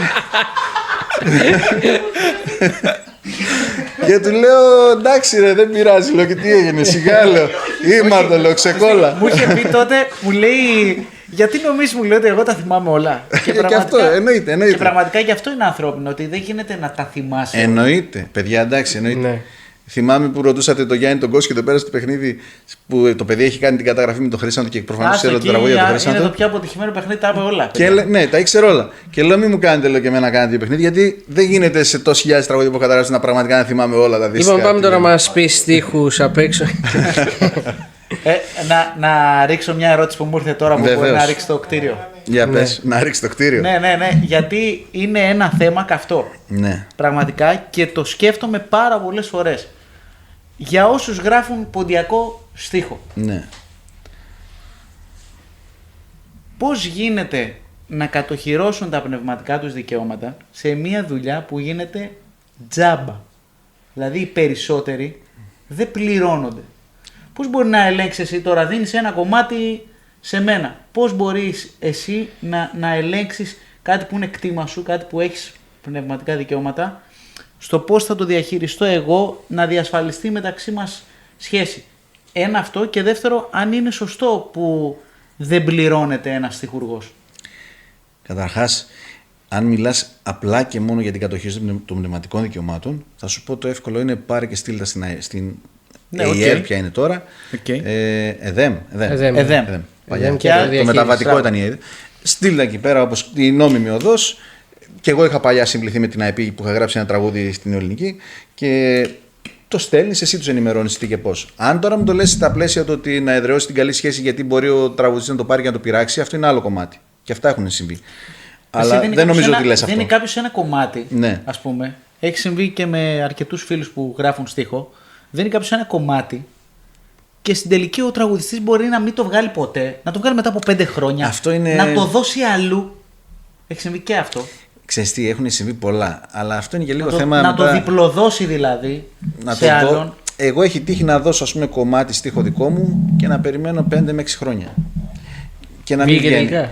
Και του λέω: Εντάξει, ρε, δεν πειράζει. Λέω: Και τι έγινε, σιγά, λέω. Ήμαρτο, λέω, ξεκόλα. Μου είχε πει τότε, μου λέει. Γιατί νομίζεις, μου λέει, ότι εγώ τα θυμάμαι όλα. Και αυτό, εννοείται. Και πραγματικά και αυτό είναι ανθρώπινο, ότι δεν γίνεται να τα θυμάσαι. Εννοείται, παιδιά, εντάξει, εννοείται. Ναι. Θυμάμαι που ρωτούσατε το Γιάννη τον Κώστα και το πέρασε το παιχνίδι που το παιδί έχει κάνει την καταγραφή με τον Χρήσαντο και προφανώς ξέρω την τραγούδια του Χρήσαντο. Είναι το πιο αποτυχημένο παιχνίδι, τα είπε όλα. Ναι, τα ήξερε όλα. Και λέω: Μην μου κάνετε, λέω, και εμένα κάνετε δύο παιχνίδια, γιατί δεν γίνεται σε τόσες χιλιάδες τραγούδια που έχω καταγράψει να πραγματικά να θυμάμαι όλα τα δίσκα. Λοιπόν, πάμε τώρα να μας πεις στίχους απ' έξω. Να ρίξω μια ερώτηση που μου ήρθε τώρα που μπορεί να ρίξει το κτίριο. Για πες, να ρίξει το κτίριο. Ναι, γιατί είναι ένα θέμα καυτό. Ναι. Πραγματικά και το σκέφτομαι πάρα πολλές φορές. Για όσους γράφουν ποντιακό στίχο. Ναι. Πώς γίνεται να κατοχυρώσουν τα πνευματικά τους δικαιώματα σε μια δουλειά που γίνεται τζάμπα. Δηλαδή οι περισσότεροι δεν πληρώνονται. Πώς μπορεί να ελέγξεις εσύ τώρα, δίνεις ένα κομμάτι σε μένα. Πώς μπορείς εσύ να ελέγξεις κάτι που είναι κτήμα σου, κάτι που έχεις πνευματικά δικαιώματα, στο πώς θα το διαχειριστώ εγώ, να διασφαλιστεί μεταξύ μας σχέση. Ένα αυτό, και δεύτερο, αν είναι σωστό που δεν πληρώνεται ένας στιχουργός. Καταρχάς, αν μιλάς απλά και μόνο για την κατοχήρωση των πνευματικών δικαιωμάτων, θα σου πω το εύκολο είναι πάρε και στείλ τα στην ΕΙΕΡ, ποια είναι τώρα. ΕΔΕΜ. Παλιά. Το μεταβατικό ήταν η ΕΙΕΡ. Στείλ τα εκεί πέρα όπως η νόμιμη οδός. Και εγώ είχα παλιά συμπληθεί με την ΑΕΠ που είχα γράψει ένα τραγούδι στην ελληνική. Και το στέλνεις, εσύ τους ενημερώνεις τι και πώς. Αν τώρα μου το λες στα πλαίσια του ότι να εδραιώσει την καλή σχέση γιατί μπορεί ο τραγουδιστής να το πάρει και να το πειράξει, αυτό είναι άλλο κομμάτι. Και αυτά έχουν συμβεί. Αλλά δεν νομίζω ότι λες αυτό. Δεν είναι κάποιο σε ένα κομμάτι, ναι. Ας πούμε. Έχει συμβεί και με αρκετούς φίλους που γράφουν στίχο. Δεν είναι κάποιο σε ένα κομμάτι και στην τελική ο τραγουδιστής μπορεί να μην το βγάλει ποτέ, να το βγάλει μετά από 5 χρόνια. Αυτό είναι... Να το δώσει αλλού. Έχει συμβεί και αυτό. Ξέρεις τι, έχουν συμβεί πολλά. Αλλά αυτό είναι και λίγο θέμα. Να το διπλοδώσει δηλαδή σε άλλον. Εγώ έχει τύχει να δώσω, ας πούμε, κομμάτι στίχο δικό μου και να περιμένω 5 με 6 χρόνια. Και να μην βγαίνει.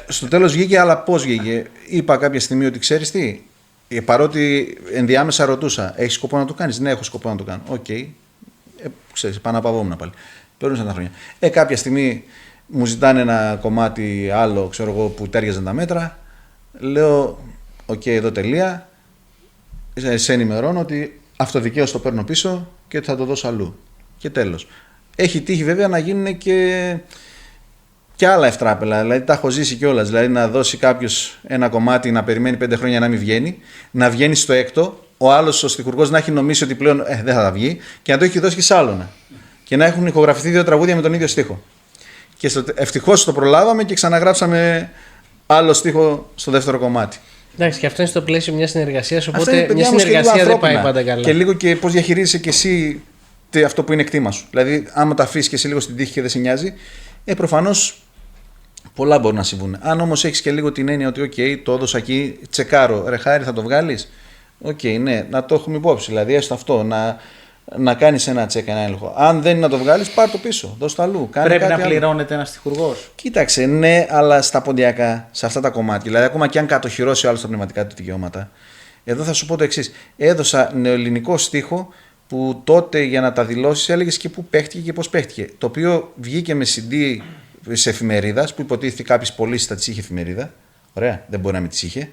Στο τέλος βγήκε, αλλά πώς βγήκε. Είπα κάποια στιγμή ότι ξέρεις τι, παρότι ενδιάμεσα ρωτούσα, έχεις σκοπό να το κάνεις? Ναι, έχω σκοπό να το κάνω. Οκ. Ξέρεις, παναπαυόμουν πάλι. Περνούσαν τα χρόνια. Κάποια στιγμή μου ζητάνε ένα κομμάτι άλλο, ξέρω εγώ, που τέριαζαν τα μέτρα. Λέω, οκ, εδώ τελεία. Σε ενημερώνω ότι αυτοδικαίως το παίρνω πίσω και θα το δώσω αλλού. Και τέλος. Έχει τύχει βέβαια να γίνουν και άλλα ευτράπελα. Δηλαδή τα έχω ζήσει κιόλας. Δηλαδή να δώσει κάποιος ένα κομμάτι να περιμένει 5 χρόνια να μην βγαίνει, να βγαίνει στο έκτο, ο άλλος ο στιχουργός να έχει νομίσει ότι πλέον δεν θα βγει και να το έχει δώσει και σ' άλλον. Και να έχουν ηχογραφηθεί 2 τραγούδια με τον ίδιο στίχο. Και ευτυχώς το προλάβαμε και ξαναγράψαμε άλλο στίχο στο δεύτερο κομμάτι. Εντάξει, και αυτό είναι στο πλαίσιο μια συνεργασία. Οπότε μια συνεργασία δεν πάει πάντα καλά. Και λίγο και πώς διαχειρίζεσαι και εσύ αυτό που είναι κτήμα σου. Δηλαδή, άμα τα αφήσεις και εσύ λίγο στην τύχη και δεν σε νοιάζει, προφανώς πολλά μπορούν να συμβούν. Αν όμως έχεις και λίγο την έννοια ότι, OK, το έδωσα εκεί, τσεκάρω, ρε Χάρη, θα το βγάλεις. OK, ναι, να το έχουμε υπόψη. Δηλαδή, έστω αυτό, να κάνεις ένα τσεκ, ένα έλεγχο. Αν δεν είναι να το βγάλεις, πάρ' το πίσω, δώσ' το αλλού. Πρέπει να πληρώνεται ένας στιχουργός. Κοίταξε, ναι, αλλά στα ποντιακά, σε αυτά τα κομμάτια. Δηλαδή, ακόμα και αν κατοχυρώσει ο άλλος τα πνευματικά του δικαιώματα. Εδώ θα σου πω το εξής. Έδωσα νεοελληνικό στίχο που τότε για να τα δηλώσεις έλεγες και πού παίχτηκε και πώς παίχτηκε. Το οποίο βγήκε με CD σε εφημερίδας που υποτίθεται κάποιες πωλήσεις θα τις είχε εφημερίδα. Ωραία, δεν μπορεί να μην τις είχε.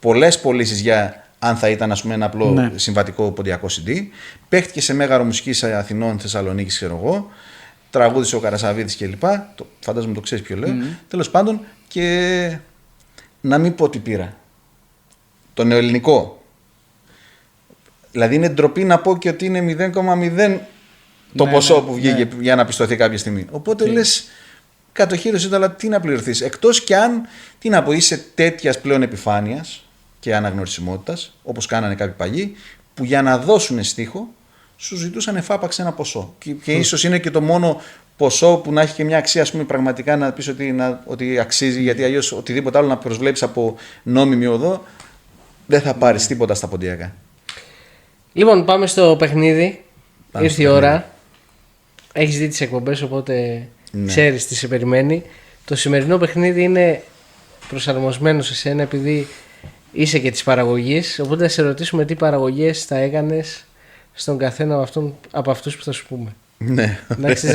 Πολλές πωλήσεις για αν θα ήταν, ας πούμε, ένα απλό συμβατικό ποντιακό CD. Παίχτηκε σε Μέγαρο Μουσικής Αθηνών, Θεσσαλονίκης, ξέρω εγώ. Τραγούδισε ο Καρασαβίδης κλπ. Φαντάζομαι το ξέρεις ποιο λέω. Τέλος πάντων, και να μην πω τι πήρα. Το νεοελληνικό. Δηλαδή είναι ντροπή να πω και ότι είναι 0,0 το ποσό που βγήκε για να πιστωθεί κάποια στιγμή. Οπότε λες, κατοχύρωσε το, αλλά τι να πληρωθείς. Εκτός κι αν, τι να πω, είσαι τέτοιας πλέον επιφάνειας και αναγνωρισιμότητας, όπως κάνανε κάποιοι παλιοί, που για να δώσουν στίχο σου ζητούσαν εφάπαξ ένα ποσό. Και ίσως είναι και το μόνο ποσό που να έχει και μια αξία, ας πούμε, πραγματικά να πεις ότι αξίζει, γιατί αλλιώς οτιδήποτε άλλο να προσβλέψεις από νόμιμη οδό, δεν θα πάρεις τίποτα στα ποντιακά. Λοιπόν, πάμε στο παιχνίδι. Ήρθε η ώρα. Έχεις δει τις εκπομπές, οπότε ξέρεις τι σε περιμένει. Το σημερινό παιχνίδι είναι προσαρμοσμένο σε σένα επειδή είσαι και της παραγωγής. Οπότε θα σε ρωτήσουμε τι παραγωγές θα έκανες στον καθένα από αυτούς που θα σου πούμε. Ναι.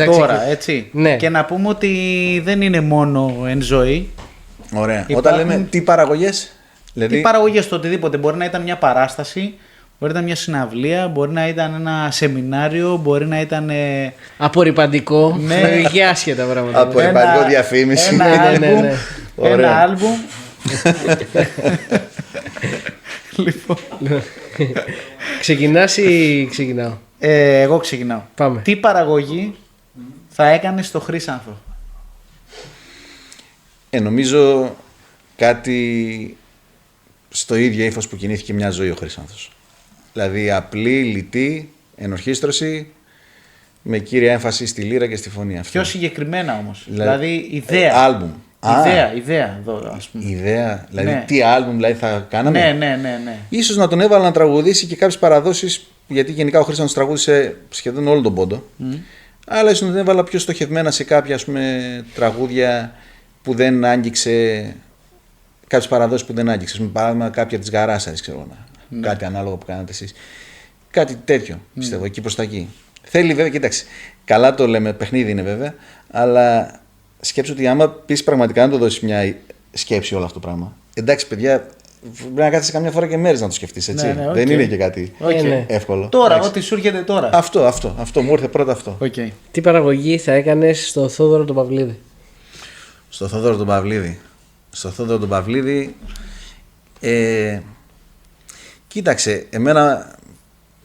Τώρα, έτσι. Ναι. Και να πούμε ότι δεν είναι μόνο εν ζωή. Ωραία. Όταν λέμε τι παραγωγές. Δηλαδή... Τι παραγωγές το οτιδήποτε. Μπορεί να ήταν μια παράσταση, μπορεί να ήταν μια συναυλία, μπορεί να ήταν ένα σεμινάριο, μπορεί να ήταν. Απορριπαντικό. Ναι, και άσχετα πράγματα. Απορριπαντικό διαφήμιση. Ένα άλμπουμ. Λοιπόν. Ξεκινάς ή ξεκινάω? Εγώ ξεκινάω. Πάμε. Τι παραγωγή θα έκανες στο Χρύσανθο? Νομίζω κάτι στο ίδιο ύφος που κινήθηκε μια ζωή ο Χρύσανθος. Δηλαδή απλή, λιτή, ενορχήστρωση, με κύρια έμφαση στη λύρα και στη φωνή. Πιο συγκεκριμένα όμως. Δηλαδή ιδέα. Άλμπουμ. Ιδέα εδώ, ας πούμε. Ιδέα, δηλαδή τι άλμπουμ δηλαδή θα κάναμε. Ναι. Ίσως να τον έβαλα να τραγουδήσει και κάποιες παραδόσεις, γιατί γενικά ο Χρύσανθος τραγούδισε σχεδόν όλο τον πόντο. Αλλά ίσως να τον έβαλα πιο στοχευμένα σε κάποια, ας πούμε, τραγούδια που δεν άγγιξε. Κάποιες παραδόσεις που δεν άγγιξε. Με παράδειγμα, κάποια της Γαράσαρης, ξέρω εγώ. Κάτι ανάλογο που κάνατε εσείς. Κάτι τέτοιο, πιστεύω, εκεί προς τα εκεί. Θέλει βέβαια, κοίταξε. Καλά το λέμε, παιχνίδι είναι βέβαια, αλλά σκέψου ότι άμα πεις πραγματικά να το δώσεις μια σκέψη όλο αυτό το πράγμα. Εντάξει, παιδιά, πρέπει να κάθεσαι καμιά φορά και μέρες να το σκεφτείς, έτσι. Ναι, δεν είναι και κάτι εύκολο. Τώρα, εντάξει. ό,τι σου έρχεται τώρα. Αυτό μου ήρθε πρώτα αυτό. Τι παραγωγή θα έκανες στο Θόδωρο τον Παυλίδη? Στο Θόδωρο τον Παυλίδη. Κοίταξε, εμένα,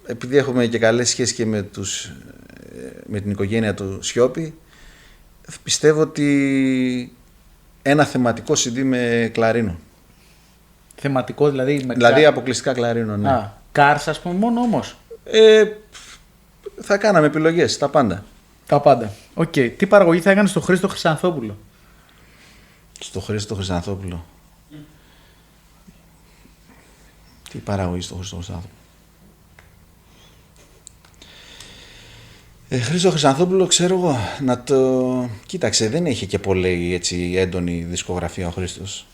επειδή έχουμε και καλές σχέσεις και με την οικογένεια του Σιώπη, πιστεύω ότι ένα θεματικό CD με κλαρίνο. Θεματικό δηλαδή? Δηλαδή αποκλειστικά κλαρίνο, ναι. Κάρς, ας πούμε, μόνο όμως. Θα κάναμε επιλογές, τα πάντα. Τα πάντα. Τι παραγωγή θα έκανες στο Χρήστο Χρυσανθόπουλο? Στο Χρήστο Χρυσανθόπουλο. Τι παραγωγή στο Χρήστο Χρυσανθόπουλο? Χρήστο Χρυσανθόπουλο, ξέρω εγώ, να το... Κοίταξε, δεν έχει και πολύ έτσι έντονη δισκογραφία ο Χρήστος.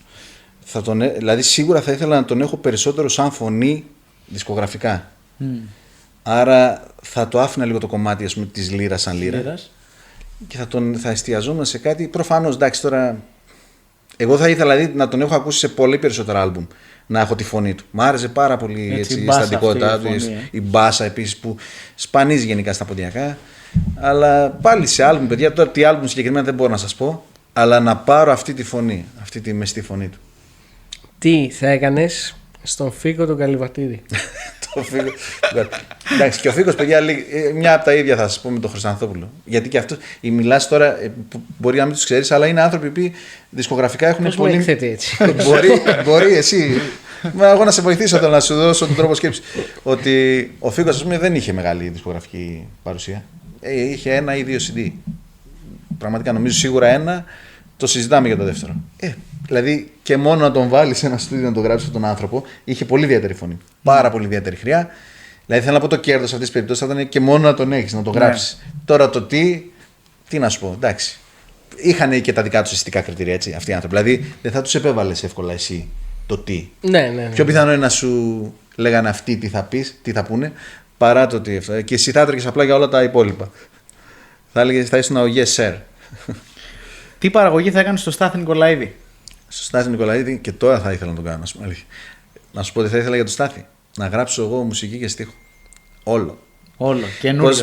δηλαδή σίγουρα θα ήθελα να τον έχω περισσότερο σαν φωνή δισκογραφικά. Άρα θα το άφηνα λίγο το κομμάτι, ας πούμε, της λύρας σαν λύρα. Και θα εστιαζόμουν σε κάτι. Προφανώς, εντάξει, τώρα. Εγώ θα ήθελα δηλαδή να τον έχω ακούσει σε πολύ περισσότερα άλμπουμ. Να έχω τη φωνή του. Μ' άρεσε πάρα πολύ έτσι, η αισθαντικότητά του. Η μπάσα επίσης που σπανίζει γενικά στα ποντιακά. Αλλά πάλι σε άλμπουμ, παιδιά, τώρα τι άλμπουμ συγκεκριμένα δεν μπορώ να σας πω. Αλλά να πάρω αυτή τη φωνή, αυτή τη μεστή φωνή του. Τι θα έκανες στον Φίκο τον Καλυβατίδη? Το Φίκο. Εντάξει, και ο Φίκος, παιδιά, μια από τα ίδια θα σας πω με τον Χρυστανθόπουλο. Γιατί και αυτό, μιλάς τώρα, μπορεί να μην τους ξέρεις, αλλά είναι άνθρωποι που δισκογραφικά έχουν πώς πολύ. Πώς με εκθέτει έτσι? Μπορεί εσύ. Εγώ να σε βοηθήσω τώρα, να σου δώσω τον τρόπο σκέψη. Ότι ο Φίκος, ας πούμε, δεν είχε μεγάλη δισκογραφική παρουσία. Είχε 1 ή 2 CD. Πραγματικά νομίζω σίγουρα 1. Το συζητάμε για το δεύτερο. Δηλαδή και μόνο να τον βάλει σε ένα στούντιο να τον γράψει τον άνθρωπο, είχε πολύ ιδιαίτερη φωνή. Πάρα πολύ ιδιαίτερη χρειά. Δηλαδή θέλω να πω το κέρδος σε αυτές τις περιπτώσεις θα ήταν και μόνο να τον έχεις, να τον γράψεις. Τώρα το τι να σου πω, εντάξει. Είχαν και τα δικά τους αισθητικά κριτήρια, έτσι, αυτοί οι άνθρωποι. Δηλαδή δεν θα τους επέβαλες εύκολα εσύ το τι. Ναι. Πιο πιθανό είναι να σου λέγανε αυτοί τι θα πεις, τι θα πούνε, παρά το τι. Και εσύ θα έτρεχες απλά για όλα τα υπόλοιπα. Θα ήσουν ο yes sir. Τι παραγωγή θα έκανε στο Στάθη Νικολαίδη? Στο Στάθη Νικολαίδη και τώρα θα ήθελα να το κάνω. Να σου πω τι θα ήθελα για το Στάθη. Να γράψω εγώ μουσική και στίχο. Όλο.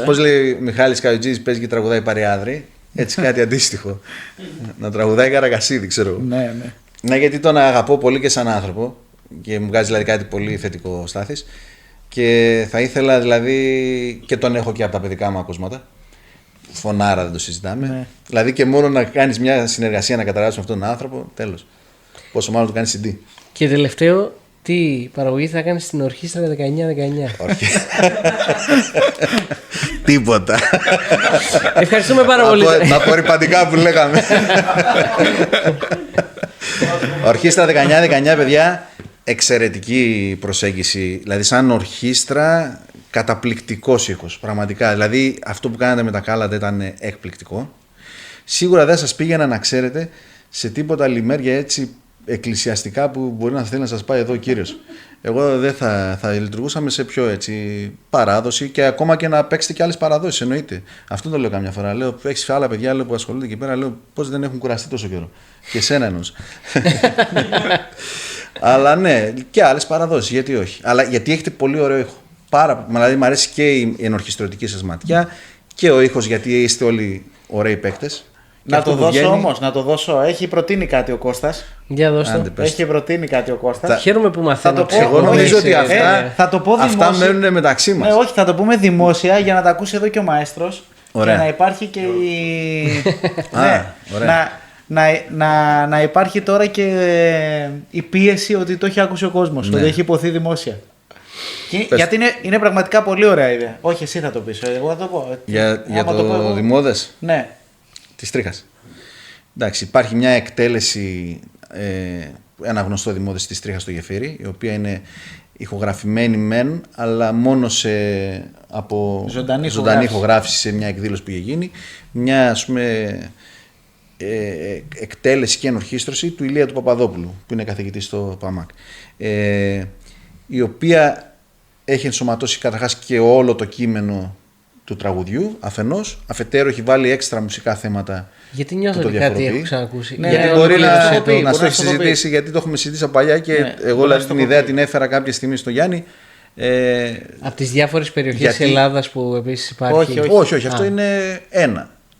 Πώς λέει ο Μιχάλης Καουτζής, παίζει και τραγουδάει Παριάδρη. Έτσι κάτι αντίστοιχο. Να τραγουδάει Καρακασίδη, ξέρω εγώ. Ναι. Ναι, γιατί τον αγαπώ πολύ και σαν άνθρωπο. Και μου βγάζει δηλαδή κάτι πολύ θετικό ο Στάθης. Και θα ήθελα δηλαδή. Και τον έχω και από τα παιδικά μου ακούσματα. Φωνάρα, δεν το συζητάμε. Ναι. Δηλαδή και μόνο να κάνεις μια συνεργασία να καταλάβεις αυτόν τον άνθρωπο, τέλος. Πόσο μάλλον το κάνεις CD. Και τελευταίο, τι παραγωγή θα κάνεις στην Ορχήστρα 19-19? Τίποτα. Ευχαριστούμε πάρα πολύ. Τα απορριπαντικά που λέγαμε. Ορχήστρα 19-19, παιδιά, εξαιρετική προσέγγιση. Δηλαδή σαν ορχήστρα καταπληκτικός ήχος, πραγματικά. Δηλαδή αυτό που κάνατε με τα κάλαντα ήταν εκπληκτικό. Σίγουρα δεν σας πήγαινα να ξέρετε σε τίποτα λιμέρια έτσι εκκλησιαστικά που μπορεί να θέλει να σας πάει εδώ ο Κύριος. Εγώ δεν θα λειτουργούσαμε σε πιο έτσι παράδοση και ακόμα και να παίξετε και άλλες παραδόσεις, εννοείται. Αυτό το λέω καμιά φορά. Λέω, έχεις άλλα παιδιά που ασχολούνται εκεί πέρα, λέω πώς δεν έχουν κουραστεί τόσο καιρό. Και εσένα εννοούσα. Αλλά ναι, και άλλες παραδόσεις, γιατί όχι. Αλλά γιατί έχετε πολύ ωραίο ήχο. Δηλαδή μου αρέσει και η ενορχιστρωτική σας ματιά και ο ήχος, γιατί είστε όλοι ωραίοι παίκτες. Να το δώσω όμως, να το δώσω. Έχει προτείνει κάτι ο Κώστας. Για δώσω. Έχει προτείνει κάτι ο Κώστας. Χαίρομαι που μαθαίνω. Εγώ νομίζω ότι αυτά μένουν μεταξύ μας. Ναι, όχι, θα το πούμε δημόσια για να τα ακούσει εδώ και ο μαέστρος. Ωραία. Και να υπάρχει και να υπάρχει τώρα και η πίεση ότι το έχει ακούσει ο κόσμος. Ότι έχει υποθεί δημόσια. Γιατί είναι πραγματικά πολύ ωραία ιδέα. Όχι, εσύ θα το πεις. Εγώ θα το πω. Για το Δημόδες. Ναι. Της Τρίχας. Εντάξει, υπάρχει μια εκτέλεση, ένα γνωστό Δημόδες της Τρίχας στο Γεφύρι, η οποία είναι ηχογραφημένη μεν, αλλά μόνο από ζωντανή ηχογράφηση σε μια εκδήλωση που είχε γίνει. Μια, ας πούμε, εκτέλεση και ενορχήστρωση του Ηλία του Παπαδόπουλου, που είναι καθηγητής στο ΠΑΜΑΚ, η οποία έχει ενσωματώσει καταρχάς και όλο το κείμενο του τραγουδιού αφενός, αφετέρου έχει βάλει έξτρα μουσικά θέματα. Γιατί νιώθω ότι κάτι έχω ξανακούσει. Ναι, γιατί μπορεί να το έχει συζητήσει, γιατί το έχουμε συζητήσει από παλιά και εγώ δηλαδή την ιδέα την έφερα κάποια στιγμή στο Γιάννη. Από τις διάφορες περιοχές της Ελλάδας που επίσης υπάρχει. Όχι, αυτό είναι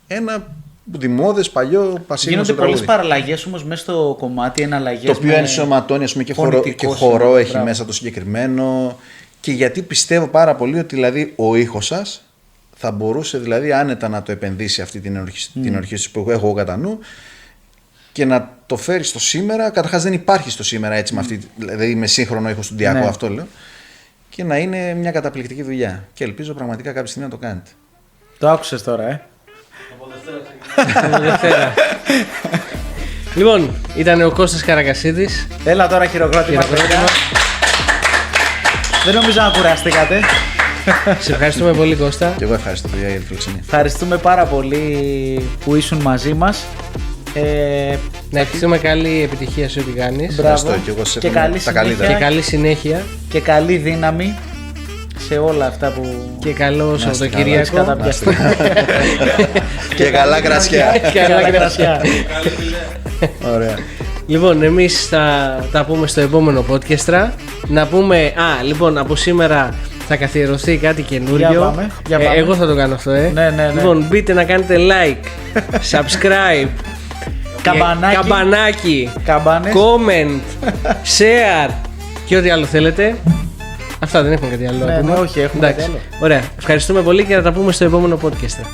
ένα Δημόδες, παλιό, πασίγνωστο. Γίνονται πολλές παραλλαγές όμως μέσα στο κομμάτι, εναλλαγές. Το οποίο ενσωματώνει, ας πούμε, και χορό έχει μέσα το συγκεκριμένο. Και γιατί πιστεύω πάρα πολύ ότι δηλαδή ο ήχος σας θα μπορούσε δηλαδή άνετα να το επενδύσει αυτή την ενορχήστρωση που έχω κατά νου και να το φέρει στο σήμερα. Καταρχάς δεν υπάρχει στο σήμερα έτσι δηλαδή με σύγχρονο ήχο στουντιακό, αυτό λέω. Και να είναι μια καταπληκτική δουλειά. Και ελπίζω πραγματικά κάποια στιγμή να το κάνετε. Το άκουσες τώρα, Από Δευτέρα. Λοιπόν, ήταν ο Κώστας Καρακασίδης. Έλα τώρα χειροκρότημα. Δεν νομίζω να κουραστήκατε. Σε ευχαριστούμε πολύ, Κώστα. Και εγώ ευχαριστώ, παιδιά, για τη φιλοξενία. Ευχαριστούμε πάρα πολύ που ήσουν μαζί μας. Να ευχηθούμε καλή επιτυχία σε ό,τι κάνεις. Μπράβο. Και εγώ σε Και εύχομαι καλή τα καλύτερα. Και συνέχεια. καλή συνέχεια. Και καλή δύναμη σε όλα αυτά που. Και καλό είστε Σαββατοκύριακο. καλά, καταπιαστεί. Και καλά κρασιά. Και καλά κρασιά. Ωραία. Λοιπόν, εμείς θα τα πούμε στο επόμενο podcast. Να πούμε, λοιπόν, από σήμερα θα καθιερωθεί κάτι καινούριο. Για πάμε. Εγώ θα το κάνω αυτό, Ναι. Λοιπόν, μπείτε να κάνετε like, subscribe, καμπανάκι, Καμπάνες. comment, share και ό,τι άλλο θέλετε. Αυτά δεν έχουμε κάτι άλλο. Ναι, να πούμε. όχι, έχουμε κάτι Εντάξει. άλλο. Ωραία. Ευχαριστούμε πολύ και θα τα πούμε στο επόμενο podcast.